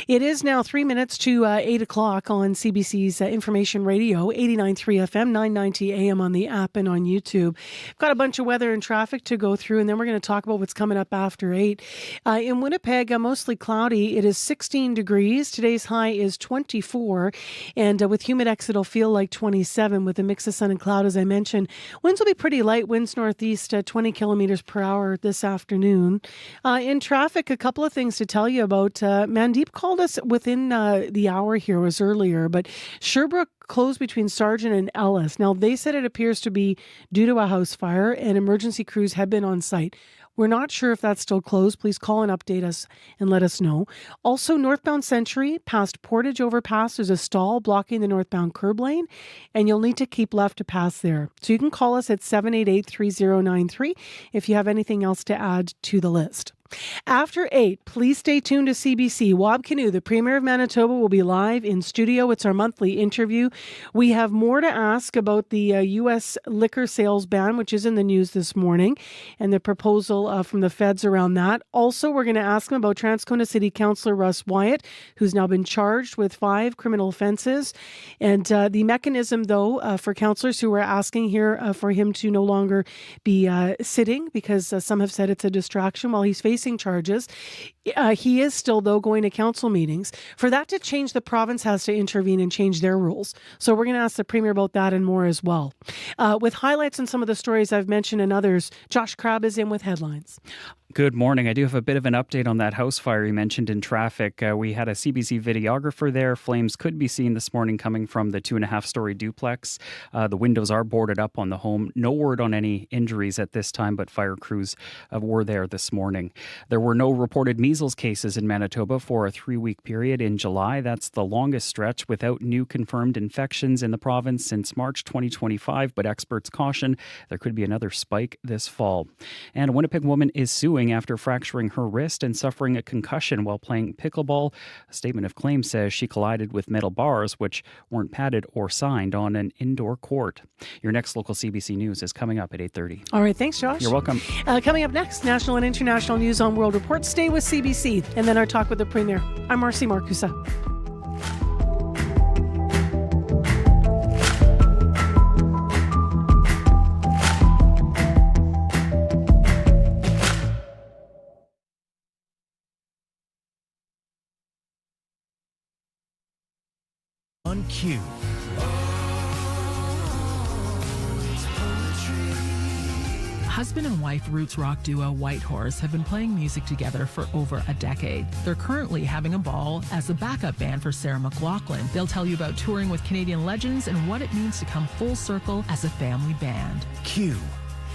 It is now 3 minutes to 8 o'clock on CBC's Information Radio, 89.3 FM, 990 AM on the app and on YouTube. I've got a bunch of weather and traffic to go through, and then we're going to talk about what's coming up after 8. In Winnipeg, mostly cloudy. It is 16 degrees. Today's high is 24, and with humidex, it'll feel like 27 with a mix of sun and cloud, as I mentioned. Winds will be pretty light, winds northeast 20 kilometers per hour this afternoon. In traffic, a couple of things to tell you about. Mandeep called us within the hour here, was earlier, but Sherbrooke closed between Sargent and Ellis. Now, they said it appears to be due to a house fire, and emergency crews have been on site. We're not sure if that's still closed. Please call and update us and let us know. Also, northbound Century past Portage Overpass, there's a stall blocking the northbound curb lane, and you'll need to keep left to pass there. So you can call us at 788-3093 if you have anything else to add to the list. After 8, please stay tuned to CBC. Wab Kinew, the Premier of Manitoba, will be live in studio. It's our monthly interview. We have more to ask about the U.S. liquor sales ban, which is in the news this morning, and the proposal from the feds around that. Also, we're going to ask him about Transcona City Councillor Russ Wyatt, who's now been charged with 5 criminal offences. And the mechanism, though, for councillors who are asking here for him to no longer be sitting, because some have said it's a distraction while he's facing charges. He is still, though, going to council meetings. For that to change, the province has to intervene and change their rules. So we're going to ask the Premier about that and more as well. With highlights on some of the stories I've mentioned and others, Josh Crabb is in with headlines. Good morning. I do have a bit of an update on that house fire you mentioned in traffic. We had a CBC videographer there. Flames could be seen this morning coming from the 2.5-story duplex. The windows are boarded up on the home. No word on any injuries at this time, but fire crews were there this morning. There were no reported measles cases in Manitoba for a 3-week period in July. That's the longest stretch without new confirmed infections in the province since March 2025, but experts caution there could be another spike this fall. And a Winnipeg woman is suing suing after fracturing her wrist and suffering a concussion while playing pickleball. A statement of claim says she collided with metal bars, which weren't padded or signed, on an indoor court. Your next local CBC News is coming up at 8:30. All right, thanks, Josh. You're welcome. Coming up next, national and international news on World Report. Stay with CBC, and then our talk with the Premier. I'm Marcy Marcusa. On cue. Husband and wife roots rock duo Whitehorse have been playing music together for over a decade. They're currently having a ball as a backup band for Sarah McLachlan. They'll tell you about touring with Canadian legends and what it means to come full circle as a family band. Q,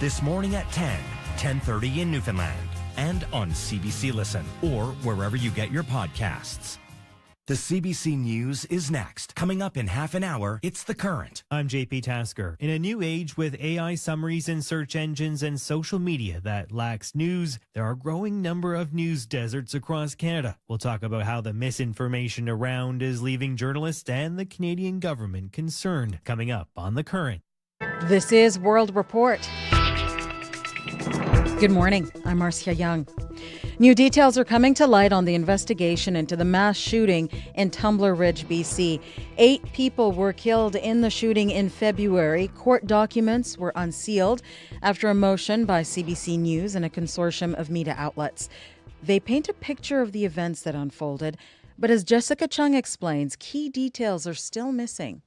this morning at 10:30 in Newfoundland, and on CBC Listen, or wherever you get your podcasts. The CBC News is next. Coming up in half an hour, it's The Current. I'm JP Tasker. In a new age with AI summaries and search engines and social media that lacks news, there are a growing number of news deserts across Canada. We'll talk about how the misinformation around is leaving journalists and the Canadian government concerned. Coming up on The Current. This is World Report. Good morning. I'm Marcia Young. New details are coming to light on the investigation into the mass shooting in Tumbler Ridge, BC. 8 people were killed in the shooting in February. Court documents were unsealed after a motion by CBC News and a consortium of media outlets. They paint a picture of the events that unfolded, but as Jessica Chung explains, key details are still missing.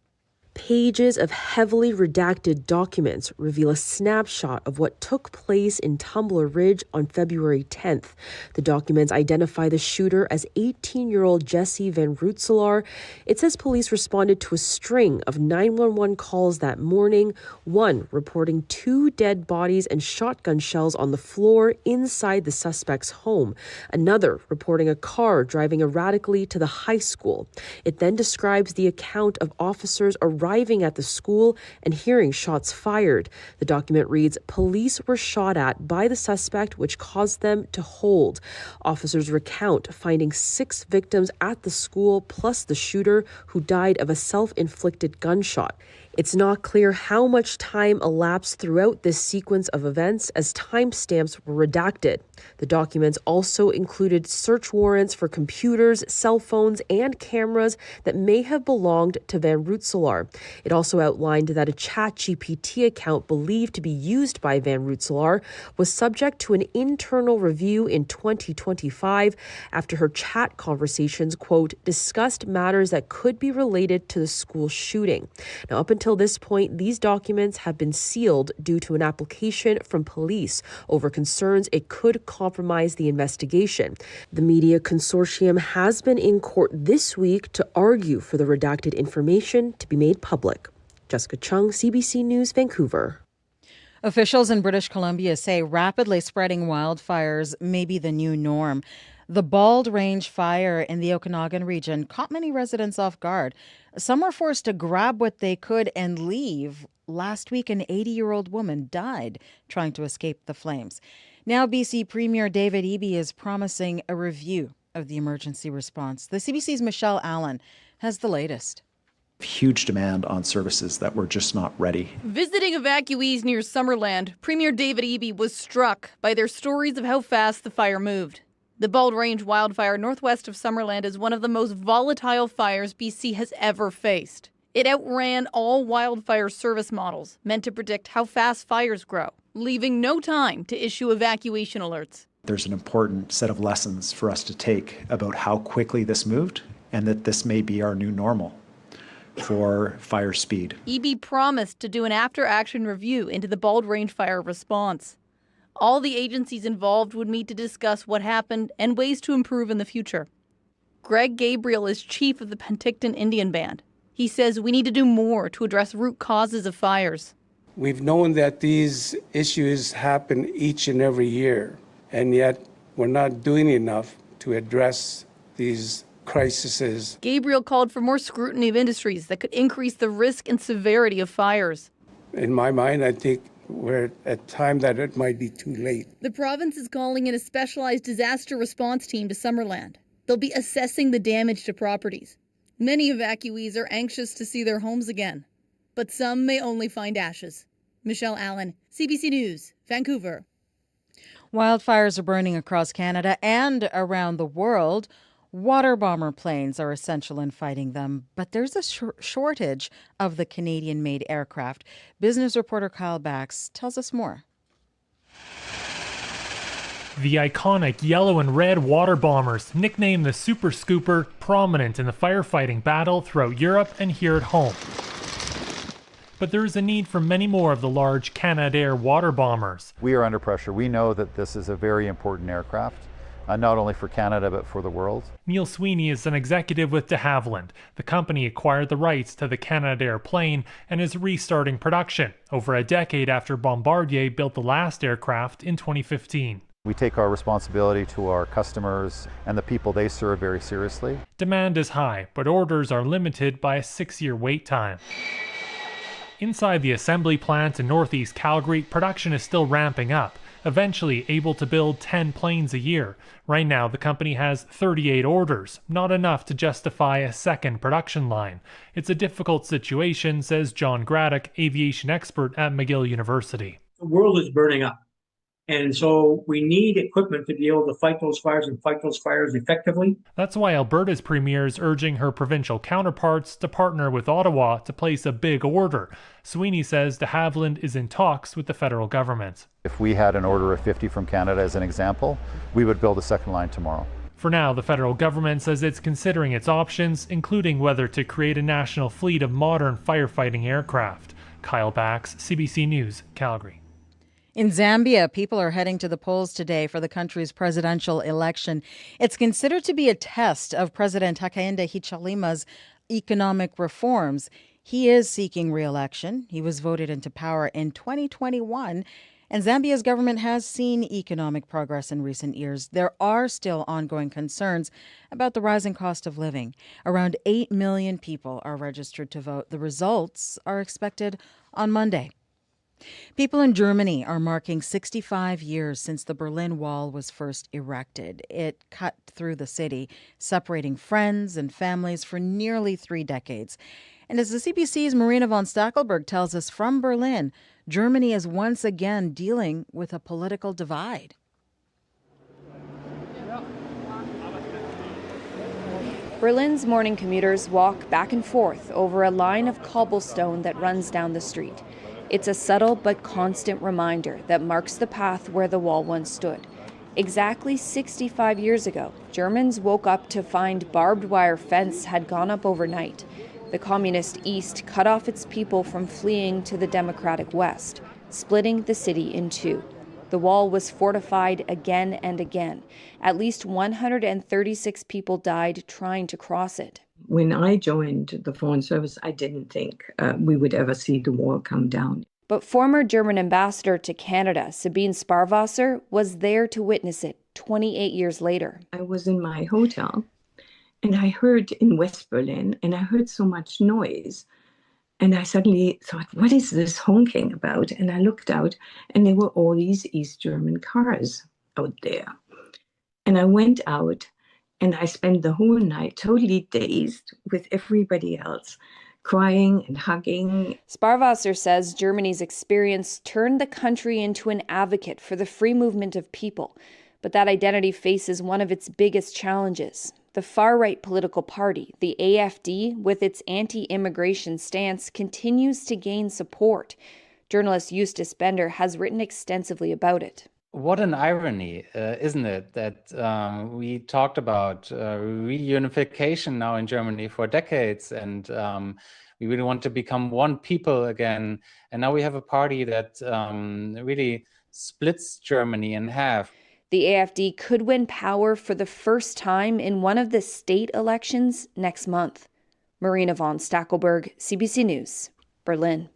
Pages of heavily redacted documents reveal a snapshot of what took place in Tumbler Ridge on February 10th. The documents identify the shooter as 18-year-old Jesse Van Rootselaar. It says police responded to a string of 911 calls that morning, one reporting 2 dead bodies and shotgun shells on the floor inside the suspect's home, another reporting a car driving erratically to the high school. It then describes the account of officers arriving at the school and hearing shots fired. The document reads, police were shot at by the suspect, which caused them to hold. Officers recount finding 6 victims at the school, plus the shooter, who died of a self-inflicted gunshot. It's not clear how much time elapsed throughout this sequence of events, as timestamps were redacted. The documents also included search warrants for computers, cell phones, and cameras that may have belonged to Van Rootselaar. It also outlined that a ChatGPT account believed to be used by Van Rootselaar was subject to an internal review in 2025 after her chat conversations, quote, discussed matters that could be related to the school shooting. Now, up until this point, these documents have been sealed due to an application from police over concerns it could compromise the investigation. The media consortium has been in court this week to argue for the redacted information to be made public. Jessica Chung, CBC News, Vancouver. Officials in British Columbia say rapidly spreading wildfires may be the new norm. The Bald Range fire in the Okanagan region caught many residents off guard. Some were forced to grab what they could and leave. Last week, an 80-year-old woman died trying to escape the flames. Now, BC Premier David Eby is promising a review of the emergency response. The CBC's Michelle Allen has the latest. Huge demand on services that were just not ready. Visiting evacuees near Summerland, Premier David Eby was struck by their stories of how fast the fire moved. The Bald Range wildfire northwest of Summerland is one of the most volatile fires BC has ever faced. It outran all wildfire service models meant to predict how fast fires grow, leaving no time to issue evacuation alerts. There's an important set of lessons for us to take about how quickly this moved, and that this may be our new normal for fire speed. Eby promised to do an after-action review into the Bald Range fire response. All the agencies involved would meet to discuss what happened and ways to improve in the future. Greg Gabriel is chief of the Penticton Indian Band. He says we need to do more to address root causes of fires. We've known that these issues happen each and every year, and yet we're not doing enough to address these crises. Gabriel called for more scrutiny of industries that could increase the risk and severity of fires. In my mind, I think we're at time that it might be too late. The province is calling in a specialized disaster response team to Summerland. They'll be assessing the damage to properties. Many evacuees are anxious to see their homes again, but some may only find ashes. Michelle Allen, CBC News, Vancouver. Wildfires are burning across Canada and around the world. Water bomber planes are essential in fighting them, but there's a shortage of the Canadian-made aircraft. Business reporter Kyle Bax tells us more. The iconic yellow and red water bombers, nicknamed the Super Scooper, prominent in the firefighting battle throughout Europe and here at home. But there is a need for many more of the large Canadair water bombers. We are under pressure. We know that this is a very important aircraft, not only for Canada but for the world. Neil Sweeney is an executive with de Havilland. The company acquired the rights to the Canadair plane and is restarting production, over a decade after Bombardier built the last aircraft in 2015. We take our responsibility to our customers and the people they serve very seriously. Demand is high, but orders are limited by a 6-year wait time. Inside the assembly plant in northeast Calgary, production is still ramping up, eventually able to build 10 planes a year. Right now, the company has 38 orders, not enough to justify a second production line. It's a difficult situation, says John Graddock, aviation expert at McGill University. The world is burning up. And so we need equipment to be able to fight those fires and fight those fires effectively. That's why Alberta's premier is urging her provincial counterparts to partner with Ottawa to place a big order. Sweeney says de Havilland is in talks with the federal government. If we had an order of 50 from Canada as an example, we would build a second line tomorrow. For now, the federal government says it's considering its options, including whether to create a national fleet of modern firefighting aircraft. Kyle Bax, CBC News, Calgary. In Zambia, people are heading to the polls today for the country's presidential election. It's considered to be a test of President Hakainde Hichilema's economic reforms. He is seeking re-election. He was voted into power in 2021, and Zambia's government has seen economic progress in recent years. There are still ongoing concerns about the rising cost of living. Around 8 million people are registered to vote. The results are expected on Monday. People in Germany are marking 65 years since the Berlin Wall was first erected. It cut through the city, separating friends and families for nearly 3 decades. And as the CBC's Marina von Stackelberg tells us from Berlin, Germany is once again dealing with a political divide. Berlin's morning commuters walk back and forth over a line of cobblestone that runs down the street. It's a subtle but constant reminder that marks the path where the wall once stood. Exactly 65 years ago, Germans woke up to find barbed wire fence had gone up overnight. The communist East cut off its people from fleeing to the democratic West, splitting the city in two. The wall was fortified again and again. At least 136 people died trying to cross it. When I joined the Foreign Service, I didn't think we would ever see the wall come down. But former German ambassador to Canada, Sabine Sparwasser, was there to witness it 28 years later. I was in my hotel, and I heard in West Berlin, and I heard so much noise. And I suddenly thought, what is this honking about? And I looked out, and there were all these East German cars out there. And I went out, and I spent the whole night totally dazed with everybody else, crying and hugging. Sparwasser says Germany's experience turned the country into an advocate for the free movement of people. But that identity faces one of its biggest challenges. The far-right political party, the AfD, with its anti-immigration stance, continues to gain support. Journalist Eustace Bender has written extensively about it. What an irony, isn't it, that we talked about reunification now in Germany for decades, and we really want to become one people again. And now we have a party that really splits Germany in half. The AfD could win power for the first time in one of the state elections next month. Marina von Stackelberg, CBC News, Berlin.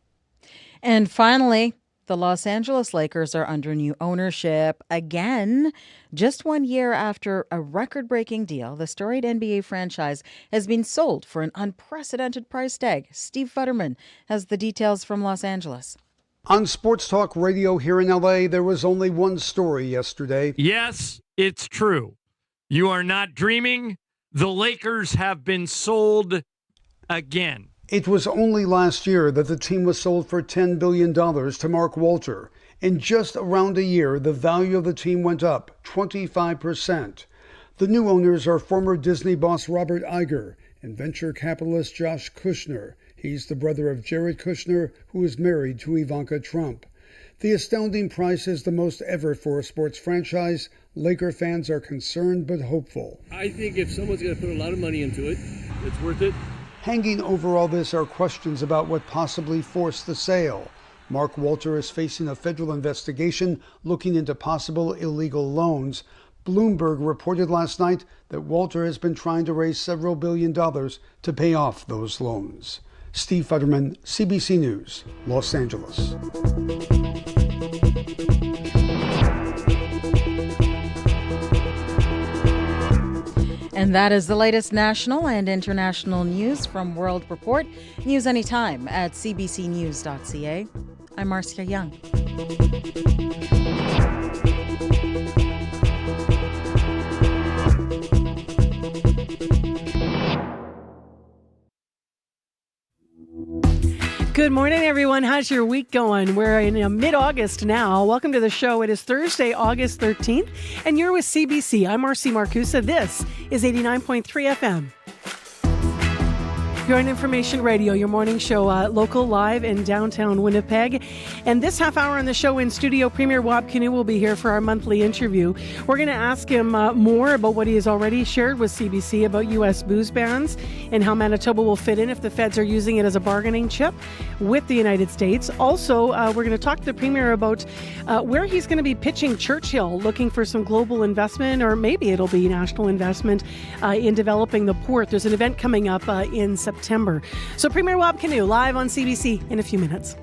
And finally, the Los Angeles Lakers are under new ownership again. Just 1 year after a record-breaking deal, the storied NBA franchise has been sold for an unprecedented price tag. Steve Futterman has the details from Los Angeles. On Sports Talk Radio here in LA, there was only one story yesterday. Yes, it's true. You are not dreaming. The Lakers have been sold again. It was only last year that the team was sold for $10 billion to Mark Walter. In just around a year, the value of the team went up 25%. The new owners are former Disney boss Robert Iger and venture capitalist Josh Kushner. He's the brother of Jared Kushner, who is married to Ivanka Trump. The astounding price is the most ever for a sports franchise. Laker fans are concerned but hopeful. I think if someone's going to put a lot of money into it, it's worth it. Hanging over all this are questions about what possibly forced the sale. Mark Walter is facing a federal investigation looking into possible illegal loans. Bloomberg reported last night that Walter has been trying to raise several $billion to pay off those loans. Steve Futterman, CBC News, Los Angeles. And that is the latest national and international news from World Report. News anytime at cbcnews.ca. I'm Marcia Young. Good morning, everyone. How's your week going? We're in mid-August now. Welcome to the show. It is Thursday, August 13th, and you're with CBC. I'm Marcy Marcusa. This is 89.3 FM. You're on Information Radio, your morning show, local, live in downtown Winnipeg. And this half hour on the show in studio, Premier Wab Kinew will be here for our monthly interview. We're going to ask him more about what he has already shared with CBC about U.S. booze bans and how Manitoba will fit in if the feds are using it as a bargaining chip with the United States. Also, we're going to talk to the Premier about where he's going to be pitching Churchill, looking for some global investment, or maybe it'll be national investment in developing the port. There's an event coming up in September. So Premier Wab Kinew live on CBC in a few minutes.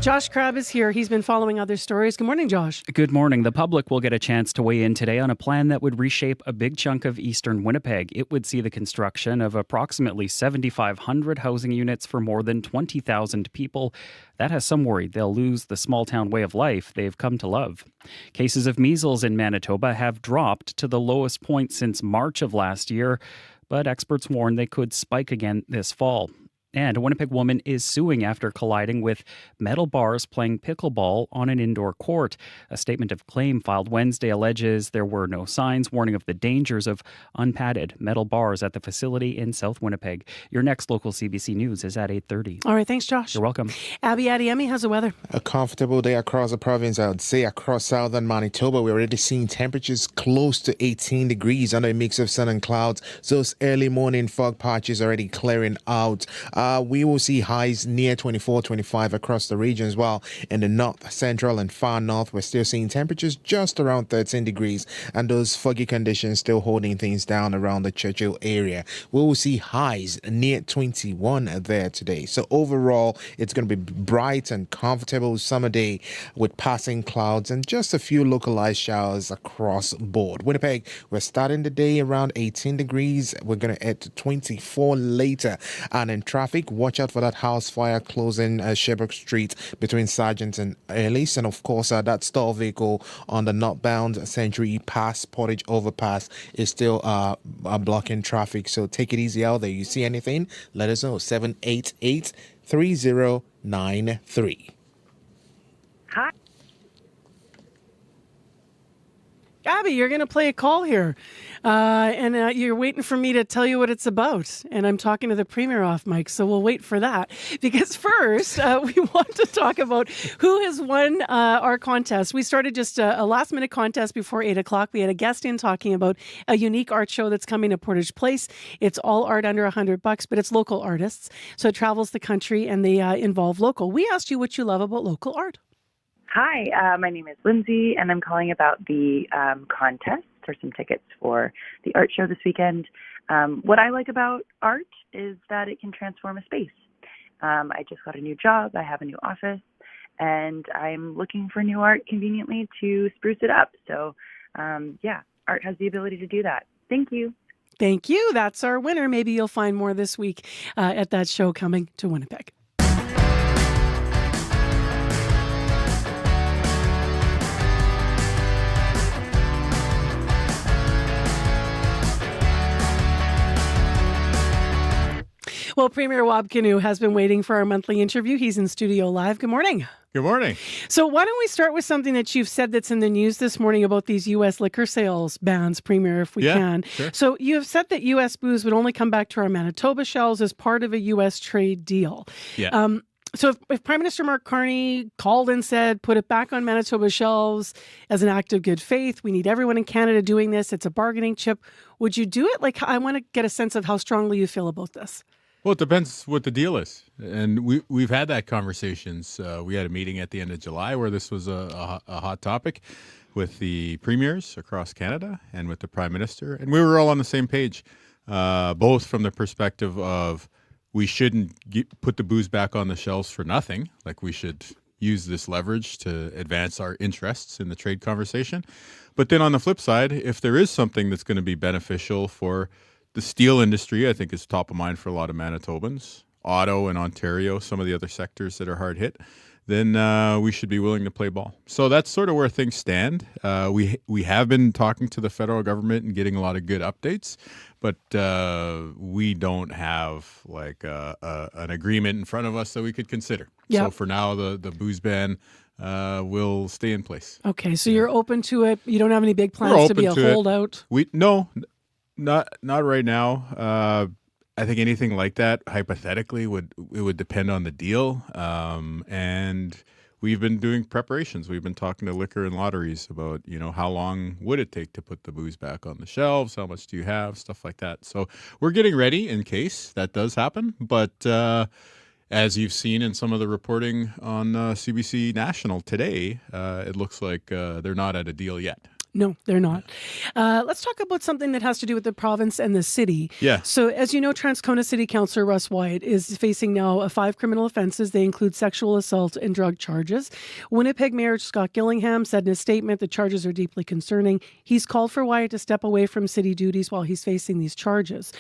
Josh Crabb is here. He's been following other stories. Good morning, Josh. Good morning. The public will get a chance to weigh in today on a plan that would reshape a big chunk of eastern Winnipeg. It would see the construction of approximately 7,500 housing units for more than 20,000 people. That has some worried they'll lose the small-town way of life they've come to love. Cases of measles in Manitoba have dropped to the lowest point since March of last year, but experts warn they could spike again this fall. And a Winnipeg woman is suing after colliding with metal bars playing pickleball on an indoor court. A statement of claim filed Wednesday alleges there were no signs warning of the dangers of unpadded metal bars at the facility in South Winnipeg. Your next local CBC News is at 8:30. All right, thanks, Josh. You're welcome. Abby Adiemi, how's the weather? A comfortable day across the province, I would say. Across southern Manitoba, we're already seeing temperatures close to 18 degrees under a mix of sun and clouds. Those early morning fog patches already clearing out. We will see highs near 24, 25 across the region as well. In the north, central, and far north, we're still seeing temperatures just around 13 degrees, and those foggy conditions still holding things down around the Churchill area. We will see highs near 21 there today. So overall, it's going to be bright and comfortable summer day with passing clouds and just a few localized showers across board. Winnipeg, we're starting the day around 18 degrees. We're going to head to 24 later. And in traffic, watch out for that house fire closing Sherbrooke Street between Sargent and Ellis. And of course, that stall vehicle on the northbound Century Pass Portage Overpass is still blocking traffic. So take it easy out there. You see anything? Let us know. 788-3093. Hi. Abby, you're going to play a call here, and you're waiting for me to tell you what it's about, and I'm talking to the Premier off mic, so we'll wait for that, because first, we want to talk about who has won our contest. We started just a last-minute contest before 8 o'clock. We had a guest in talking about a unique art show that's coming to Portage Place. It's all art under $100, but it's local artists, so it travels the country, and they involve local. We asked you what you love about local art. Hi, my name is Lindsay, and I'm calling about the contest for some tickets for the art show this weekend. What I like about art is that it can transform a space. I just got a new job. I have a new office, and I'm looking for new art conveniently to spruce it up. So, art has the ability to do that. Thank you. Thank you. That's our winner. Maybe you'll find more this week at that show coming to Winnipeg. Well, Premier Wab Kinew has been waiting for our monthly interview. He's in studio live. Good morning. Good morning. So why don't we start with something that you've said that's in the news this morning about these U.S. liquor sales bans, Premier, if we can. Sure. So you have said that U.S. booze would only come back to our Manitoba shelves as part of a U.S. trade deal. Yeah. So if Prime Minister Mark Carney called and said, put it back on Manitoba shelves as an act of good faith, we need everyone in Canada doing this, it's a bargaining chip, would you do it? Like, I want to get a sense of how strongly you feel about this. Well, it depends what the deal is. And we've had that conversations. We had a meeting at the end of July where this was a hot topic with the premiers across Canada and with the Prime Minister. And we were all on the same page, both from the perspective of we shouldn't put the booze back on the shelves for nothing. Like, we should use this leverage to advance our interests in the trade conversation. But then on the flip side, if there is something that's going to be beneficial for the steel industry, I think, is top of mind for a lot of Manitobans. Auto and Ontario, some of the other sectors that are hard hit, then we should be willing to play ball. So that's sort of where things stand. We have been talking to the federal government and getting a lot of good updates, but we don't have like an agreement in front of us that we could consider. Yep. So for now, the booze ban will stay in place. Okay, so you're open to it. You don't have any big plans to be a holdout? Not right now. I think anything like that, hypothetically, would depend on the deal. And we've been doing preparations. We've been talking to liquor and lotteries about, how long would it take to put the booze back on the shelves? How much do you have? Stuff like that. So we're getting ready in case that does happen. But as you've seen in some of the reporting on CBC National today, it looks like they're not at a deal yet. No, they're not. Let's talk about something that has to do with the province and the city. Yeah. So as you know, Transcona City Councillor Russ Wyatt is facing now 5 criminal offences. They include sexual assault and drug charges. Winnipeg Mayor Scott Gillingham said in a statement the charges are deeply concerning. He's called for Wyatt to step away from city duties while he's facing these charges.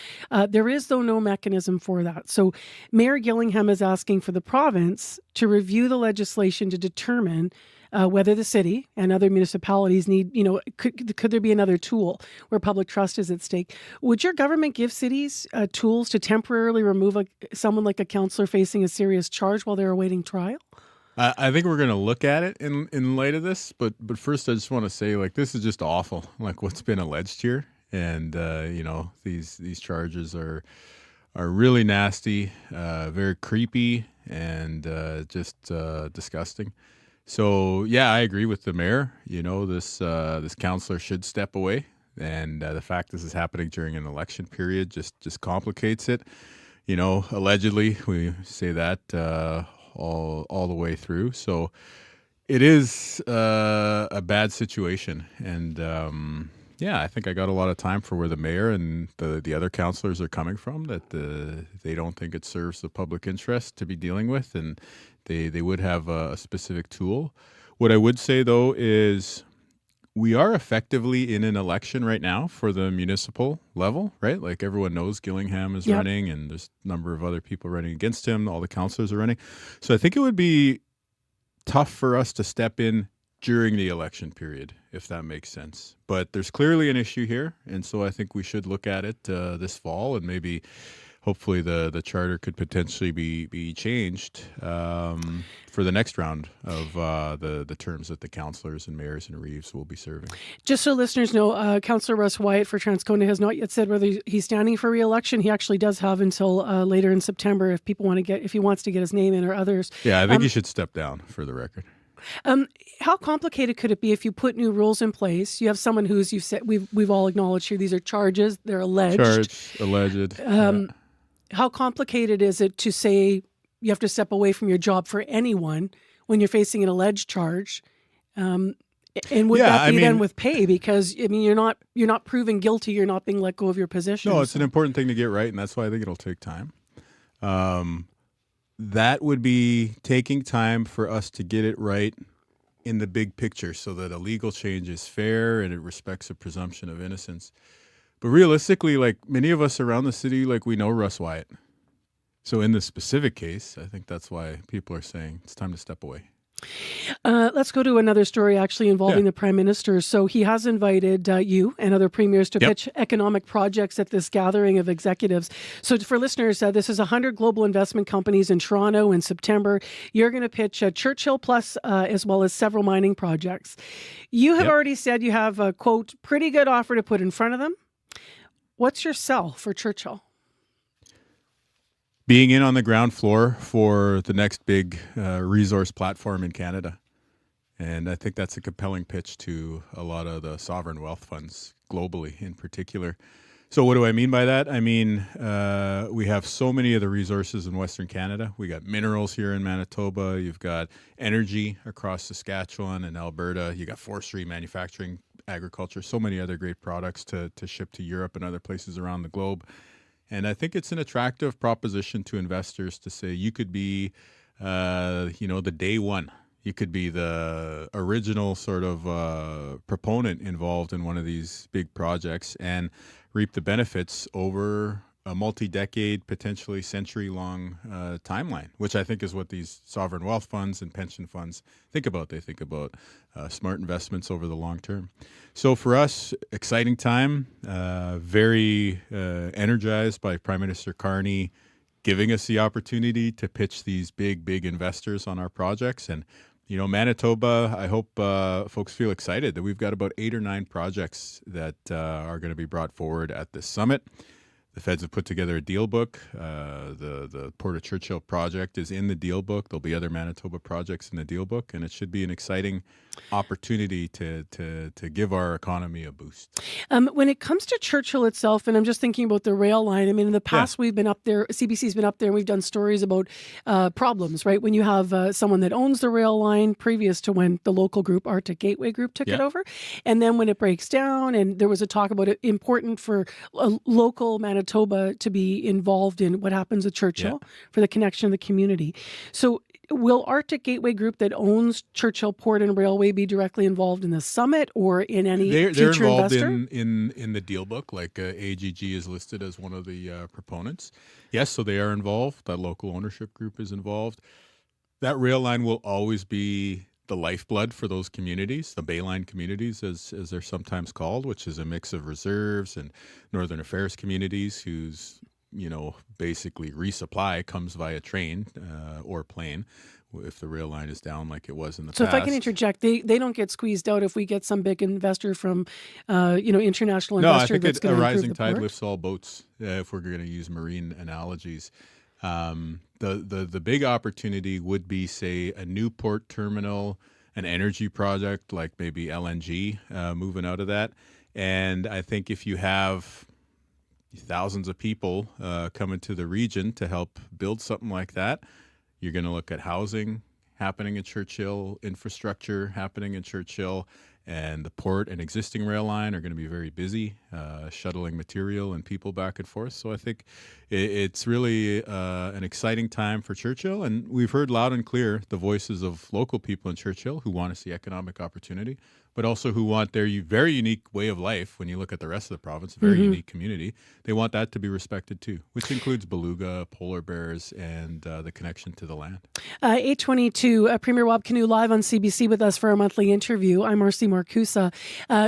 There is, though, no mechanism for that. So Mayor Gillingham is asking for the province to review the legislation to determine whether the city and other municipalities need, could there be another tool where public trust is at stake? Would your government give cities tools to temporarily remove someone like a councillor facing a serious charge while they're awaiting trial? I think we're going to look at it in light of this, but first I just want to say, this is just awful, what's been alleged here, and these charges are really nasty, very creepy, and just disgusting. So yeah, I agree with the mayor. This councillor should step away, and the fact this is happening during an election period just complicates it. Allegedly, we say that all the way through. So it is a bad situation, and I think I got a lot of time for where the mayor and the other councillors are coming from. That they don't think it serves the public interest to be dealing with, and they would have a specific tool. What I would say, though, is we are effectively in an election right now for the municipal level, right? Like, everyone knows Gillingham is running, and there's a number of other people running against him. All the councillors are running. So I think it would be tough for us to step in during the election period, if that makes sense. But there's clearly an issue here, and so I think we should look at it this fall, and maybe hopefully the charter could potentially be changed for the next round of the terms that the councillors and mayors and reeves will be serving. Just so listeners know, Councillor Russ Wyatt for Transcona has not yet said whether he's standing for re-election. He actually does have until later in September if he wants to get his name in, or others. Yeah, I think he should step down, for the record. How complicated could it be if you put new rules in place? You have someone who's, you've said, we've all acknowledged here, these are charges, they're alleged. Alleged. How complicated is it to say you have to step away from your job for anyone when you're facing an alleged charge? And would that be then with pay? Because you're not proven guilty. You're not being let go of your position. No, it's an important thing to get right, and that's why I think it'll take time. that would be taking time for us to get it right in the big picture so that a legal change is fair and it respects a presumption of innocence. But realistically, like many of us around the city, like we know Russ Wyatt. So in this specific case, I think that's why people are saying it's time to step away. Let's go to another story actually involving the Prime Minister. So he has invited you and other premiers to pitch economic projects at this gathering of executives. So for listeners, this is 100 global investment companies in Toronto in September. You're going to pitch Churchill Plus as well as several mining projects. You have already said you have a, quote, pretty good offer to put in front of them. What's your sell for Churchill? Being in on the ground floor for the next big resource platform in Canada. And I think that's a compelling pitch to a lot of the sovereign wealth funds globally in particular. So what do I mean by that? I mean, we have so many of the resources in Western Canada. We got minerals here in Manitoba. You've got energy across Saskatchewan and Alberta. You got forestry, manufacturing, agriculture, so many other great products to ship to Europe and other places around the globe. And I think it's an attractive proposition to investors to say you could be, the day one. You could be the original sort of proponent involved in one of these big projects and reap the benefits over a multi-decade, potentially century-long timeline, which I think is what these sovereign wealth funds and pension funds think about. They think about smart investments over the long term. So for us, exciting time, very energized by Prime Minister Carney giving us the opportunity to pitch these big investors on our projects. And, Manitoba, I hope folks feel excited that we've got about 8 or 9 projects that are going to be brought forward at this summit. The feds have put together a deal book. The Port of Churchill project is in the deal book. There'll be other Manitoba projects in the deal book, and it should be an exciting opportunity to give our economy a boost. When it comes to Churchill itself, and I'm just thinking about the rail line, I mean, in the past we've been up there, CBC's been up there, and we've done stories about problems, right? When you have someone that owns the rail line previous to when the local group, Arctic Gateway Group, took it over, and then when it breaks down, and there was a talk about it important for local Manitoba to be involved in what happens at Churchill for the connection of the community. So will Arctic Gateway Group that owns Churchill Port and Railway be directly involved in the summit or in any they're future involved investor? in the deal book, like AGG is listed as one of the proponents. Yes, so they are involved. That local ownership group is involved. That rail line will always be the lifeblood for those communities, the Bayline communities, as they're sometimes called, which is a mix of reserves and Northern Affairs communities whose, basically resupply comes via train or plane if the rail line is down like it was in the past. So if I can interject, they don't get squeezed out if we get some big investor from, international investor. No, I think that's going a to rising improve the tide port. lifts all boats, if we're going to use marine analogies. The big opportunity would be, say, a new port terminal, an energy project like maybe LNG moving out of that. And I think if you have thousands of people coming to the region to help build something like that, you're going to look at housing happening in Churchill, infrastructure happening in Churchill, and the port and existing rail line are going to be very busy shuttling material and people back and forth. So I think it's really an exciting time for Churchill. And we've heard loud and clear the voices of local people in Churchill who want to see economic opportunity, but also who want their very unique way of life. When you look at the rest of the province, a very unique community, they want that to be respected too, which includes beluga, polar bears, and the connection to the land. 8:22, Premier Wab Kinew live on CBC with us for our monthly interview. I'm Marcy Marcusa.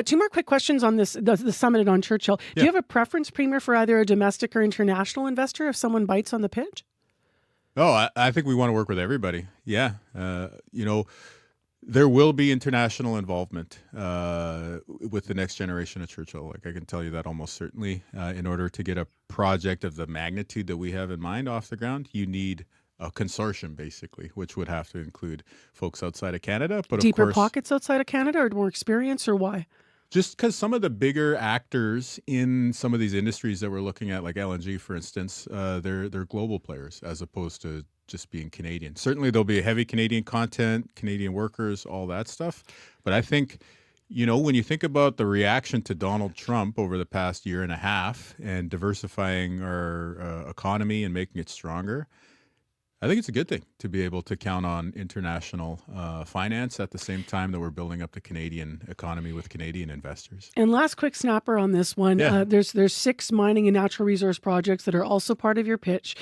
2 more quick questions on this, the summit on Churchill. Do you have a preference, Premier, for either a domestic or international investor if someone bites on the pitch? Oh, I think we want to work with everybody. Yeah. There will be international involvement with the next generation of Churchill. Like I can tell you that almost certainly. In order to get a project of the magnitude that we have in mind off the ground, you need a consortium, basically, which would have to include folks outside of Canada. But deeper of course, pockets outside of Canada or more experience, or why? Just because some of the bigger actors in some of these industries that we're looking at, like LNG, for instance, they're global players as opposed to just being Canadian. Certainly there'll be a heavy Canadian content, Canadian workers, all that stuff. But I think, when you think about the reaction to Donald Trump over the past year and a half and diversifying our economy and making it stronger, I think it's a good thing to be able to count on international finance at the same time that we're building up the Canadian economy with Canadian investors. And last quick snapper on this one. Yeah. There's 6 mining and natural resource projects that are also part of your pitch.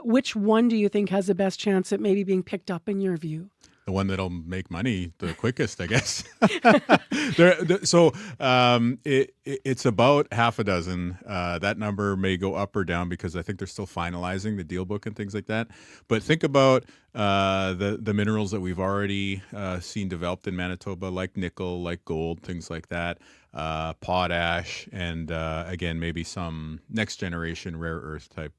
Which one do you think has the best chance at maybe being picked up in your view? The one that'll make money the quickest, I guess. It's about half a dozen. That number may go up or down because I think they're still finalizing the deal book and things like that. But think about the minerals that we've already seen developed in Manitoba, like nickel, like gold, things like that, potash, and again, maybe some next generation rare earth type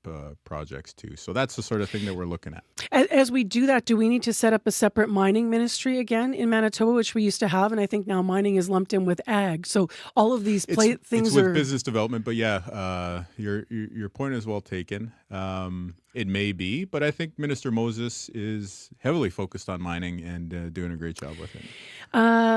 projects too. So that's the sort of thing that we're looking at. As we do that, do we need to set up a separate mining ministry again in Manitoba, which we used to have? And I think now mining is lumped in with ag. So all of these things it's with business development, but yeah, your point is well taken. It may be, but I think Minister Moses is heavily focused on mining and doing a great job with it.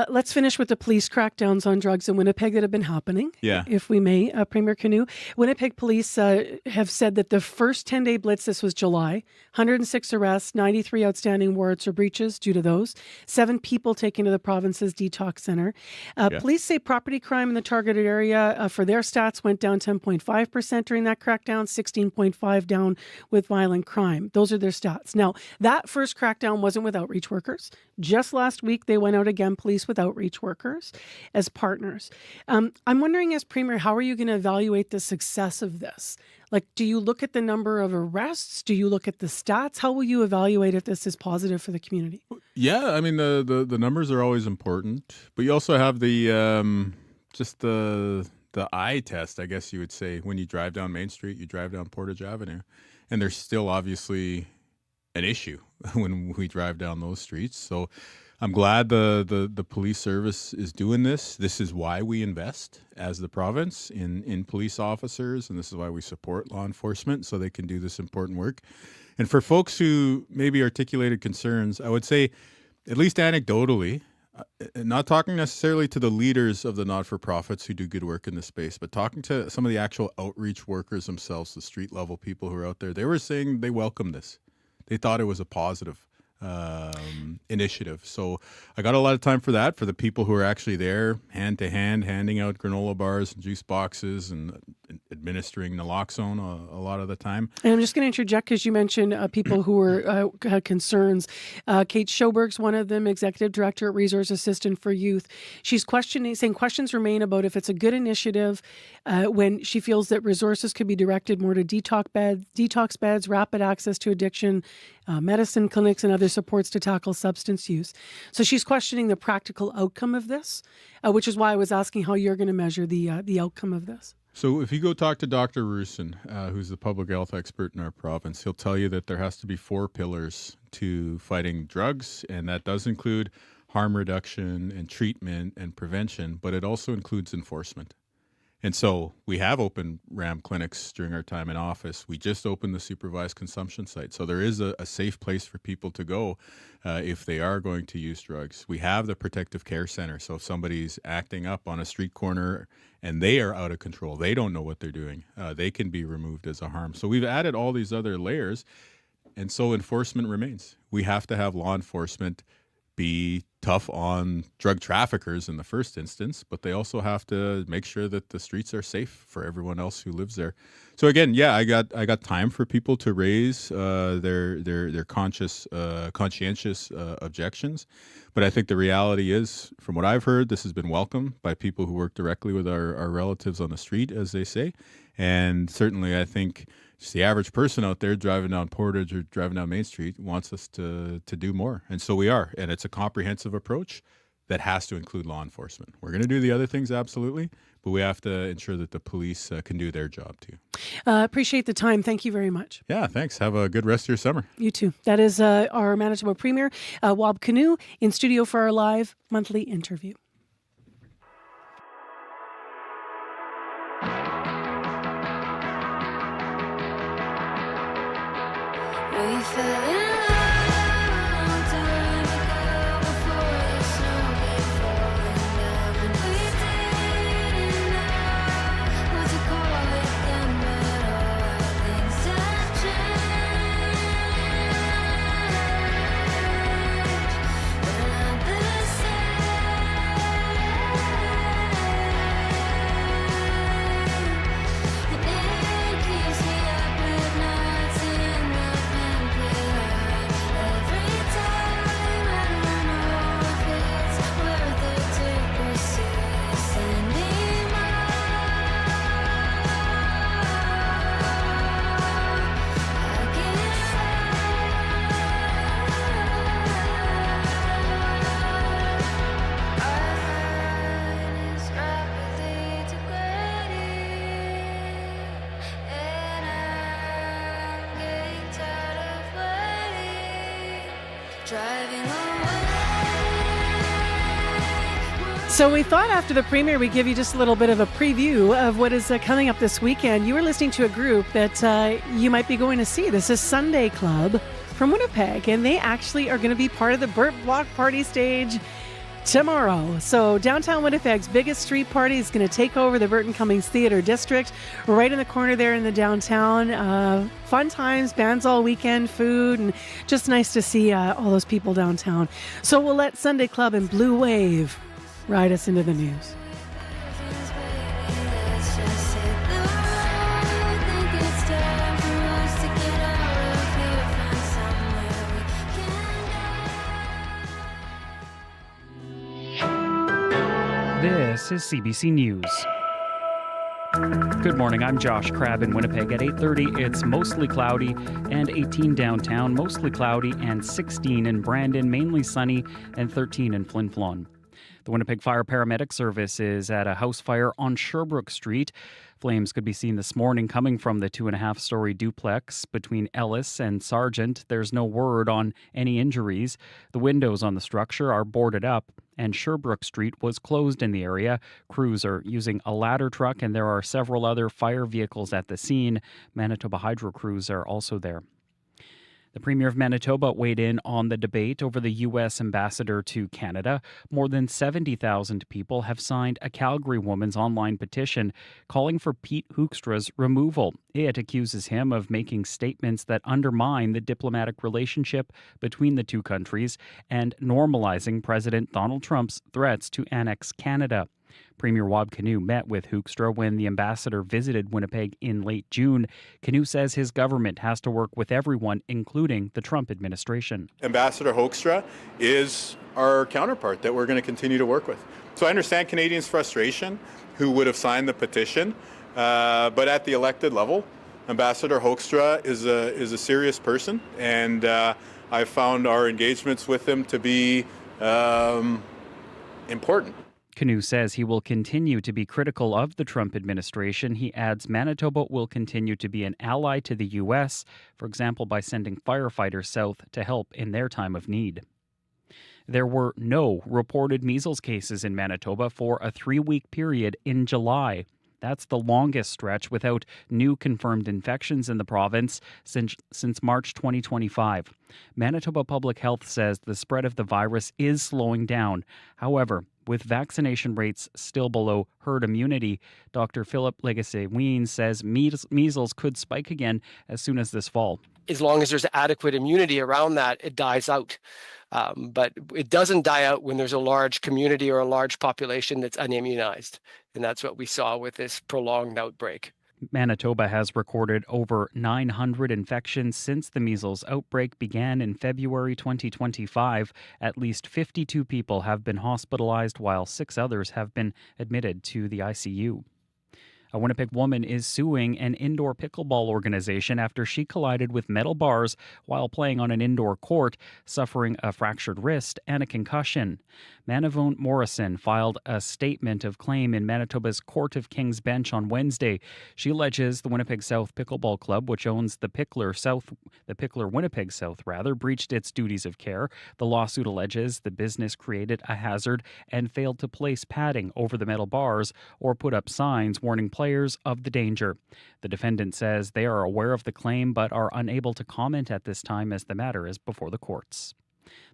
Let's finish with the police crackdowns on drugs in Winnipeg that have been happening, if we may, Premier Canoe. Winnipeg police have said that the first 10-day blitz, this was July, 106 arrests, 93 outstanding warrants or breaches due to those, 7 people taken to the province's detox center. Police say property crime in the targeted area, for their stats, went down 10.5% during that crackdown, 16.5% down with violent crime. Those are their stats. Now, that first crackdown wasn't with outreach workers. Just last week, they went out again, police with outreach workers as partners. I'm wondering, as Premier, how are you going to evaluate the success of this? Like, do you look at the number of arrests? Do you look at the stats? How will you evaluate if this is positive for the community? Yeah, I mean, the numbers are always important, but you also have the just the eye test, I guess you would say, when you drive down Main Street, you drive down Portage Avenue, and there's still obviously an issue when we drive down those streets. So I'm glad the police service is doing this. This is why we invest as the province in police officers, and this is why we support law enforcement so they can do this important work. And for folks who maybe articulated concerns, I would say, at least anecdotally, not talking necessarily to the leaders of the not-for-profits who do good work in this space, but talking to some of the actual outreach workers themselves, the street-level people who are out there, they were saying they welcome this. They thought it was a positive initiative. So I got a lot of time for that, for the people who are actually there, hand to hand, handing out granola bars and juice boxes and administering naloxone a lot of the time. And I'm just going to interject because you mentioned people who were had concerns. Kate Schoberg's one of them, Executive Director at Resource Assistant for Youth. She's saying questions remain about if it's a good initiative when she feels that resources could be directed more to detox beds, rapid access to addiction, medicine clinics, and other supports to tackle substance use. So she's questioning the practical outcome of this, which is why I was asking how you're going to measure the outcome of this. So if you go talk to Dr. Rusin, who's the public health expert in our province, he'll tell you that there has to be 4 pillars to fighting drugs, and that does include harm reduction and treatment and prevention, but it also includes enforcement. And so we have opened RAM clinics during our time in office. We just opened the supervised consumption site. So there is a safe place for people to go if they are going to use drugs. We have the protective care center. So if somebody's acting up on a street corner and they are out of control, they don't know what they're doing, they can be removed as a harm. So we've added all these other layers. And so enforcement remains. We have to have law enforcement be tough on drug traffickers in the first instance, but they also have to make sure that the streets are safe for everyone else who lives there. So again, yeah, I got time for people to raise their conscientious objections, but I think the reality is, from what I've heard, this has been welcomed by people who work directly with our relatives on the street, as they say, and certainly I think just the average person out there driving down Portage or driving down Main Street wants us to do more. And so we are. And it's a comprehensive approach that has to include law enforcement. We're going to do the other things, absolutely, but we have to ensure that the police can do their job too. Appreciate the time. Thank you very much. Yeah, thanks. Have a good rest of your summer. You too. That is our Manitoba Premier, Wab Canoe, in studio for our live monthly interview. We fell in love a long time ago before the snow came falling down, and we didn't know what to call it then, but all things have changed. driving away. So we thought after the premiere we'd give you just a little bit of a preview of what is coming up this weekend. You were listening to a group that you might be going to see. This is Sunday Club from Winnipeg, and they actually are going to be part of the Burt Block Party stage tomorrow. So downtown Winnipeg's biggest street party is going to take over the Burton Cummings Theatre District, right in the corner there in the downtown. Fun times, bands all weekend, food, and just nice to see all those people downtown. So we'll let Sunday Club and Blue Wave ride us into the news. Let's just hit the road. Think it's time for us to get out of here, find somewhere we can go. This is CBC News. Good morning, I'm Josh Crabb in Winnipeg. At 8:30, it's mostly cloudy and 18 downtown, mostly cloudy, and 16 in Brandon, mainly sunny, and 13 in Flin Flon. The Winnipeg Fire Paramedic Service is at a house fire on Sherbrooke Street. Flames could be seen this morning coming from the 2.5-story duplex between Ellis and Sargent. There's no word on any injuries. The windows on the structure are boarded up, and Sherbrooke Street was closed in the area. Crews are using a ladder truck, and there are several other fire vehicles at the scene. Manitoba Hydro crews are also there. The Premier of Manitoba weighed in on the debate over the U.S. ambassador to Canada. More than 70,000 people have signed a Calgary woman's online petition calling for Pete Hoekstra's removal. It accuses him of making statements that undermine the diplomatic relationship between the two countries and normalizing President Donald Trump's threats to annex Canada. Premier Wab Kinew met with Hoekstra when the ambassador visited Winnipeg in late June. Kinew says his government has to work with everyone, including the Trump administration. Ambassador Hoekstra is our counterpart that we're going to continue to work with. So I understand Canadians' frustration who would have signed the petition, but at the elected level, Ambassador Hoekstra is a serious person, and I found our engagements with him to be important. Kinew says he will continue to be critical of the Trump administration. He adds Manitoba will continue to be an ally to the U.S., for example, by sending firefighters south to help in their time of need. There were no reported measles cases in Manitoba for a 3-week period in July. That's the longest stretch without new confirmed infections in the province since March 2025. Manitoba Public Health says the spread of the virus is slowing down. However, with vaccination rates still below herd immunity, Dr. Philip Legacy-Ween says measles could spike again as soon as this fall. As long as there's adequate immunity around that, it dies out. But it doesn't die out when there's a large community or a large population that's unimmunized. And that's what we saw with this prolonged outbreak. Manitoba has recorded over 900 infections since the measles outbreak began in February 2025. At least 52 people have been hospitalized, while 6 others have been admitted to the ICU. A Winnipeg woman is suing an indoor pickleball organization after she collided with metal bars while playing on an indoor court, suffering a fractured wrist and a concussion. Manavone Morrison filed a statement of claim in Manitoba's Court of King's Bench on Wednesday. She alleges the Winnipeg South Pickleball Club, which owns the Pickler Winnipeg South, breached its duties of care. The lawsuit alleges the business created a hazard and failed to place padding over the metal bars or put up signs warning players of the danger. The defendant says they are aware of the claim but are unable to comment at this time as the matter is before the courts.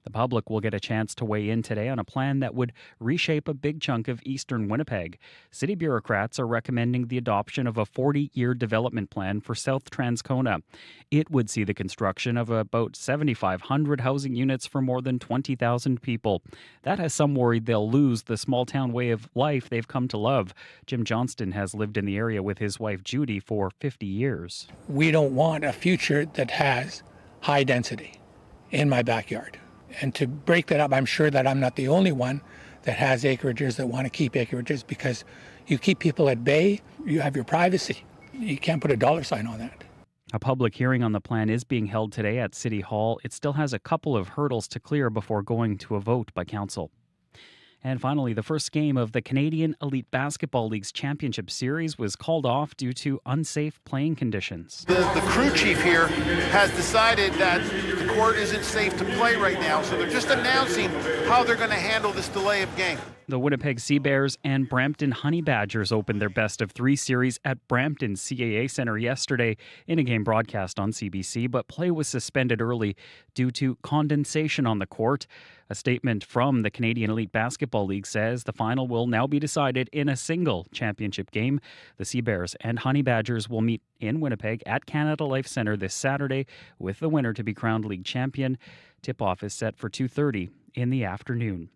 The public will get a chance to weigh in today on a plan that would reshape a big chunk of eastern Winnipeg. City bureaucrats are recommending the adoption of a 40-year development plan for South Transcona. It would see the construction of about 7,500 housing units for more than 20,000 people. That has some worried they'll lose the small-town way of life they've come to love. Jim Johnston has lived in the area with his wife Judy for 50 years. We don't want a future that has high density in my backyard. And to break that up, I'm sure that I'm not the only one that has acreages that want to keep acreages, because you keep people at bay, you have your privacy. You can't put a dollar sign on that. A public hearing on the plan is being held today at City Hall. It still has a couple of hurdles to clear before going to a vote by council. And finally, the first game of the Canadian Elite Basketball League's Championship Series was called off due to unsafe playing conditions. The crew chief here has decided that the court isn't safe to play right now, so they're just announcing how they're going to handle this delay of game. The Winnipeg Sea Bears and Brampton Honey Badgers opened their best-of-3 series at Brampton CAA Centre yesterday in a game broadcast on CBC, but play was suspended early due to condensation on the court. A statement from the Canadian Elite Basketball League says the final will now be decided in a single championship game. The Sea Bears and Honey Badgers will meet in Winnipeg at Canada Life Centre this Saturday, with the winner to be crowned league champion. Tip-off is set for 2:30 in the afternoon.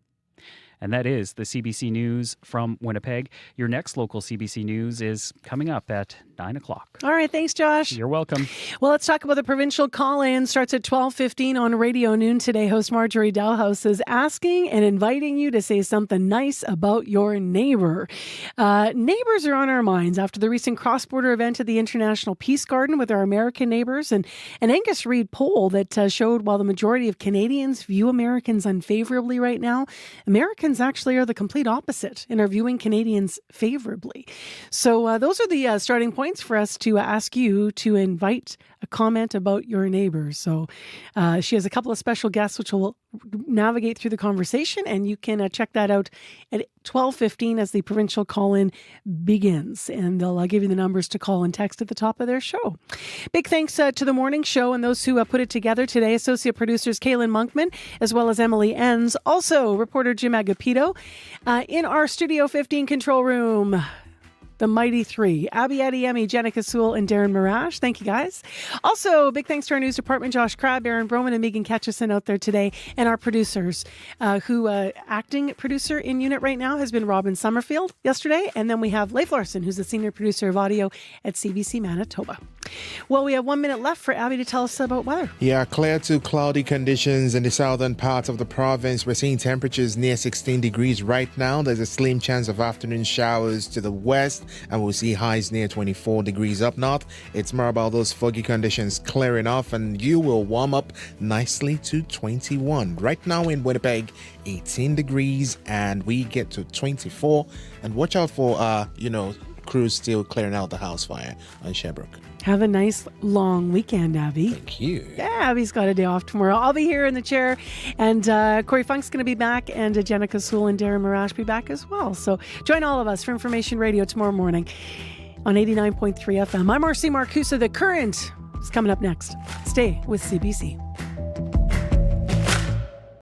And that is the CBC News from Winnipeg. Your next local CBC News is coming up at 9 o'clock. All right. Thanks, Josh. You're welcome. Well, let's talk about the provincial call-in. Starts at 12:15 on Radio Noon today. Host Marjorie Dalhouse is asking and inviting you to say something nice about your neighbor. Neighbors are on our minds after the recent cross-border event at the International Peace Garden with our American neighbors. And an Angus Reid poll that showed while the majority of Canadians view Americans unfavorably right now, Americans actually are the complete opposite and are viewing Canadians favorably. So those are the starting points for us to ask you to invite a comment about your neighbors. So she has a couple of special guests which will navigate through the conversation, and you can check that out at 12:15 as the provincial call-in begins. And they'll give you the numbers to call and text at the top of their show. Big thanks to the morning show and those who put it together today. Associate producers Kaylin Monkman, as well as Emily Enns. Also, reporter Jim Agapito. In our Studio 15 control room, the mighty three, Abby Adiemi, Jenica Sewell, and Darren Marash. Thank you, guys. Also, big thanks to our news department, Josh Crabb, Aaron Broman, and Megan Ketchison out there today, and our producers, who acting producer in unit right now has been Robin Summerfield yesterday, and then we have Leif Larson, who's the senior producer of audio at CBC Manitoba. Well, we have 1 minute left for Abby to tell us about weather. Yeah, clear to cloudy conditions in the southern part of the province. We're seeing temperatures near 16 degrees right now. There's a slim chance of afternoon showers to the west, and we'll see highs near 24 degrees up north. It's more about those foggy conditions clearing off, and you will warm up nicely to 21. Right now in Winnipeg, 18 degrees, and we get to 24. And watch out for, crews still clearing out the house fire on Sherbrooke. Have a nice long weekend, Abby. Thank you. Yeah, Abby's got a day off tomorrow. I'll be here in the chair, and Corey Funk's going to be back, and Jenica Sewell and Darren Marash be back as well. So join all of us for Information Radio tomorrow morning on 89.3 FM. I'm Marcy Marcusa. The Current is coming up next. Stay with CBC.